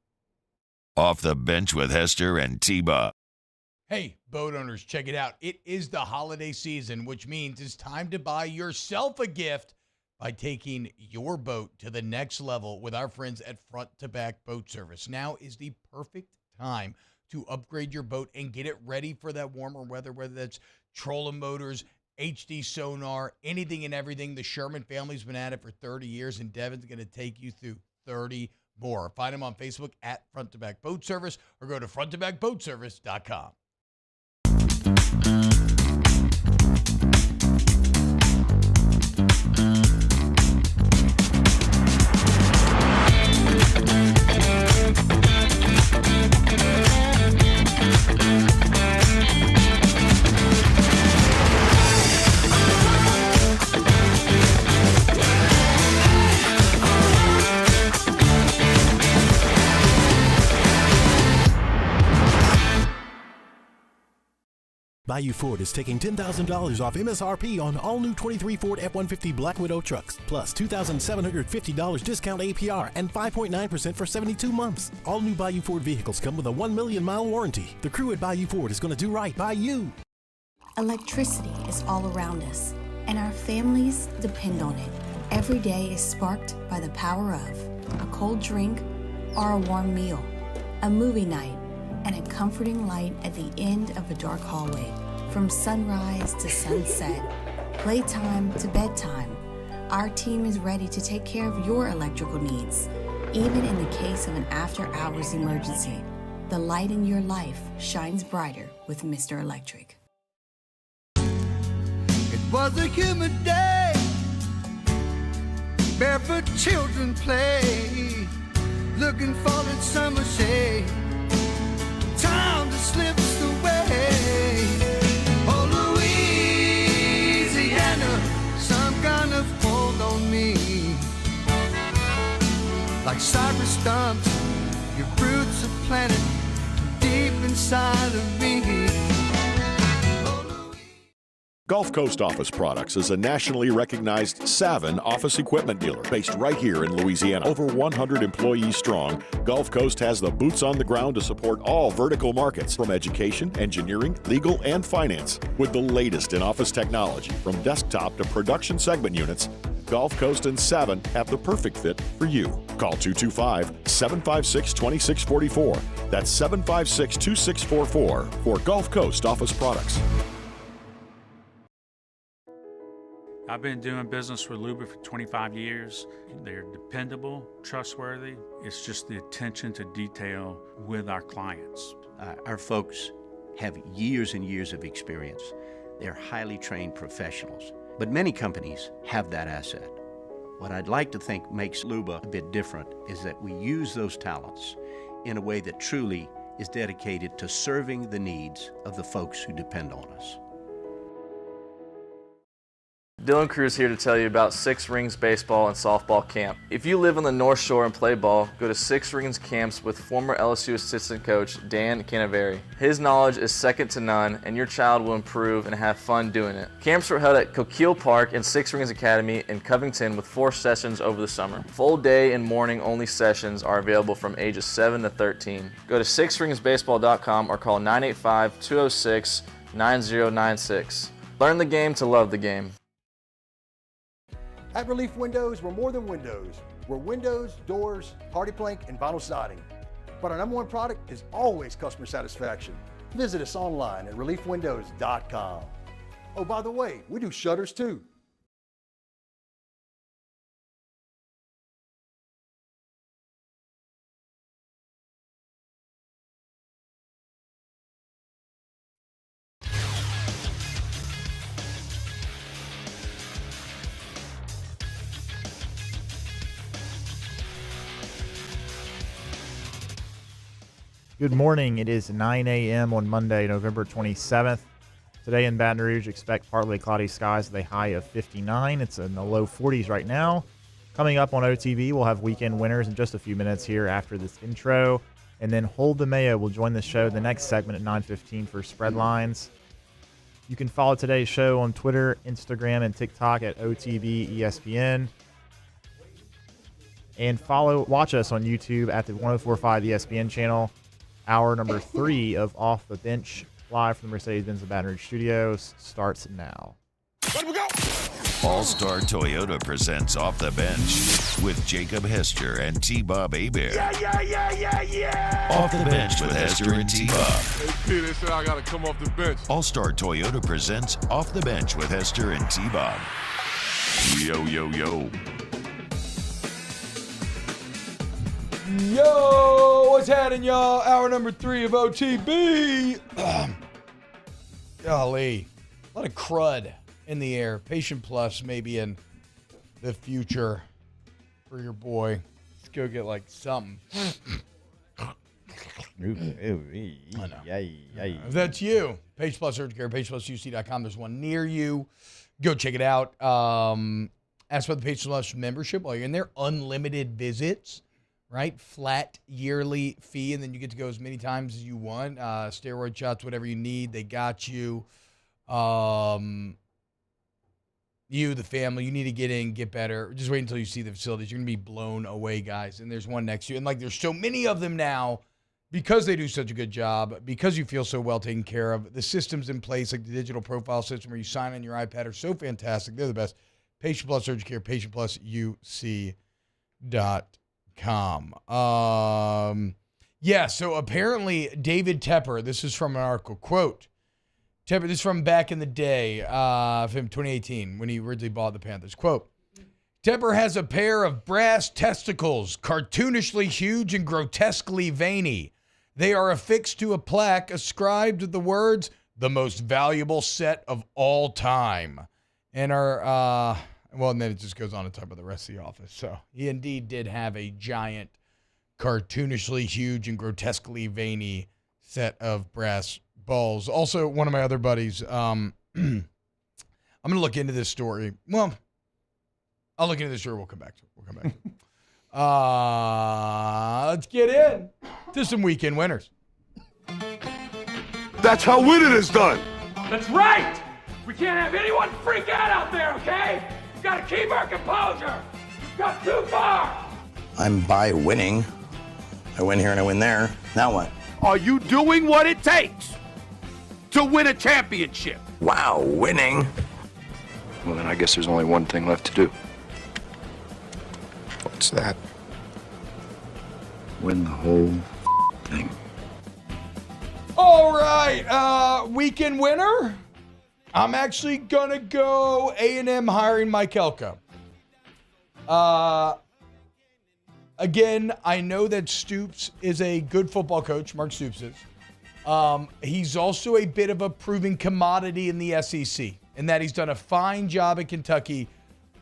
Off the bench with Hester and T-Bob. Hey, boat owners, check it out. It is the holiday season, which means it's time to buy yourself a gift by taking your boat to the next level with our friends at Front to Back Boat Service. Now is the perfect time to upgrade your boat and get it ready for that warmer weather, whether that's trolling motors, HD sonar, anything and everything. The Sherman family's been at it for 30 years, and Devin's going to take you through 30 more. Find him on Facebook at Front to Back Boat Service or go to fronttobackboatservice.com. Bayou Ford is taking $10,000 off MSRP on all new 23 Ford F-150 Black Widow trucks, plus $2,750 discount APR and 5.9% for 72 months. All new Bayou Ford vehicles come with a 1 million mile warranty. The crew at Bayou Ford is going to do right by you. Electricity is all around us, and our families depend on it. Every day is sparked by the power of a cold drink or a warm meal, a movie night, and a comforting light at the end of a dark hallway. From sunrise to sunset, playtime to bedtime, our team is ready to take care of your electrical needs. Even in the case of an after-hours emergency, the light in your life shines brighter with Mr. Electric. It was a humid day, barefoot children play, looking for that summer shade. Time just slips away. Oh, Louisiana, some kind of hold on me. Like cypress stumps, your roots are planted deep inside of me. Gulf Coast Office Products is a nationally recognized Savin office equipment dealer based right here in Louisiana. Over 100 employees strong, Gulf Coast has the boots on the ground to support all vertical markets, from education, engineering, legal, and finance. With the latest in office technology, from desktop to production segment units, Gulf Coast and Savin have the perfect fit for you. Call 225-756-2644. That's 756-2644 for Gulf Coast Office Products. I've been doing business with Luba for 25 years. They're dependable, trustworthy. It's just the attention to detail with our clients. Our folks have years and years of experience. They're highly trained professionals. But many companies have that asset. What I'd like to think makes Luba a bit different is that we use those talents in a way that truly is dedicated to serving the needs of the folks who depend on us. Dylan Cruz here to tell you about Six Rings Baseball and Softball Camp. If you live on the North Shore and play ball, go to Six Rings Camps with former LSU assistant coach Dan Canaveri. His knowledge is second to none, and your child will improve and have fun doing it. Camps were held at Coquille Park and Six Rings Academy in Covington with 4 sessions over the summer. Full day and morning only sessions are available from ages 7 to 13. Go to sixringsbaseball.com or call 985-206-9096. Learn the game to love the game. At Relief Windows, we're more than windows. We're windows, doors, hardy plank, and vinyl siding. But our #1 product is always customer satisfaction. Visit us online at reliefwindows.com. Oh, by the way, we do shutters too. Good morning. It is 9 a.m. on Monday, November 27th. Today in Baton Rouge, expect partly cloudy skies with a high of 59. It's in the low 40s right now. Coming up on OTB, we'll have weekend winners in just a few minutes here after this intro. And then Hold the Mayo will join the show the next segment at 9:15 for Spread Lines. You can follow today's show on Twitter, Instagram, and TikTok at OTB ESPN. And watch us on YouTube at the 1045 ESPN channel. Hour number 3 of Off the Bench, live from the Mercedes-Benz of Baton Rouge Studios, starts now. All-Star Toyota presents Off the Bench with Jacob Hester and T-Bob Hebert. Yeah. Off the Bench with Hester and T-Bob. Hey, P, they said I got to come off the bench. All-Star Toyota presents Off the Bench with Hester and T-Bob. Yo, yo, yo. Yo, what's happening, y'all? Hour number 3 of OTB. Golly, a lot of crud in the air. Patient Plus maybe in the future for your boy. Let's go get like something. If that's you, Patient Plus Urgent Care, patientplusuc.com. There's one near you. Go check it out. Ask about the Patient Plus membership while you're in there. Unlimited visits. Right? Flat yearly fee, and then you get to go as many times as you want. Steroid shots, whatever you need, they got you. You, the family, you need to get in, get better. Just wait until you see the facilities. You're going to be blown away, guys. And there's one next to you. And, there's so many of them now because they do such a good job, because you feel so well taken care of. The systems in place, like the digital profile system where you sign on your iPad, are so fantastic. They're the best. Patient Plus Urgent Care, patientplusuc.com. So apparently David Tepper, this is from an article, quote, Tepper, this is from back in the day, from 2018 when he originally bought the Panthers, quote, Tepper has a pair of brass testicles, cartoonishly huge and grotesquely veiny. They are affixed to a plaque ascribed with the words, the most valuable set of all time, and are, and then it just goes on to talk about the rest of the office. So he indeed did have a giant, cartoonishly huge and grotesquely veiny set of brass balls. Also, one of my other buddies, I'm going to look into this story. Well, I'll look into this story. We'll come back to it. Let's get in to some weekend winners. That's how winning is done. That's right. We can't have anyone freak out there, okay? We've got to keep our composure. We've got too far. I'm by winning. I win here and I win there. Now what? Are you doing what it takes to win a championship? Wow, winning. Well, then I guess there's only one thing left to do. What's that? Win the whole thing. All right, weekend winner. I'm actually going to go A&M hiring Mike Elko. Again, I know that Stoops is a good football coach. Mark Stoops is. He's also a bit of a proven commodity in the SEC in that he's done a fine job at Kentucky,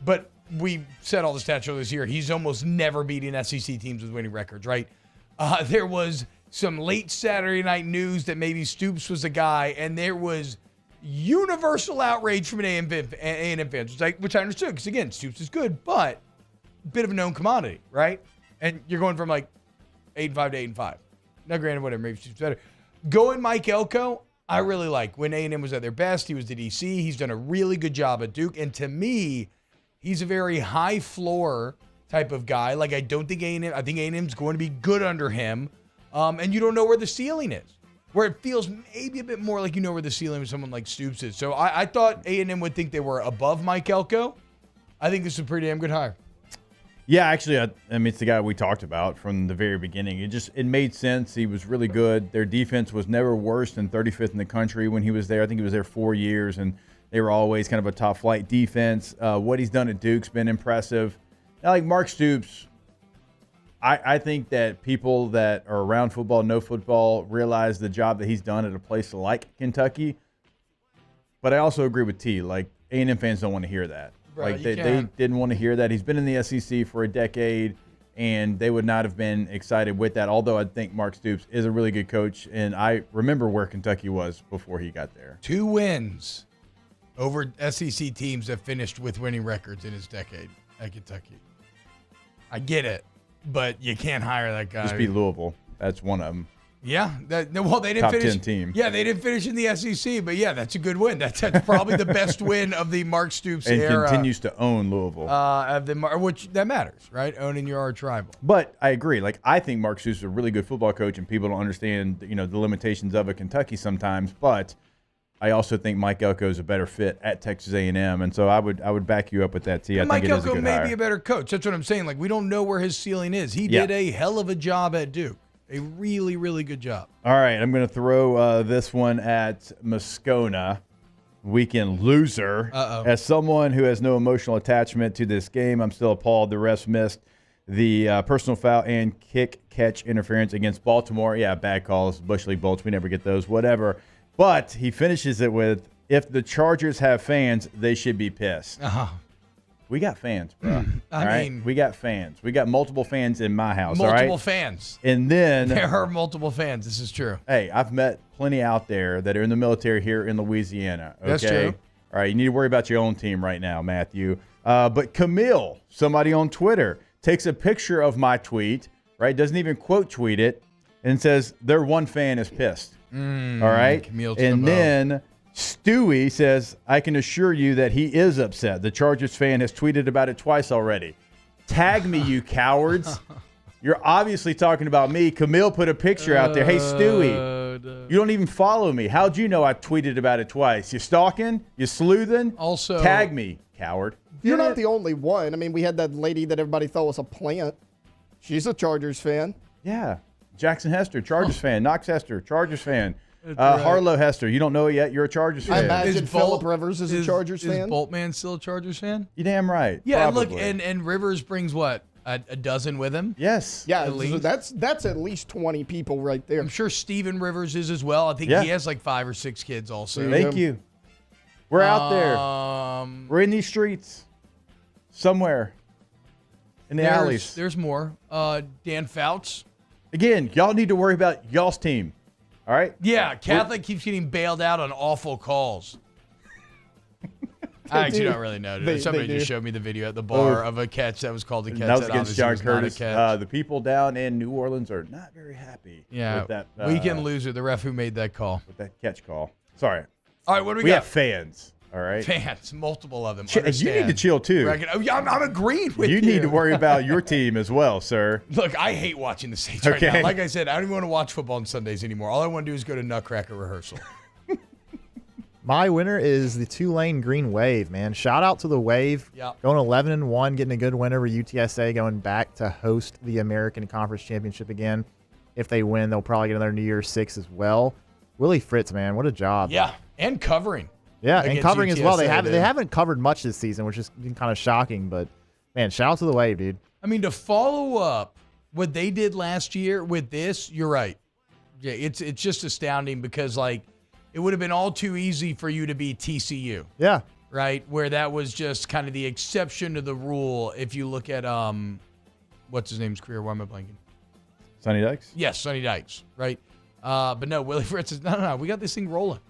but we said all the stats earlier this year. He's almost never beating SEC teams with winning records, right? There was some late Saturday night news that maybe Stoops was the guy, and there was universal outrage from an A&M fans, which I understood because, again, Stoops is good, but a bit of a known commodity, right? And you're going from like 8-5 to 8-5. Now, granted, whatever, maybe Stoops better. Going Mike Elko, I really like. When A&M was at their best, he was the DC. He's done a really good job at Duke. And to me, he's a very high floor type of guy. Like, I don't think A&M, I think A&M's going to be good under him. And you don't know where the ceiling is. Where it feels maybe a bit more like you know where the ceiling with someone like Stoops is. So I thought A&M would think they were above Mike Elko. I think this is a pretty damn good hire. Yeah, actually, I mean, it's the guy we talked about from the very beginning. It made sense. He was really good. Their defense was never worse than 35th in the country when he was there. I think he was there 4 years, and they were always kind of a top-flight defense. What he's done at Duke's been impressive. Now, like Mark Stoops, I think that people that are around football, know football, realize the job that he's done at a place like Kentucky. But I also agree with T. Like, A&M fans don't want to hear that. Bro, like, they didn't want to hear that. He's been in the SEC for a decade, and they would not have been excited with that, although I think Mark Stoops is a really good coach, and I remember where Kentucky was before he got there. 2 wins over SEC teams that finished with winning records in his decade at Kentucky. I get it. But you can't hire that guy. Just beat Louisville. That's one of them. Yeah. They didn't Top finish. 10 team. Yeah, they didn't finish in the SEC. But, yeah, that's a good win. That's probably the best win of the Mark Stoops and era. And continues to own Louisville. Which that matters, right? Owning your arch rival. But I agree. Like, I think Mark Stoops is a really good football coach, and people don't understand, the limitations of a Kentucky sometimes. But I also think Mike Elko is a better fit at Texas A&M, and so I would back you up with that, T. I Mike think it is a Elko good may hire. be a better coach. That's what I'm saying. Like, we don't know where his ceiling is. He did a hell of a job at Duke. A really, really good job. All right, I'm going to throw this one at Moscona, weekend loser. As someone who has no emotional attachment to this game, I'm still appalled the refs missed the personal foul and kick-catch interference against Baltimore. Yeah, bad calls, Bush League bolts. We never get those, whatever. But he finishes it with, if the Chargers have fans, they should be pissed. We got fans, bro. I mean, we got fans. We got multiple fans in my house, multiple fans. And then there are multiple fans. This is true. Hey, I've met plenty out there that are in the military here in Louisiana. Okay? That's true. All right, you need to worry about your own team right now, Matthew. But Camille, somebody on Twitter, takes a picture of my tweet, right? Doesn't even quote tweet it, and says their one fan is pissed. All right? And then Stewie says, I can assure you that he is upset. The Chargers fan has tweeted about it twice already. Tag me, you cowards. You're obviously talking about me. Camille put a picture out there. Hey, Stewie, you don't even follow me. How'd you know I tweeted about it twice? You stalking? You sleuthing? Also, tag me, coward. You're not the only one. I mean, we had that lady that everybody thought was a plant. She's a Chargers fan. Yeah. Jackson Hester, Chargers fan. Knox Hester, Chargers fan. Right. Harlow Hester, you don't know it yet. You're a Chargers fan. I imagine Phillip Rivers is a Chargers fan. Is Boltman still a Chargers fan? You damn right. Yeah, probably. and look, and Rivers brings what? A dozen with him? Yes. Yeah, that's at least 20 people right there. I'm sure Steven Rivers is as well. I think he has like 5 or 6 kids also. Thank you. We're out there. We're in these streets. Somewhere. In the alleys. There's more. Dan Fouts. Again, y'all need to worry about y'all's team. All right? Yeah, Catholic keeps getting bailed out on awful calls. I actually don't really know. Somebody just showed me the video at the bar of a catch that was called a catch. That was against John Curtis. The people down in New Orleans are not very happy with that. Weekend loser, the ref who made that call. With that catch call. Sorry. All right, what do we got? We have fans. All right. Fans, multiple of them. You need to chill too. I'm agreeing with you. You need to worry about your team as well, sir. Look, I hate watching the Saints right now. Like I said, I don't even want to watch football on Sundays anymore. All I want to do is go to Nutcracker rehearsal. My winner is the Tulane Green Wave, man. Shout out to the Wave. Yep. Going 11-1, getting a good win over UTSA, going back to host the American Conference Championship again. If they win, they'll probably get another New Year's Six as well. Willie Fritz, man, what a job. Yeah, and covering. Yeah, and covering as well. They haven't covered much this season, which is kind of shocking. But, man, shout out to the Wave, dude. I mean, to follow up what they did last year with this, you're right. Yeah, it's just astounding because, like, it would have been all too easy for you to be TCU. Yeah. Right? Where that was just kind of the exception to the rule if you look at, what's his name's career? Why am I blanking? Sonny Dykes? Yes, Sonny Dykes, right? But no, Willie Fritz is, no, we got this thing rolling.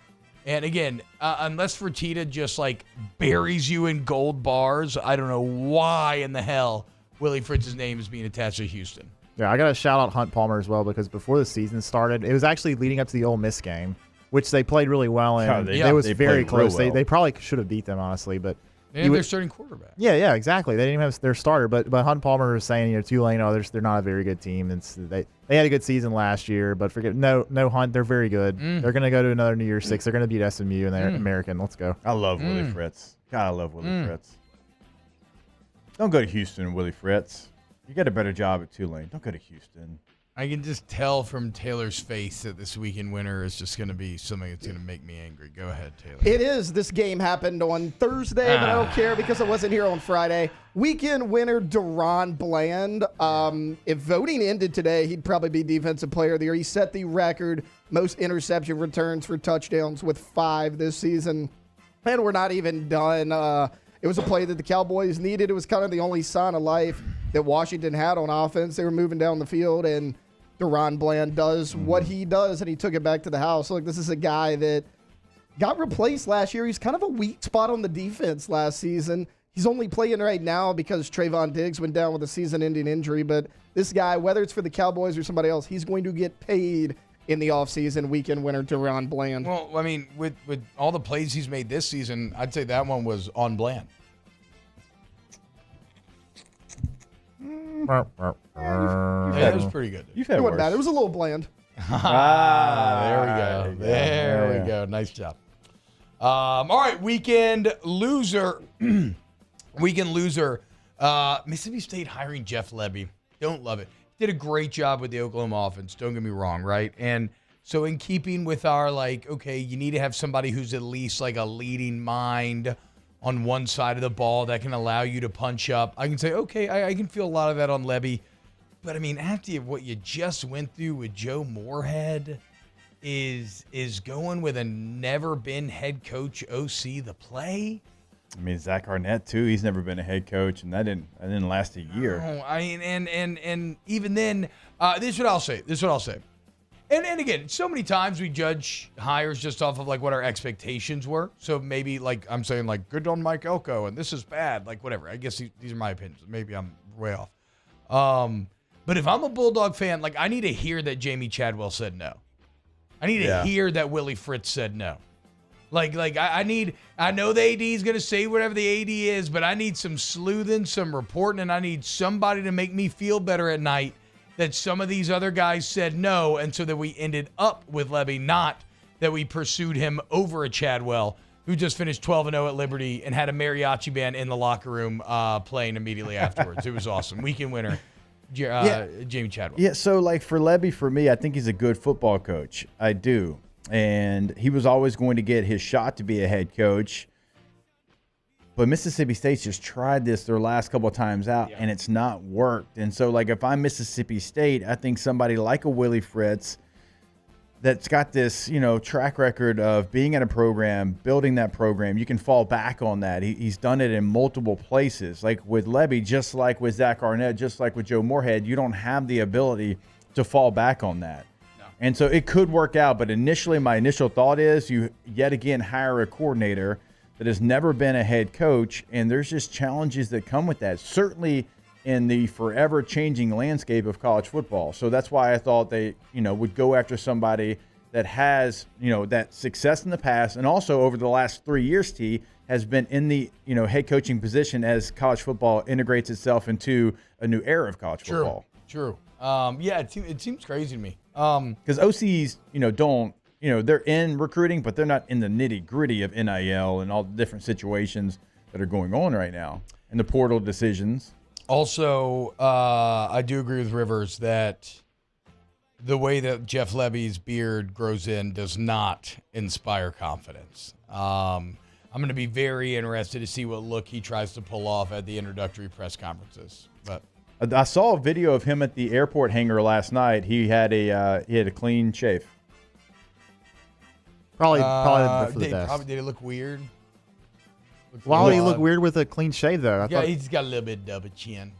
And again, unless Fertitta just like buries you in gold bars, I don't know why in the hell Willie Fritz's name is being attached to Houston. Yeah, I got to shout out Hunt Palmer as well because before the season started, it was actually leading up to the Ole Miss game, which they played really well in. It was very close. They probably should have beat them, honestly, but they have their starting quarterback. Yeah, exactly. They didn't even have their starter, but Hunt Palmer was saying, Tulane, they're not a very good team. They had a good season last year, but no Hunt, they're very good. They're going to go to another New Year's Six. They're going to beat SMU and they're American. Let's go. I love Willie Fritz. God, I love Willie Fritz. Don't go to Houston, Willie Fritz. You get a better job at Tulane. Don't go to Houston. I can just tell from Taylor's face that this weekend winner is just going to be something that's going to make me angry. Go ahead, Taylor. It is. This game happened on Thursday, but I don't care because I wasn't here on Friday. Weekend winner, Deron Bland. If voting ended today, he'd probably be Defensive Player of the Year. He set the record most interception returns for touchdowns with 5 this season. And we're not even done. It was a play that the Cowboys needed. It was kind of the only sign of life that Washington had on offense. They were moving down the field, and Deron Bland does what he does, and he took it back to the house. Look, this is a guy that got replaced last year. He's kind of a weak spot on the defense last season. He's only playing right now because Trayvon Diggs went down with a season-ending injury. But this guy, whether it's for the Cowboys or somebody else, he's going to get paid in the offseason. Weekend winner, Deron Bland. Well, I mean, with all the plays he's made this season, I'd say that one was on Bland. That was pretty good. It wasn't bad. It was a little bland. There we go. Nice job. All right, weekend loser. Mississippi State hiring Jeff Lebby. Don't love it. Did a great job with the Oklahoma offense. Don't get me wrong, right? And so in keeping with our, you need to have somebody who's at least like a leading mind on one side of the ball that can allow you to punch up. I can say, okay, I can feel a lot of that on Lebby. But, I mean, after what you just went through with Joe Moorhead is going with a never-been head coach OC the play. I mean, Zach Arnett, too. He's never been a head coach, and that didn't last a year. No, I mean, and even then, this is what I'll say. And again, so many times we judge hires just off of what our expectations were. So maybe I'm saying good on Mike Elko and this is bad, whatever. I guess these are my opinions. Maybe I'm way off. But if I'm a Bulldog fan, I need to hear that Jamie Chadwell said no. I need to hear that Willie Fritz said no. I know the AD is going to say whatever the AD is, but I need some sleuthing, some reporting, and I need somebody to make me feel better at night that some of these other guys said no, and so that we ended up with Lebby, not that we pursued him over a Chadwell, who just finished 12-0 at Liberty and had a mariachi band in the locker room playing immediately afterwards. It was awesome. Weekend winner, Jamie Chadwell. Yeah, so for Lebby, for me, I think he's a good football coach. I do. And he was always going to get his shot to be a head coach. But Mississippi State's just tried this their last couple of times out, and it's not worked. And so, if I'm Mississippi State, I think somebody like a Willie Fritz that's got this, track record of being in a program, building that program, you can fall back on that. He's done it in multiple places. Like with Lebby, just like with Zach Arnett, just like with Joe Moorhead, you don't have the ability to fall back on that. No. And so it could work out, but initially, my initial thought is you yet again hire a coordinator that has never been a head coach, and there's just challenges that come with that, certainly in the forever changing landscape of college football. So that's why I thought they, would go after somebody that has, that success in the past, and also over the last 3 years, has been in the, head coaching position as college football integrates itself into a new era of college football. True. It seems crazy to me. Because OCs, don't, they're in recruiting, but they're not in the nitty-gritty of NIL and all the different situations that are going on right now and the portal decisions. Also, I do agree with Rivers that the way that Jeff Lebby's beard grows in does not inspire confidence. I'm going to be very interested to see what look he tries to pull off at the introductory press conferences. But I saw a video of him at the airport hangar last night. He had a clean shave. Probably for the best. Did it look weird? Why would he look weird with a clean shave, though? He's got a little bit of a chin.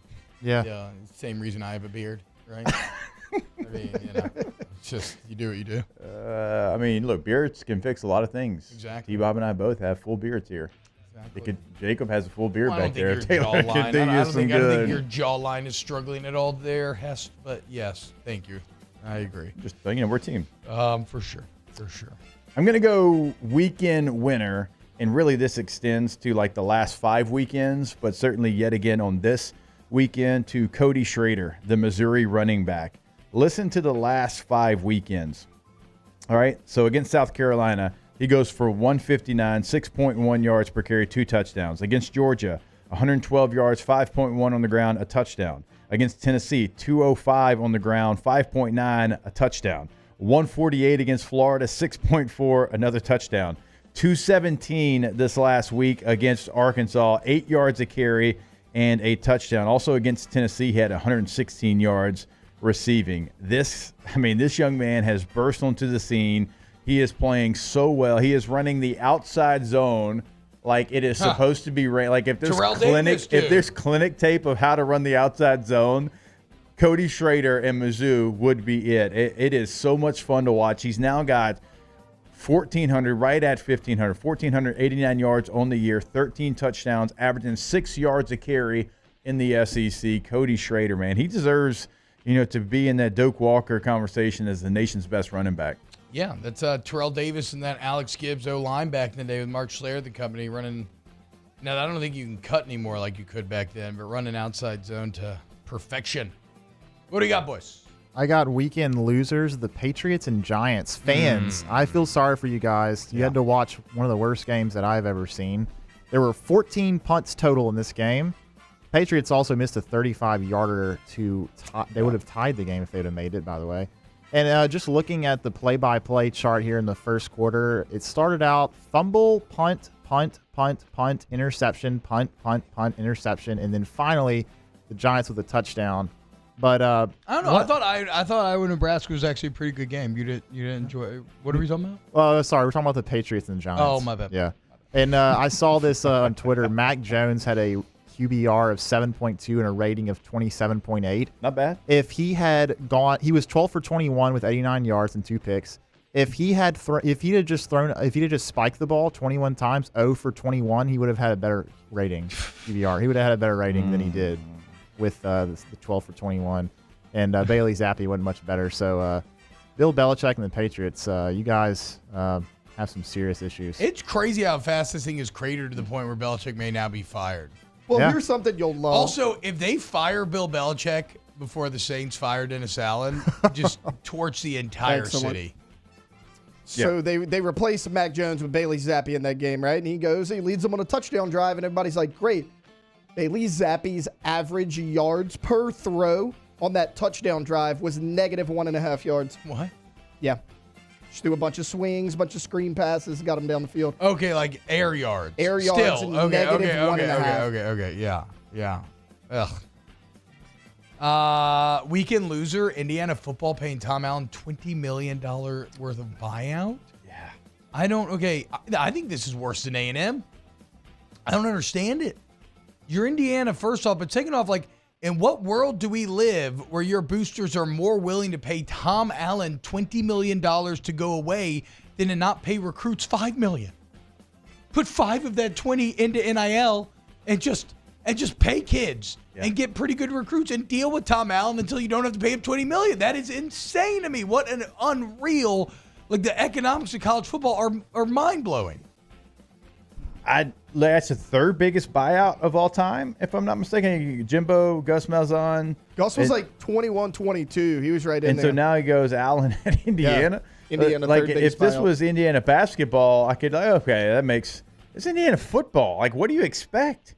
Yeah. Same reason I have a beard, right? I mean, just you do what you do. I mean, look, beards can fix a lot of things. Exactly. T-Bob and I both have full beards here. Exactly. Jacob has a full beard Well, I back don't there. think your Taylor jawline. can do I you don't some think good. your jawline is struggling at all there, Hest. But yes, thank you. I agree. Just we're a team. For sure. I'm gonna go weekend winner, and really this extends to like the last 5 weekends, but certainly yet again on this weekend to Cody Schrader, the Missouri running back. Listen to the last 5 weekends. All right, so against South Carolina, he goes for 159, 6.1 yards per carry, 2 touchdowns. Against Georgia, 112 yards, 5.1 on the ground, a touchdown. Against Tennessee, 205 on the ground, 5.9, a touchdown. 148 against Florida, 6.4, another touchdown. 217 this last week against Arkansas, 8 yards a carry and a touchdown. Also against Tennessee, he had 116 yards receiving. This young man has burst onto the scene. He is playing so well. He is running the outside zone like it is supposed to be ran. Like if there's clinic tape of how to run the outside zone, Cody Schrader and Mizzou would be it. It is so much fun to watch. He's now got 1,400, right at 1,500, 1,489 yards on the year, 13 touchdowns, averaging 6 yards a carry in the SEC. Cody Schrader, man, he deserves, to be in that Doak Walker conversation as the nation's best running back. Yeah, that's Terrell Davis and that Alex Gibbs O-line back in the day with Mark Slayer, the company running. Now, I don't think you can cut anymore like you could back then, but running outside zone to perfection. What do you got, boys? I got weekend losers, the Patriots and Giants. Fans, I feel sorry for you guys. You had to watch one of the worst games that I've ever seen. There were 14 punts total in this game. Patriots also missed a 35-yarder to they would have tied the game if they'd have made it, by the way. And just looking at the play-by-play chart here in the first quarter, it started out fumble, punt, punt, punt, punt, interception, punt, punt, punt, interception, and then finally the Giants with a touchdown. But I don't know. I thought Iowa Nebraska was actually a pretty good game. You didn't enjoy it. What are we talking about? Well, sorry, we're talking about the Patriots and Giants. Oh, my bad. Yeah, and I saw this on Twitter. Mac Jones had a QBR of 7.2 and a rating of 27.8. Not bad. If he had gone, he was 12 for 21 with 89 yards and 2 picks. If he had just spiked the ball 21 times, 0 for 21, he would have had a better rating. QBR. He would have had a better rating than he did with the 12 for 21. And Bailey Zappi wasn't much better. So Bill Belichick and the Patriots, you guys have some serious issues. It's crazy how fast this thing is cratered to the point where Belichick may now be fired. Well, here's something you'll love. Also, if they fire Bill Belichick before the Saints fire Dennis Allen, just torch the entire city. So they replaced Mac Jones with Bailey Zappi in that game, right? And he leads them on a touchdown drive, and everybody's like, great. Bailey Zappi's average yards per throw on that touchdown drive was negative 1.5 yards. What? Yeah. Just threw a bunch of swings, a bunch of screen passes, got him down the field. Okay, like air yards. Air yards. Still, and negative 1.5. Okay. Yeah. Ugh. Weekend loser, Indiana football paying Tom Allen $20 million worth of buyout? Yeah. I think this is worse than A&M. I don't understand it. You're Indiana, first off, but second off, like, in what world do we live where your boosters are more willing to pay Tom Allen $20 million to go away than to not pay recruits $5 million? Put 5 of that 20 into NIL and just pay kids and get pretty good recruits and deal with Tom Allen until you don't have to pay him $20 million. That is insane to me. What an unreal, like, the economics of college football are mind-blowing. That's the third biggest buyout of all time, if I'm not mistaken. Jimbo, Gus Malzahn. Gus was like 21-22. He was right in there. And so now he goes Allen at Indiana. Yeah. Indiana, like, third biggest if this buyout. was Indiana basketball, I could, it's Indiana football. Like, what do you expect?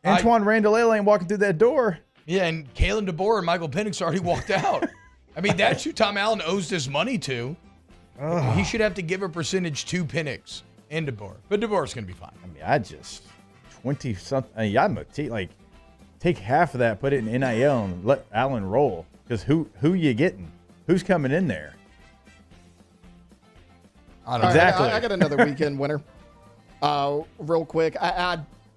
Antoine Randall ain't walking through that door. Yeah, and Kalen DeBoer and Michael Penix already walked out. I mean, that's who Tom Allen owes this money to. He should have to give a percentage to Penix and DeBoer. But DeBoer's going to be fine. I mean, 20-something. I'm a take half of that, put it in NIL, and let Allen roll. Because who you getting? Who's coming in there? Exactly. I got another weekend winner. Real quick.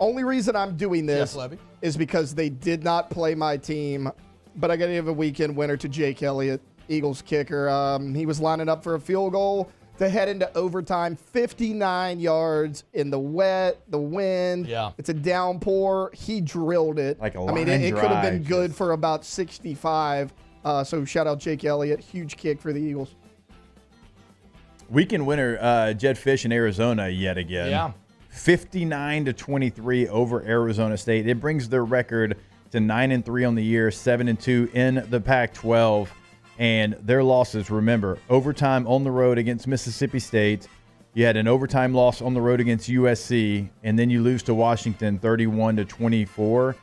Only reason I'm doing this is because they did not play my team, but I got to give a weekend winner to Jake Elliott. Eagles kicker. He was lining up for a field goal to head into overtime. 59 yards in the wet, the wind. Yeah. It's a downpour. He drilled it. Like a I mean, line it could have been drive, good for about 65. So shout out Jake Elliott. Huge kick for the Eagles. Weekend winner, Jed Fish in Arizona yet again. Yeah. 59-23 over Arizona State. It brings their record to 9-3 on the year, 7-2 in the Pac-12. And their losses, remember, overtime on the road against Mississippi State. You had an overtime loss on the road against USC, and then you lose to Washington 31-24.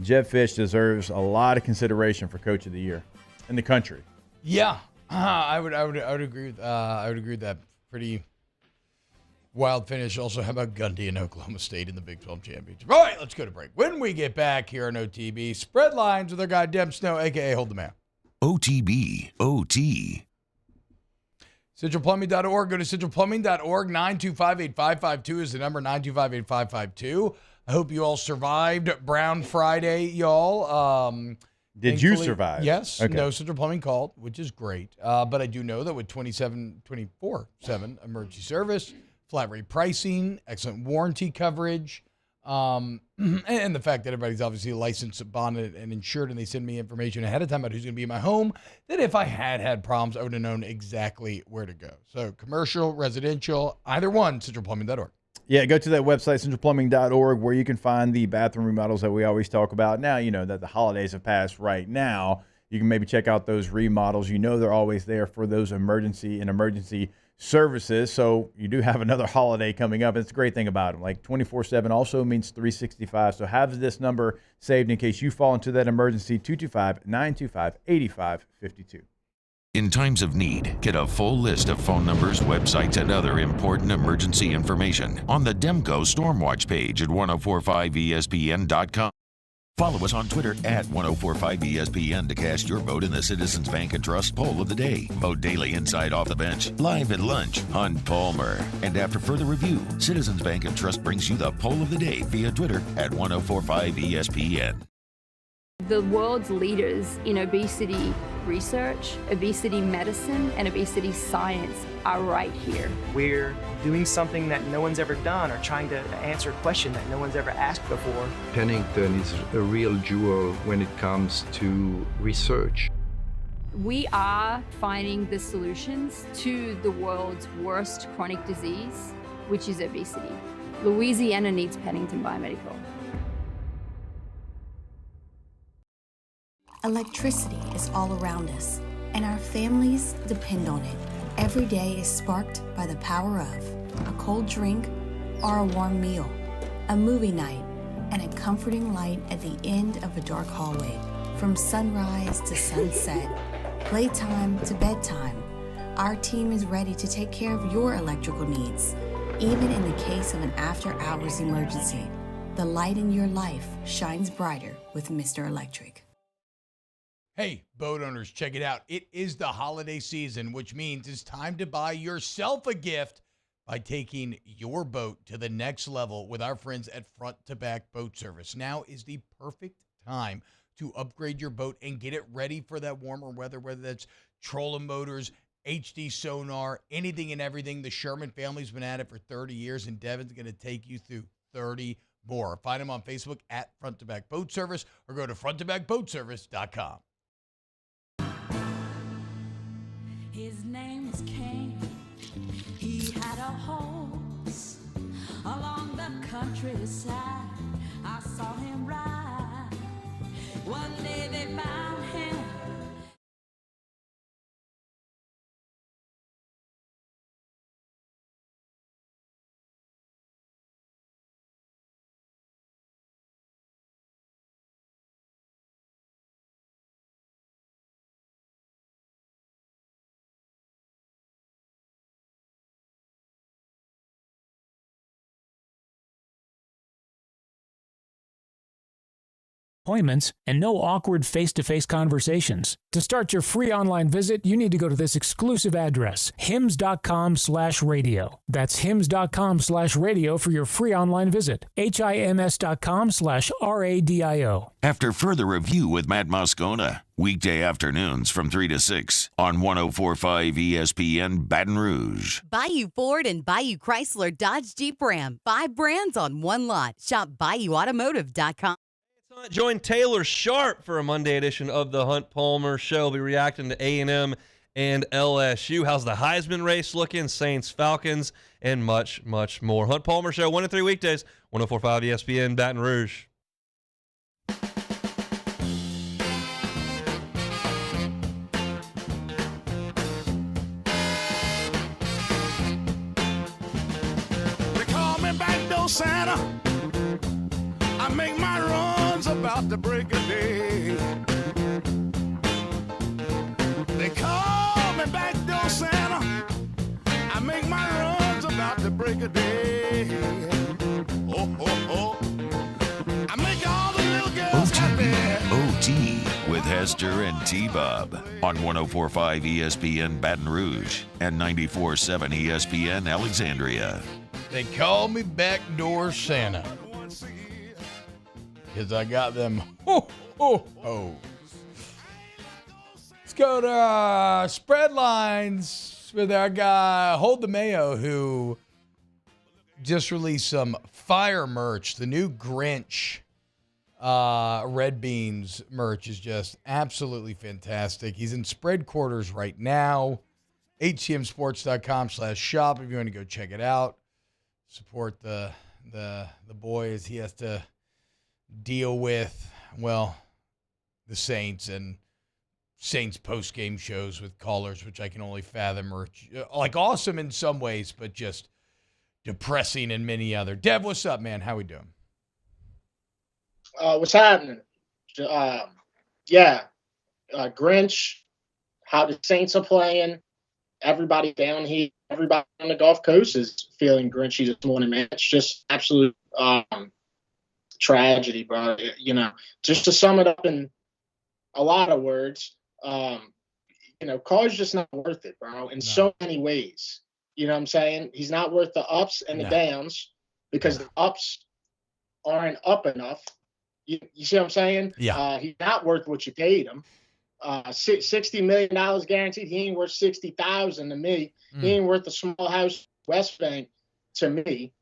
Jed Fish deserves a lot of consideration for Coach of the Year in the country. Yeah, I would agree with that. Pretty wild finish. Also, how about Gundy and Oklahoma State in the Big 12 championship? All right, let's go to break. When we get back here on OTB, spread lines with our guy Dem Snow, aka Hold the Mayo. OTB OT. CentralPlumbing.org. Go to CentralPlumbing.org. 925-8552 is the number. 925-8552. I hope you all survived Brown Friday, y'all. Did you survive? Yes. Okay. No Central Plumbing called, which is great. But I do know that with 24/7 emergency service, flat rate pricing, excellent warranty coverage, and the fact that everybody's obviously licensed, bonded, and insured, and they send me information ahead of time about who's going to be in my home, that if I had problems, I would have known exactly where to go. So commercial, residential, either one, centralplumbing.org. Yeah, go to that website, centralplumbing.org, where you can find the bathroom remodels that we always talk about. Now, you know that the holidays have passed right now. You can maybe check out those remodels. You know they're always there for those emergency services. So you do have another holiday coming up. It's a great thing about them. Like 24/7 also means 365. So have this number saved in case you fall into that emergency, 225-925-8552. In times of need, get a full list of phone numbers, websites, and other important emergency information on the Demco Stormwatch page at 1045ESPN.com. Follow us on Twitter at 1045ESPN to cast your vote in the Citizens Bank and Trust Poll of the Day. Vote daily inside Off the Bench, live at lunch on Palmer. And after further review, Citizens Bank and Trust brings you the Poll of the Day via Twitter at 1045ESPN. The world's leaders in obesity research, obesity medicine, and obesity science are right here. We're doing something that no one's ever done or trying to answer a question that no one's ever asked before. Pennington is a real jewel when it comes to research. We are finding the solutions to the world's worst chronic disease, which is obesity. Louisiana needs Pennington Biomedical. Electricity is all around us, and our families depend on it. Every day is sparked by the power of a cold drink or a warm meal, a movie night, and a comforting light at the end of a dark hallway. From sunrise to sunset, playtime to bedtime, our team is ready to take care of your electrical needs. Even in the case of an after-hours emergency, the light in your life shines brighter with Mr. Electric. Hey, boat owners, check it out. It is the holiday season, which means it's time to buy yourself a gift by taking your boat to the next level with our friends at Front to Back Boat Service. Now is the perfect time to upgrade your boat and get it ready for that warmer weather, whether that's trolling motors, HD sonar, anything and everything. The Sherman family's been at it for 30 years, and Devin's going to take you through 30 more. Find them on Facebook at Front to Back Boat Service or go to fronttobackboatservice.com. His name was Cain. He had a horse along the countryside. I saw him ride. One day they found him. appointments, and no awkward face-to-face conversations. To start your free online visit, you need to go to this exclusive address, hims.com/radio. That's hims.com/radio for your free online visit. HIMS.com/RADIO. After further review with Matt Moscona, weekday afternoons from 3 to 6 on 104.5 ESPN Baton Rouge. Bayou Ford and Bayou Chrysler Dodge Jeep Ram. 5 brands on one lot. Shop BayouAutomotive.com. Join Taylor Sharp for a Monday edition of the Hunt Palmer Show. We'll be reacting to A&M and LSU. How's the Heisman race looking? Saints, Falcons, and much, much more. Hunt Palmer Show, 1 to 3 weekdays, 104.5 ESPN Baton Rouge. They call me Backdoor Santa. I make my runs about the break of day. They call me Backdoor Santa. I make my runs about the break of day. Oh, oh, oh. I make all the little girls happy. OT with Hester and T-Bob on 104.5 ESPN Baton Rouge and 94.7 ESPN Alexandria. They call me Backdoor Santa. Because I got them. Let's go to spread lines with our guy, Hold the Mayo, who just released some fire merch. The new Grinch Red Beans merch is just absolutely fantastic. He's in spread quarters right now. HCMsports.com/shop if you want to go check it out. Support the boy as he has to deal with, well, the Saints and Saints post-game shows with callers, which I can only fathom are like awesome in some ways, but just depressing in many other. Dev, what's up, man? How we doing? What's happening? Grinch, how the Saints are playing. Everybody down here, everybody on the Gulf Coast is feeling Grinchy this morning, man. It's just absolute tragedy, bro. You know, just to sum it up in a lot of words, Carr's just not worth it, bro, in so many ways. You know what I'm saying? He's not worth the ups and the downs because the ups aren't up enough. You see what I'm saying? Yeah. He's not worth what you paid him. $60 million guaranteed. He ain't worth $60,000 to me. He ain't worth a small house West Bank to me.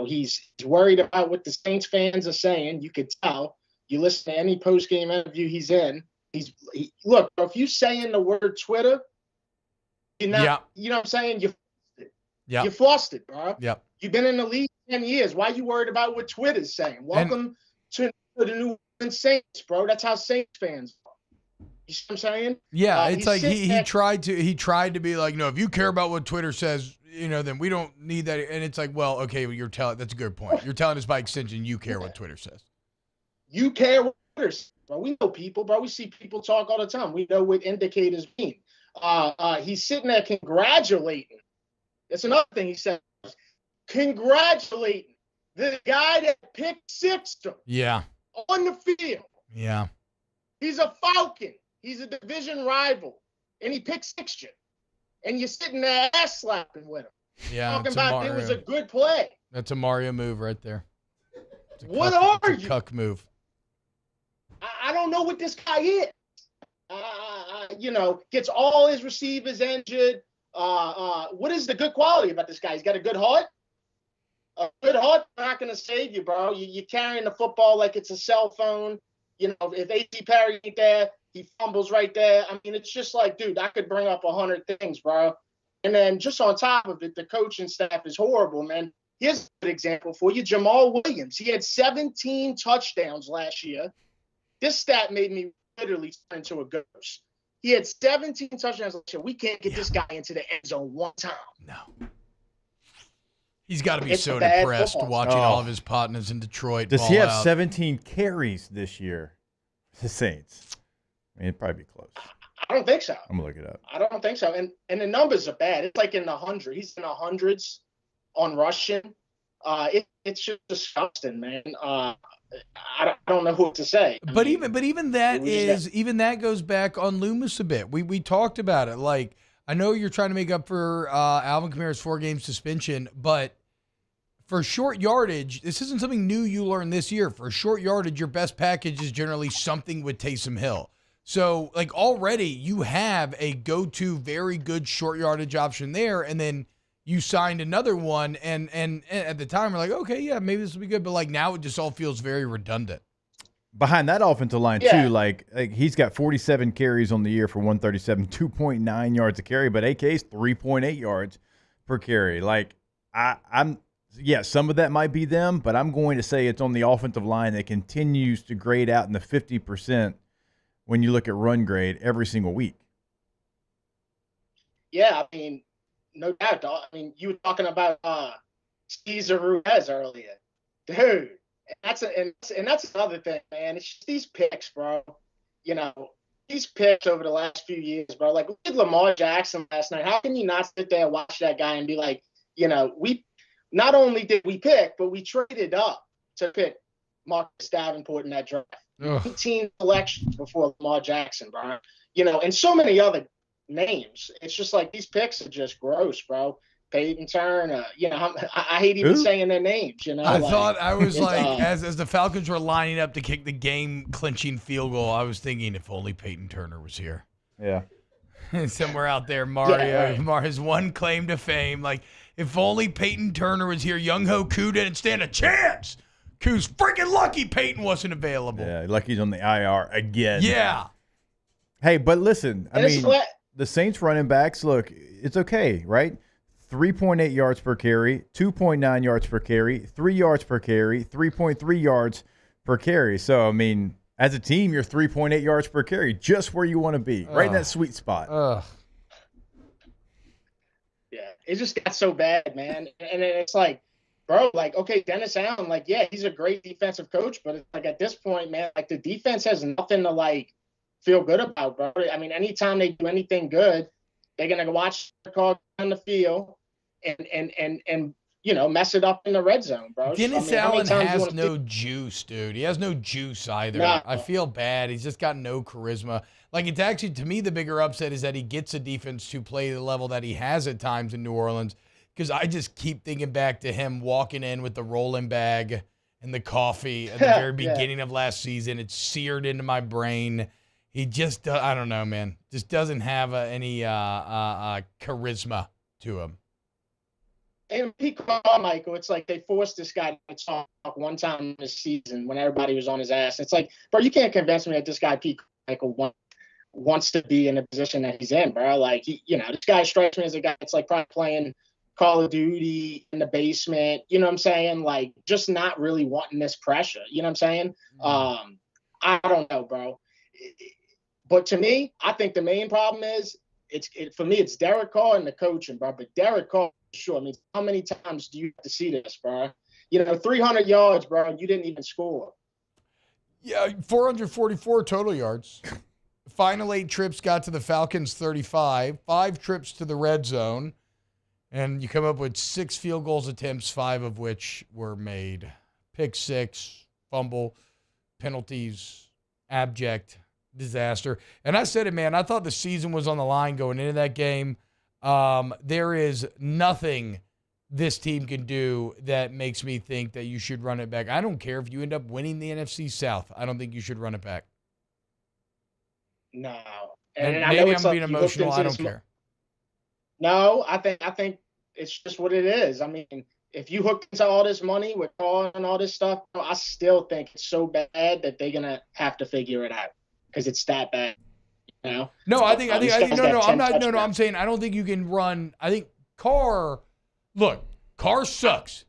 He's worried about what the Saints fans are saying. You could tell. You listen to any post-game interview he's in. Look, if you saying the word Twitter, you're not. You know what I'm saying? You're flustered, bro. Yep. You've been in the league 10 years. Why are you worried about what Twitter's saying? Welcome to the New Orleans Saints, bro. That's how Saints fans are. You see what I'm saying? Yeah, it's like he tried to be like, if you care about what Twitter says, then we don't need that. And it's like, well, okay, well, that's a good point. You're telling us by extension you care what Twitter says. You care what Twitter says, bro. We know people, bro. We see people talk all the time. We know what indicators mean. He's sitting there congratulating. That's another thing he said. Congratulating the guy that picked sixth him. Yeah. On the field. Yeah. He's a Falcon. He's a division rival. And he picked sixth you. And you're sitting there ass slapping with him. Yeah. Talking about it was a good play. That's a Mario move right there. What are you? Cuck move. I don't know what this guy is. Gets all his receivers injured. What is the good quality about this guy? He's got a good heart. A good heart not going to save you, bro. You're carrying the football like it's a cell phone. If A.T. Perry ain't there, he fumbles right there. I mean, it's just like, dude, I could bring up 100 things, bro. And then just on top of it, the coaching staff is horrible, man. Here's a good example for you. Jamal Williams. He had 17 touchdowns last year. This stat made me literally turn into a ghost. He had 17 touchdowns last year. We can't get this guy into the end zone one time. No. He's got to be so depressed watching all of his partners in Detroit. Does he have 17 carries this year? The Saints. I mean, it'd probably be close. I don't think so. I'm gonna look it up. I don't think so. And the numbers are bad. It's like in the hundreds. He's in the hundreds on rushing. It's just disgusting, man. I don't know what to say. But even that goes back on Loomis a bit. We talked about it. Like, I know you're trying to make up for Alvin Kamara's 4-game suspension, but for short yardage, this isn't something new you learned this year. For short yardage, your best package is generally something with Taysom Hill. So, like, already you have a go-to very good short yardage option there, and then you signed another one, and at the time we're like, okay, yeah, maybe this will be good, but like now it just all feels very redundant. Behind that offensive line too, like he's got 47 carries on the year for 137, 2.9 yards a carry, but AK's 3.8 yards per carry. Like some of that might be them, but I'm going to say it's on the offensive line that continues to grade out in the 50% when you look at run grade every single week. Yeah, I mean, no doubt, dog. I mean, you were talking about Cesar Ruiz earlier, dude. And that's another thing, man. It's just these picks, bro. You know, these picks over the last few years, bro. Like, look at Lamar Jackson last night. How can you not sit there and watch that guy and be like, you know, we not only did we pick, but we traded up to pick Marcus Davenport in that draft. 18 selections before Lamar Jackson, bro. You know, and so many other names. It's just like these picks are just gross, bro. Peyton Turner, you know, I hate even saying their names, you know. I thought I was like, as the Falcons were lining up to kick the game-clinching field goal, I was thinking, if only Peyton Turner was here. Yeah. Somewhere out there, Mario, his one claim to fame. Like, if only Peyton Turner was here, Young Ho Koo didn't stand a chance. Koo's freaking lucky Peyton wasn't available. Yeah, like he's on the IR again. Yeah. Hey, but listen, I mean, the Saints running backs, look, it's okay, right? 3.8 yards per carry, 2.9 yards per carry, 3 yards per carry, 3.3 yards per carry. So, I mean, as a team, you're 3.8 yards per carry, just where you want to be, right in that sweet spot. Yeah, it just got so bad, man. And it's like, bro, like, okay, Dennis Allen, like, yeah, he's a great defensive coach, but it's like at this point, man, like the defense has nothing to like feel good about, bro. I mean, anytime they do anything good, they're gonna go watch the call on the field and you know, mess it up in the red zone, bro. Dennis Allen has no juice, dude. He has no juice either. Nah. I feel bad. He's just got no charisma. Like, it's actually, to me, the bigger upset is that he gets a defense to play the level that he has at times in New Orleans, because I just keep thinking back to him walking in with the rolling bag and the coffee at the very beginning of last season. It's seared into my brain. He just, I don't know, man, just doesn't have any charisma to him. And Pete Carmichael, it's like they forced this guy to talk one time this season when everybody was on his ass. It's like, bro, you can't convince me that this guy Pete Carmichael wants to be in the position that he's in, bro. Like, you know, this guy strikes me as a guy that's like probably playing Call of Duty in the basement. You know what I'm saying? Like, just not really wanting this pressure. You know what I'm saying? I don't know, bro. But to me, I think the main problem is for me, it's Derek Carr and the coaching, bro. But Derek Carr, sure. I mean, how many times do you have to see this, bro? You know, 300 yards, bro, and you didn't even score. Yeah, 444 total yards. Final 8 trips got to the Falcons 35, 5 trips to the red zone, and you come up with 6 field goals attempts, 5 of which were made. Pick 6, fumble, penalties, abject disaster. And I said it, man, I thought the season was on the line going into that game. There is nothing this team can do that makes me think that you should run it back. I don't care if you end up winning the NFC South. I don't think you should run it back. No. And maybe I'm being emotional. I don't care. No, I think it's just what it is. I mean, if you hook into all this money with Carl and all this stuff, I still think it's so bad that they're going to have to figure it out because it's that bad. You know? No, I think I'm saying I don't think you can run. I think Carr sucks,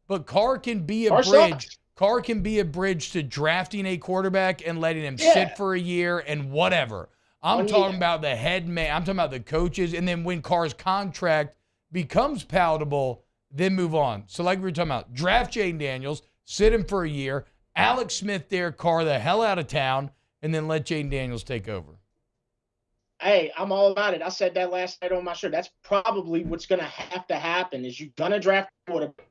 but Carr can be a bridge. Sucks. Carr can be a bridge to drafting a quarterback and letting him sit for a year and whatever. I'm talking about the head man. I'm talking about the coaches. And then when Carr's contract becomes palatable, then move on. So like we were talking about, draft Jane Daniels, sit him for a year, Alex Smith there, Carr the hell out of town, and then let Jane Daniels take over. Hey, I'm all about it. I said that last night on my show. That's probably what's going to have to happen is you're going to draft a quarterback.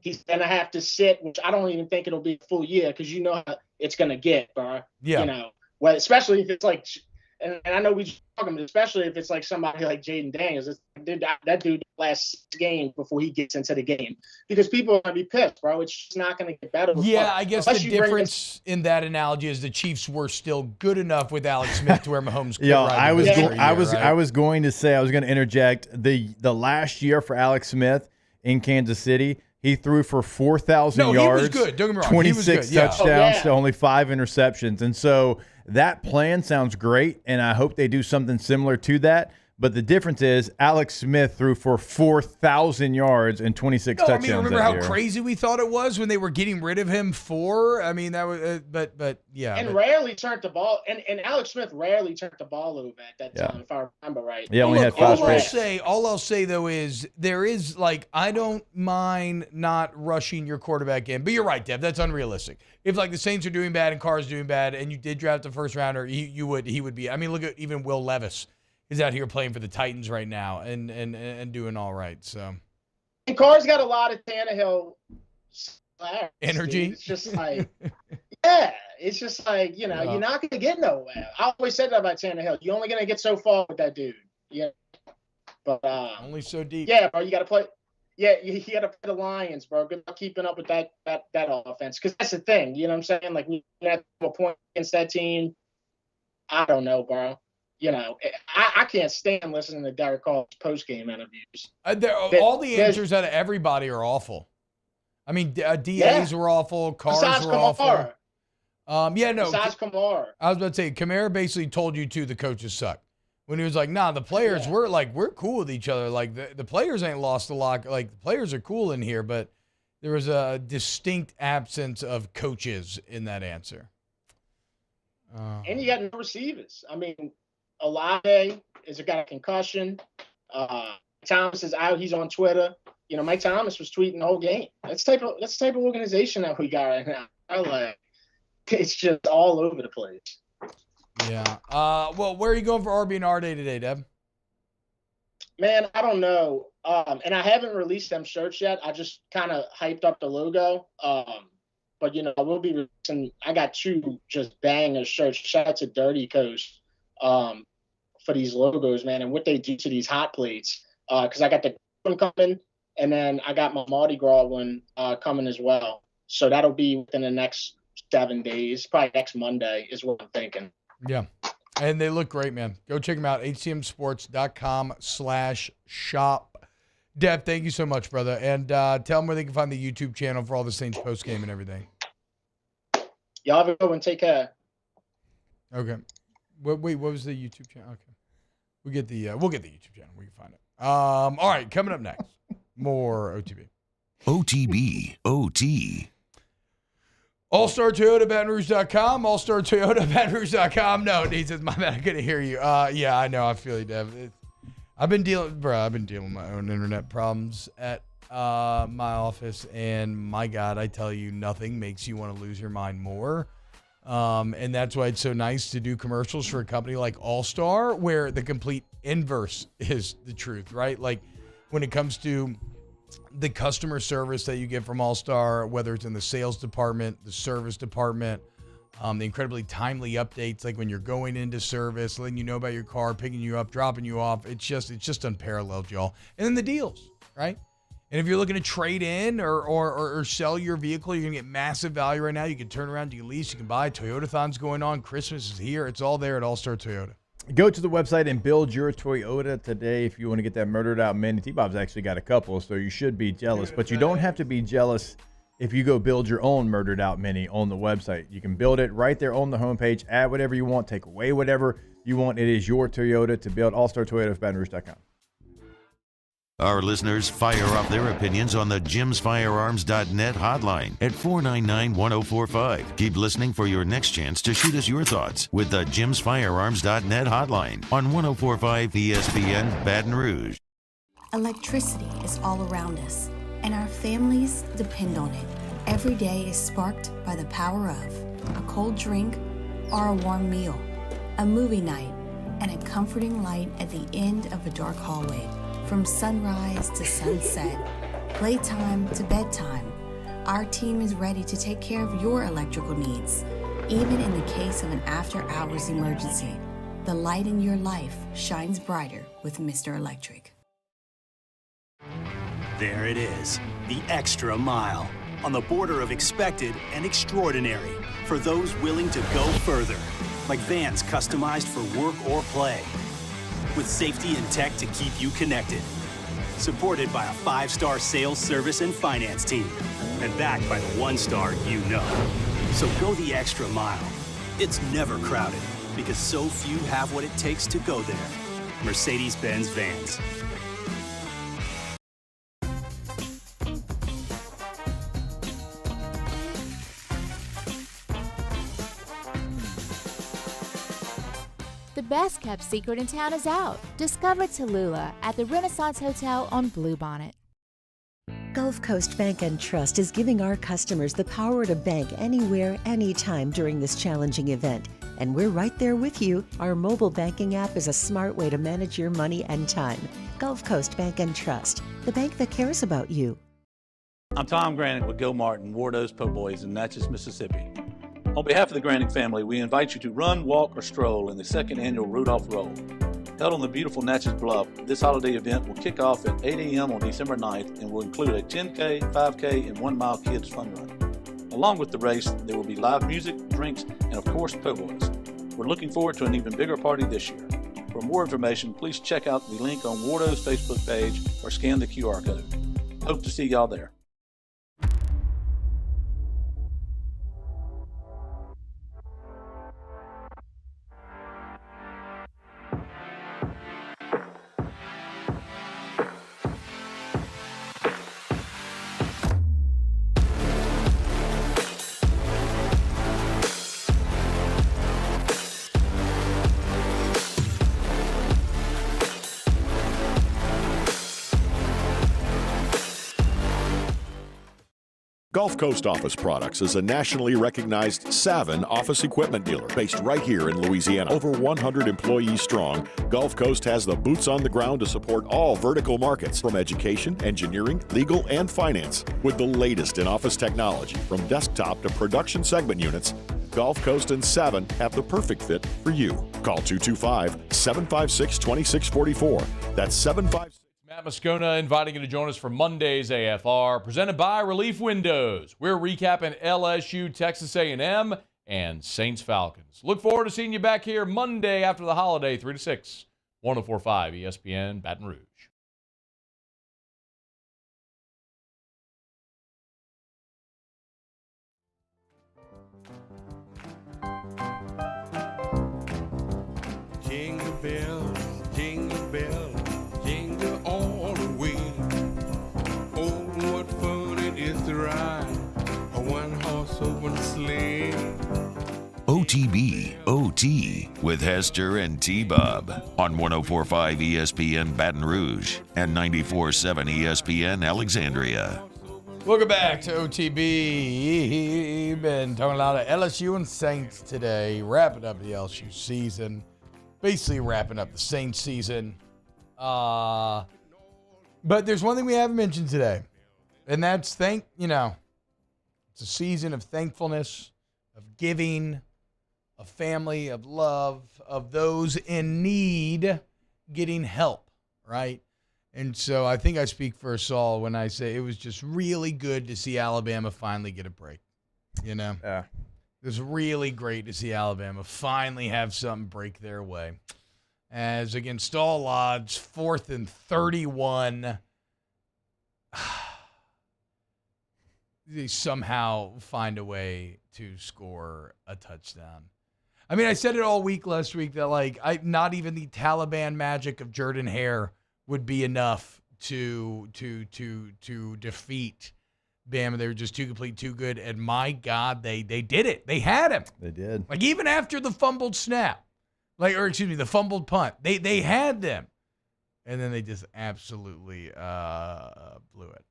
He's going to have to sit, which I don't even think it'll be a full year because you know how it's going to get, bro. Yeah. You know, well, especially if it's like, and I know we just talking, but especially if it's like somebody like Jaden Daniels, that dude lasts 6 games before he gets into the game because people are going to be pissed, bro. It's just not going to get better. Yeah, I guess the difference in that analogy is the Chiefs were still good enough with Alex Smith to where Mahomes could ride I was going to interject the last year for Alex Smith in Kansas City. He threw for 4,000 yards. He was good. Don't get me wrong. 26 touchdowns to only 5 interceptions. And so that plan sounds great, and I hope they do something similar to that. But the difference is Alex Smith threw for 4,000 yards and 26 touchdowns. I mean, remember how crazy we thought it was when they were getting rid of him for? I mean, that was, but yeah. And rarely turned the ball, and Alex Smith rarely turned the ball over at that time, if I remember right. Yeah, only had 5 all I'll say though is there is like I don't mind not rushing your quarterback in, but you're right, Dev. That's unrealistic. If like the Saints are doing bad and Carr's doing bad, and you did draft the first rounder, he would be. I mean, look at even Will Levis. He's out here playing for the Titans right now and doing all right. So, and Carr's got a lot of Tannehill energy. Dude. It's just like, yeah, it's just like you're not going to get nowhere. I always said that about Tannehill. You're only going to get so far with that dude. Yeah, but only so deep. Yeah, bro, you got to play. Yeah, you got to play the Lions, bro. Good luck keeping up with that offense because that's the thing. You know what I'm saying? Like we have a point against that team. I don't know, bro. You know, I can't stand listening to Derek Carr's post-game interviews. All the answers out of everybody are awful. I mean, DAs were awful. Carrs were awful. Besides Kamara. I was about to say, Kamara basically told you, too, the coaches suck. When he was like, nah, the players, we're cool with each other. Like, the players ain't lost a lot. Like, the players are cool in here, but there was a distinct absence of coaches in that answer. And you got no receivers. I mean, Olave has got a concussion. Thomas is out. He's on Twitter. You know, Mike Thomas was tweeting the whole game. That's the type of organization that we got right now. It's just all over the place. Yeah. Well, where are you going for RB&R Day today, Deb? Man, I don't know. And I haven't released them shirts yet. I just kind of hyped up the logo. But, you know, I will be releasing. I got 2 just banger shirts. Shout out to Dirty Coast. For these logos, man, and what they do to these hot plates. Because I got the one coming, and then I got my Mardi Gras one coming as well. So that'll be within the next 7 days, probably next Monday is what I'm thinking. Yeah, and they look great, man. Go check them out, hcmsports.com/shop. Dev, thank you so much, brother. And tell them where they can find the YouTube channel for all the Saints post game and everything. Y'all have a good one. Take care. Okay. Wait, what was the YouTube channel? Okay. We'll get the YouTube channel. We can find it. All right, coming up next, more OTB. OTB. All-Star Toyota, BatonRouge.com. All-Star Toyota, BatonRouge.com. No, he says, my bad, I couldn't hear you. Yeah, I know. I feel you, Dev. I've been dealing with my own internet problems at my office, and my God, I tell you, nothing makes you want to lose your mind more. And that's why it's so nice to do commercials for a company like All-Star, where the complete inverse is the truth, right? Like when it comes to the customer service that you get from All-Star, whether it's in the sales department, the service department, the incredibly timely updates, like when you're going into service, letting you know about your car, picking you up, dropping you off. It's just unparalleled, y'all. And then the deals, right? And if you're looking to trade in or sell your vehicle, you're going to get massive value right now. You can turn around, you can lease, you can buy. Toyotathon's going on. Christmas is here. It's all there at All-Star Toyota. Go to the website and build your Toyota today if you want to get that murdered out Mini. T-Bob's actually got a couple, so you should be jealous. But you don't have to be jealous if you go build your own murdered out Mini on the website. You can build it right there on the homepage, add whatever you want, take away whatever you want. It is your Toyota to build. All-Star Toyota of BatonRouge.com. Our listeners fire off their opinions on the JimsFirearms.net hotline at 499-1045. Keep listening for your next chance to shoot us your thoughts with the JimsFirearms.net hotline on 1045 ESPN Baton Rouge. Electricity is all around us, and our families depend on it. Every day is sparked by the power of a cold drink or a warm meal, a movie night, and a comforting light at the end of a dark hallway. From sunrise to sunset, playtime to bedtime, Our team is ready to take care of your electrical needs, even in the case of an after-hours emergency. The light in your life shines brighter with Mr. Electric. There it is, the extra mile, on the border of expected and extraordinary for those willing to go further, like vans customized for work or play, with safety and tech to keep you connected. Supported by a 5-star sales, service, and finance team, and backed by the 1-star you know. So go the extra mile. It's never crowded, because so few have what it takes to go there. Mercedes-Benz Vans. The best kept secret in town is out. Discover Tallulah at the Renaissance Hotel on Bluebonnet. Gulf Coast Bank and Trust is giving our customers the power to bank anywhere, anytime during this challenging event. And we're right there with you. Our mobile banking app is a smart way to manage your money and time. Gulf Coast Bank and Trust, the bank that cares about you. I'm Tom Granick with Gil Martin, Wardo's Po' Boys in Natchez, Mississippi. On behalf of the Granick family, we invite you to run, walk, or stroll in the second annual Rudolph Roll. Held on the beautiful Natchez Bluff, this holiday event will kick off at 8 a.m. on December 9th and will include a 10K, 5K, and 1 mile kids fun run. Along with the race, there will be live music, drinks, and of course, po' boys. We're looking forward to an even bigger party this year. For more information, please check out the link on Wardo's Facebook page or scan the QR code. Hope to see y'all there. Gulf Coast Office Products is a nationally recognized Savin office equipment dealer based right here in Louisiana. Over 100 employees strong, Gulf Coast has the boots on the ground to support all vertical markets from education, engineering, legal, and finance. With the latest in office technology from desktop to production segment units, Gulf Coast and Savin have the perfect fit for you. Call 225-756-2644. That's 756. Matt Moscona inviting you to join us for Monday's AFR, presented by Relief Windows. We're recapping LSU, Texas A&M, and Saints Falcons. Look forward to seeing you back here Monday after the holiday, 3 to 6, 104.5 ESPN Baton Rouge. Jingle bells, jingle bells, jingle all the way. Oh, what fun it is to ride a one-horse open sleigh. OTB OT with Hester and T-Bob on 104.5 ESPN Baton Rouge and 94.7 ESPN Alexandria. Welcome back to OTB. Been talking a lot of LSU and Saints today, wrapping up the LSU season, basically wrapping up the Saints season. But there's one thing we haven't mentioned today, and that's it's a season of thankfulness, of giving, of family, of love, of those in need getting help, right? And so I think I speak for us all when I say it was just really good to see Alabama finally get a break, Yeah. It was really great to see Alabama finally have something break their way. As against all odds, 4th and 31, they somehow find a way to score a touchdown. I mean, I said it all week last week that not even the Taliban magic of Jordan Hare would be enough to defeat Bama. They were just too complete, too good. And my God, they did it. They had him. They did. Even after the fumbled snap, the fumbled punt, they had them. And then they just absolutely blew it.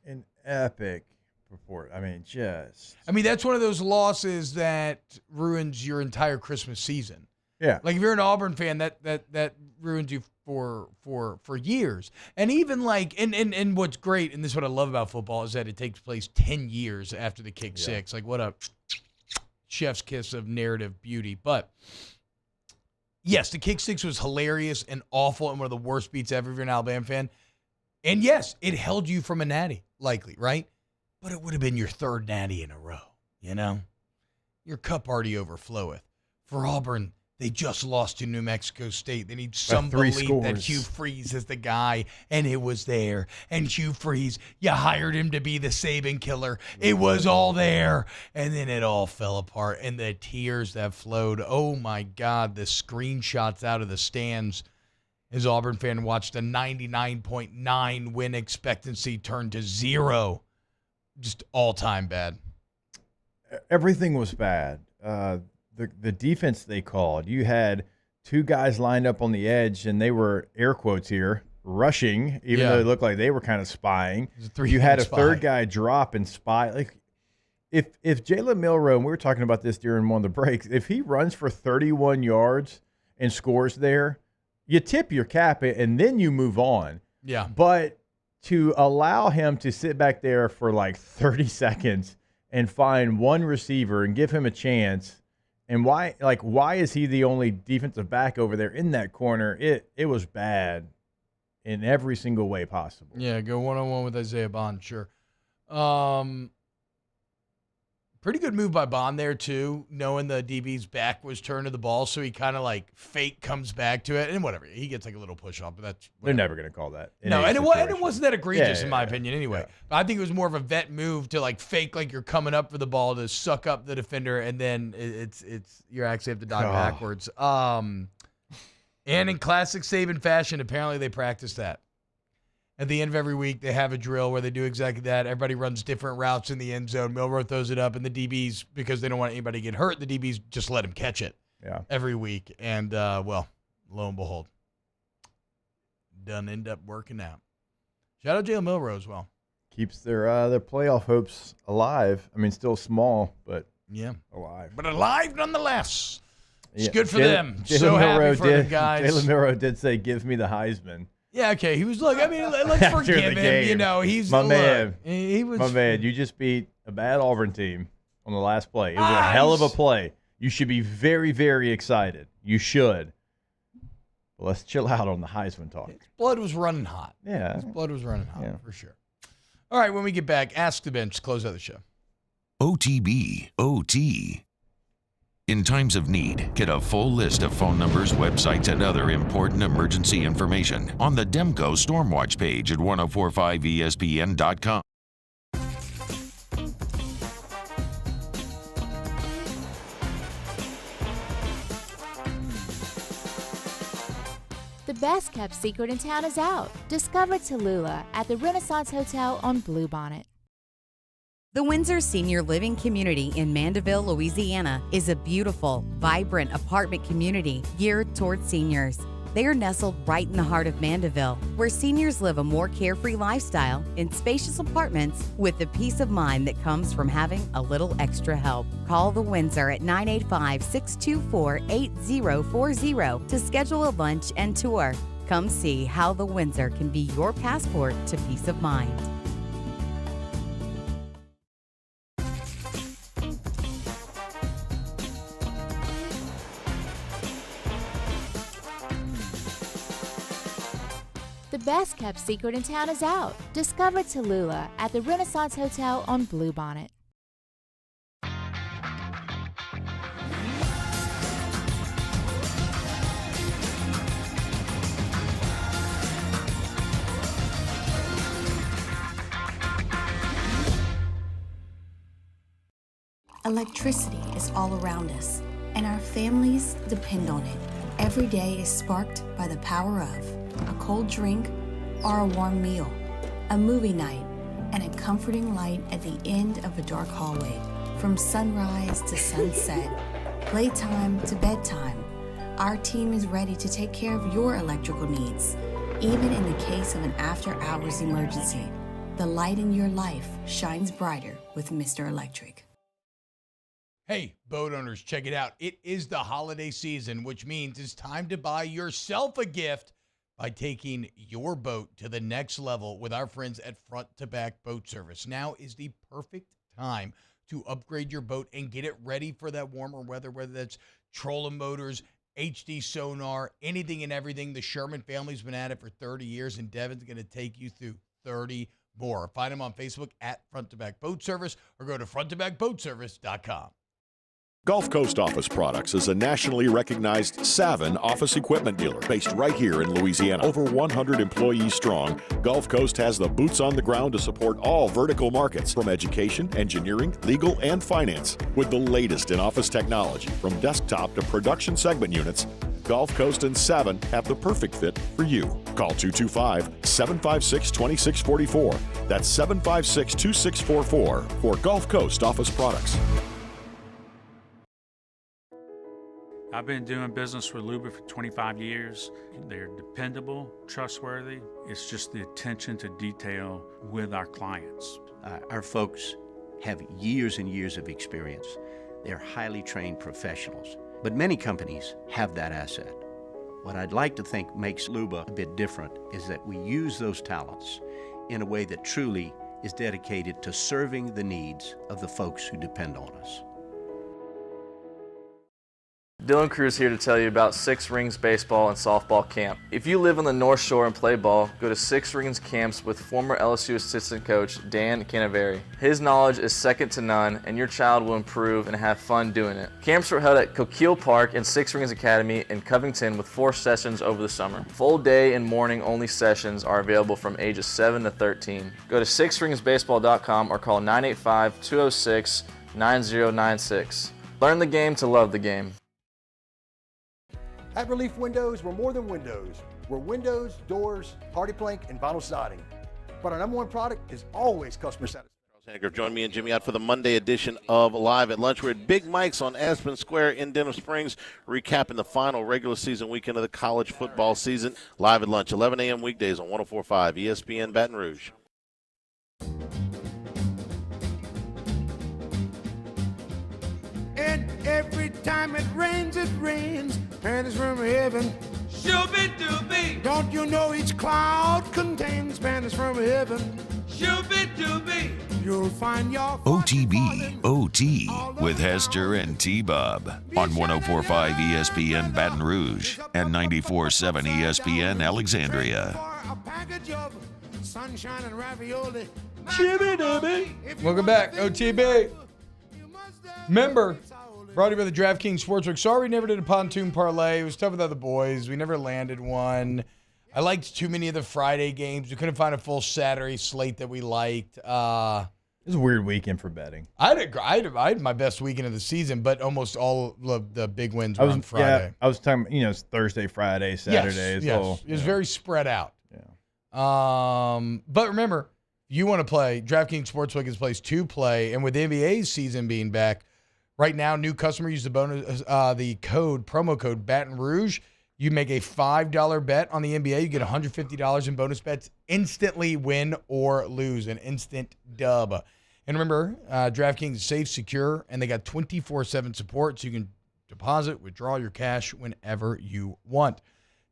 An epic report. That's one of those losses that ruins your entire Christmas season. Yeah. If you're an Auburn fan, that ruins you for years. And even like, and what's great, and this is what I love about football, is that it takes place 10 years after the kick six. Like, what a chef's kiss of narrative beauty. But yes, the kick six was hilarious and awful and one of the worst beats ever if you're an Alabama fan. And yes, it held you from a natty, likely, right? But it would have been your third natty in a row, you know? Your cup already overfloweth. For Auburn, they just lost to New Mexico State. They need some belief that Hugh Freeze is the guy, and it was there. And Hugh Freeze, you hired him to be the Saban killer. It was all there. And then it all fell apart. And the tears that flowed, oh my God, the screenshots out of the stands as Auburn fan watched a 99.9 win expectancy turn to 0. Just all-time bad. Everything was bad. The defense they called, you had two guys lined up on the edge, and they were, air quotes here, rushing, even though it looked like they were kind of spying. You had a third guy drop and spy. Like, if Jalen Milroe, and we were talking about this during one of the breaks, if he runs for 31 yards and scores there, you tip your cap and then you move on. Yeah. But to allow him to sit back there for like 30 seconds and find one receiver and give him a chance. And why is he the only defensive back over there in that corner? It was bad in every single way possible. Yeah, go one-on-one with Isaiah Bond, sure. Pretty good move by Bond there, too, knowing the DB's back was turned to the ball, so he kind of like fake comes back to it, and whatever. He gets like a little push-off, but that's whatever. They're never going to call that. No, and it wasn't that egregious in my opinion anyway. Yeah. But I think it was more of a vet move to like fake like you're coming up for the ball to suck up the defender, and then it's you actually have to dive backwards. And in classic Saban fashion, apparently they practice that. At the end of every week, they have a drill where they do exactly that. Everybody runs different routes in the end zone. Milroe throws it up, and the DBs, because they don't want anybody to get hurt, the DBs just let him catch it every week. And, well, lo and behold, doesn't end up working out. Shout out Jalen Milroe as well. Keeps their playoff hopes alive. I mean, still small, but alive. But alive nonetheless. It's good for them. So happy for the guys. Jalen Milroe did say, "Give me the Heisman." Yeah, okay. He was like, I mean, let's forgive him. You know, he's my man. He was my man. You just beat a bad Auburn team on the last play. It was a hell of a play. You should be very, very excited. You should. But let's chill out on the Heisman talk. His blood was running hot. Yeah. His blood was running hot, for sure. All right, when we get back, Ask the Bench, close out the show. OTB, OT. In times of need, get a full list of phone numbers, websites, and other important emergency information on the Demco Stormwatch page at 1045ESPN.com. The best kept secret in town is out. Discover Tallulah at the Renaissance Hotel on Bluebonnet. The Windsor Senior Living Community in Mandeville, Louisiana is a beautiful, vibrant apartment community geared towards seniors. They are nestled right in the heart of Mandeville, where seniors live a more carefree lifestyle in spacious apartments with the peace of mind that comes from having a little extra help. Call the Windsor at 985-624-8040 to schedule a lunch and tour. Come see how the Windsor can be your passport to peace of mind. The best kept secret in town is out. Discover Tallulah at the Renaissance Hotel on Bluebonnet. Electricity is all around us, and our families depend on it. Every day is sparked by the power of a cold drink or a warm meal, a movie night, and a comforting light at the end of a dark hallway. From sunrise to sunset, playtime to bedtime, our team is ready to take care of your electrical needs. Even in the case of an after-hours emergency, the light in your life shines brighter with Mr. Electric. Hey, boat owners, check it out. It is the holiday season, which means it's time to buy yourself a gift by taking your boat to the next level with our friends at Front to Back Boat Service. Now is the perfect time to upgrade your boat and get it ready for that warmer weather, whether that's trolling motors, HD sonar, anything and everything. The Sherman family's been at it for 30 years, and Devin's going to take you through 30 more. Find them on Facebook at Front to Back Boat Service or go to fronttobackboatservice.com. Gulf Coast Office Products is a nationally recognized Savin office equipment dealer based right here in Louisiana. Over 100 employees strong, Gulf Coast has the boots on the ground to support all vertical markets, from education, engineering, legal, and finance. With the latest in office technology, from desktop to production segment units, Gulf Coast and Savin have the perfect fit for you. Call 225-756-2644. That's 756-2644 for Gulf Coast Office Products. I've been doing business with Luba for 25 years. They're dependable, trustworthy. It's just the attention to detail with our clients. Our folks have years and years of experience. They're highly trained professionals, but many companies have that asset. What I'd like to think makes Luba a bit different is that we use those talents in a way that truly is dedicated to serving the needs of the folks who depend on us. Dylan Cruz here to tell you about Six Rings Baseball and Softball Camp. If you live on the North Shore and play ball, go to Six Rings Camps with former LSU assistant coach Dan Canaveri. His knowledge is second to none, and your child will improve and have fun doing it. Camps were held at Coquille Park and Six Rings Academy in Covington with 4 sessions over the summer. Full day and morning only sessions are available from ages 7 to 13. Go to sixringsbaseball.com or call 985-206-9096. Learn the game to love the game. At Relief Windows, we're more than windows. We're windows, doors, party plank, and vinyl siding. But our number one product is always customer satisfaction. Join me and Jimmy out for the Monday edition of Live at Lunch. We're at Big Mike's on Aspen Square in Denham Springs, recapping the final regular season weekend of the college football season. Live at Lunch, 11 a.m. weekdays on 104.5 ESPN Baton Rouge. And every time it rains, pennies from heaven. Shooby-dooby. Don't you know each cloud contains pennies from heaven? Shooby-dooby. You'll find your OTB OT with Hester and T-Bob on 104.5 ESPN Baton Rouge and 94.7 ESPN Alexandria. a package of sunshine and ravioli. Welcome back, OTB. Member, brought to you by the DraftKings Sportsbook. Sorry we never did a pontoon parlay. It was tough with other boys. We never landed one. I liked too many of the Friday games. We couldn't find a full Saturday slate that we liked. It was a weird weekend for betting. I had my best weekend of the season, but almost all of the big wins were on Friday. Yeah, I was talking, it's Thursday, Friday, Saturday. Yes. It was very spread out. Yeah. But remember, you want to play, DraftKings Sportsbook is a place to play, and with the NBA's season being back, right now, new customer use the promo code Baton Rouge. You make a $5 bet on the NBA, you get $150 in bonus bets, instantly win or lose, an instant dub. And remember, DraftKings is safe, secure, and they got 24/7 support, so you can deposit, withdraw your cash whenever you want.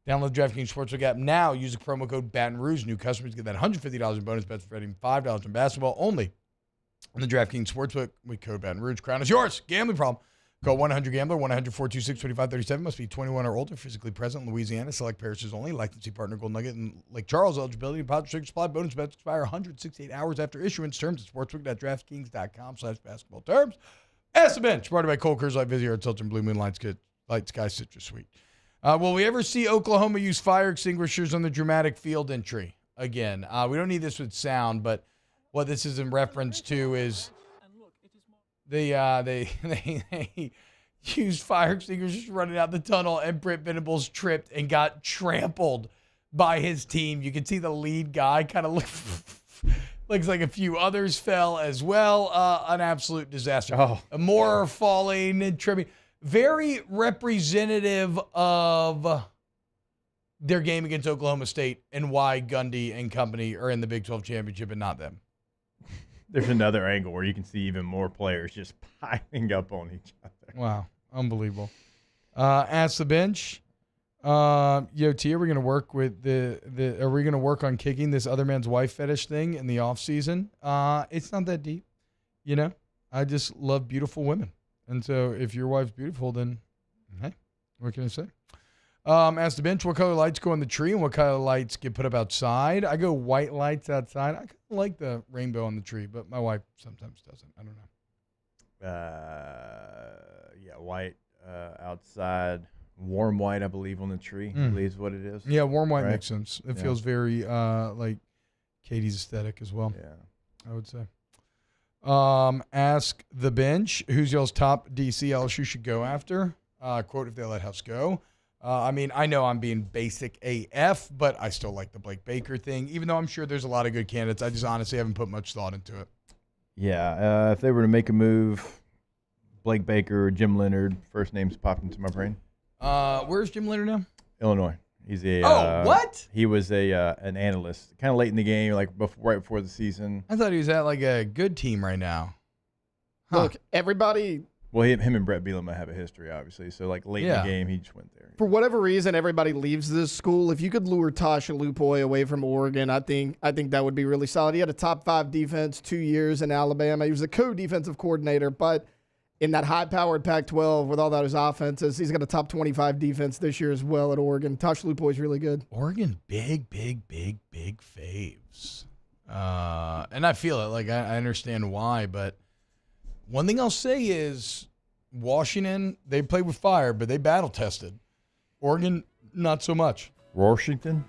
Download the DraftKings Sportsbook app now. Use the promo code Baton Rouge. New customers get that $150 in bonus bets for betting $5 in basketball only on the DraftKings Sportsbook with code Baton Rouge. Crown is yours. Gambling problem? Call 1-800-GAMBLER, 1-800-426-2537. Must be 21 or older, physically present in Louisiana. Select parishes only. Licensee partner Gold Nugget and Lake Charles. Eligibility, deposit restrictions apply. Bonus bets expire 168 hours after issuance. Terms at sportsbook.draftkings.com/basketball terms. Ask the bench. Brought to you by Cole Kurz Light Visitor at Tilton Blue Moon Light Sky Citrus Suite. Will we ever see Oklahoma use fire extinguishers on the dramatic field entry again? We don't need this with sound, but what this is in reference to is they used fire extinguishers running out the tunnel, and Britt Venables tripped and got trampled by his team. You can see the lead guy kind of looks like a few others fell as well. An absolute disaster. More falling and tripping. Very representative of their game against Oklahoma State and why Gundy and company are in the Big 12 championship and not them. There's another angle where you can see even more players just piling up on each other. Wow, unbelievable. Ask the bench. Yo, T, are we gonna work with are we gonna work on kicking this other man's wife fetish thing in the off season? It's not that deep, you know. I just love beautiful women, and so if your wife's beautiful, then hey, what can I say? Ask the bench, what color lights go on the tree and what color lights get put up outside? I go white lights outside. I kind of like the rainbow on the tree, but my wife sometimes doesn't. I don't know. Yeah, white outside. Warm white, I believe, on the tree. I believe is what it is. Yeah, warm white right? makes sense. It feels very like Katie's aesthetic as well. Yeah, I would say. Ask the bench, who's y'all's top DC LSU should go after? Quote, if they let Huffs go. I mean, I know I'm being basic AF, but I still like the Blake Baker thing, even though I'm sure there's a lot of good candidates. I just honestly haven't put much thought into it. Yeah, if they were to make a move, Blake Baker or Jim Leonard, first names popped into my brain. Where's Jim Leonard now? Illinois. He's a what? He was an analyst, kind of late in the game, like right before the season. I thought he was at like a good team right now. Huh. Look, everybody. Well, him and Brett Bielema have a history, obviously. So, like, late in the game, he just went there. For whatever reason, everybody leaves this school. If you could lure Tosh and Lupoy away from Oregon, I think that would be really solid. He had a top 5 defense 2 years in Alabama. He was a co-defensive coordinator, but in that high-powered Pac-12 with all those offenses, he's got a top 25 defense this year as well at Oregon. Tosh Lupoy's really good. Oregon, big faves. And I feel it. Like, I understand why, but one thing I'll say is Washington, they played with fire, but they battle-tested. Oregon, not so much. Washington?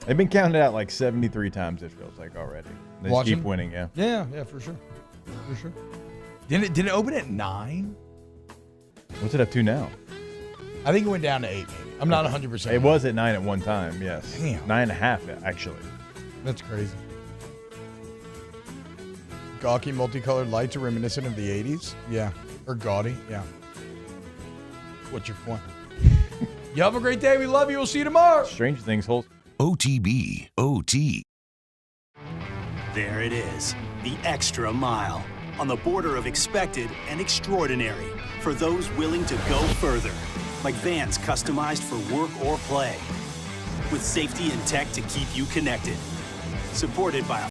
They've been counted out like 73 times, it feels like, already. They just keep winning, yeah. Yeah, for sure. Did it open at 9? What's it up to now? I think it went down to 8, maybe. I'm not 100%. It was at 9 at one time, yes. Damn. 9.5, actually. That's crazy. Gawky multicolored lights are reminiscent of the 80s? Yeah. Or gaudy? Yeah. What's your point? You have a great day. We love you. We'll see you tomorrow. Stranger Things holds. OTB, OT. There it is, the extra mile. On the border of expected and extraordinary. For those willing to go further. Like vans customized for work or play. With safety and tech to keep you connected. Supported by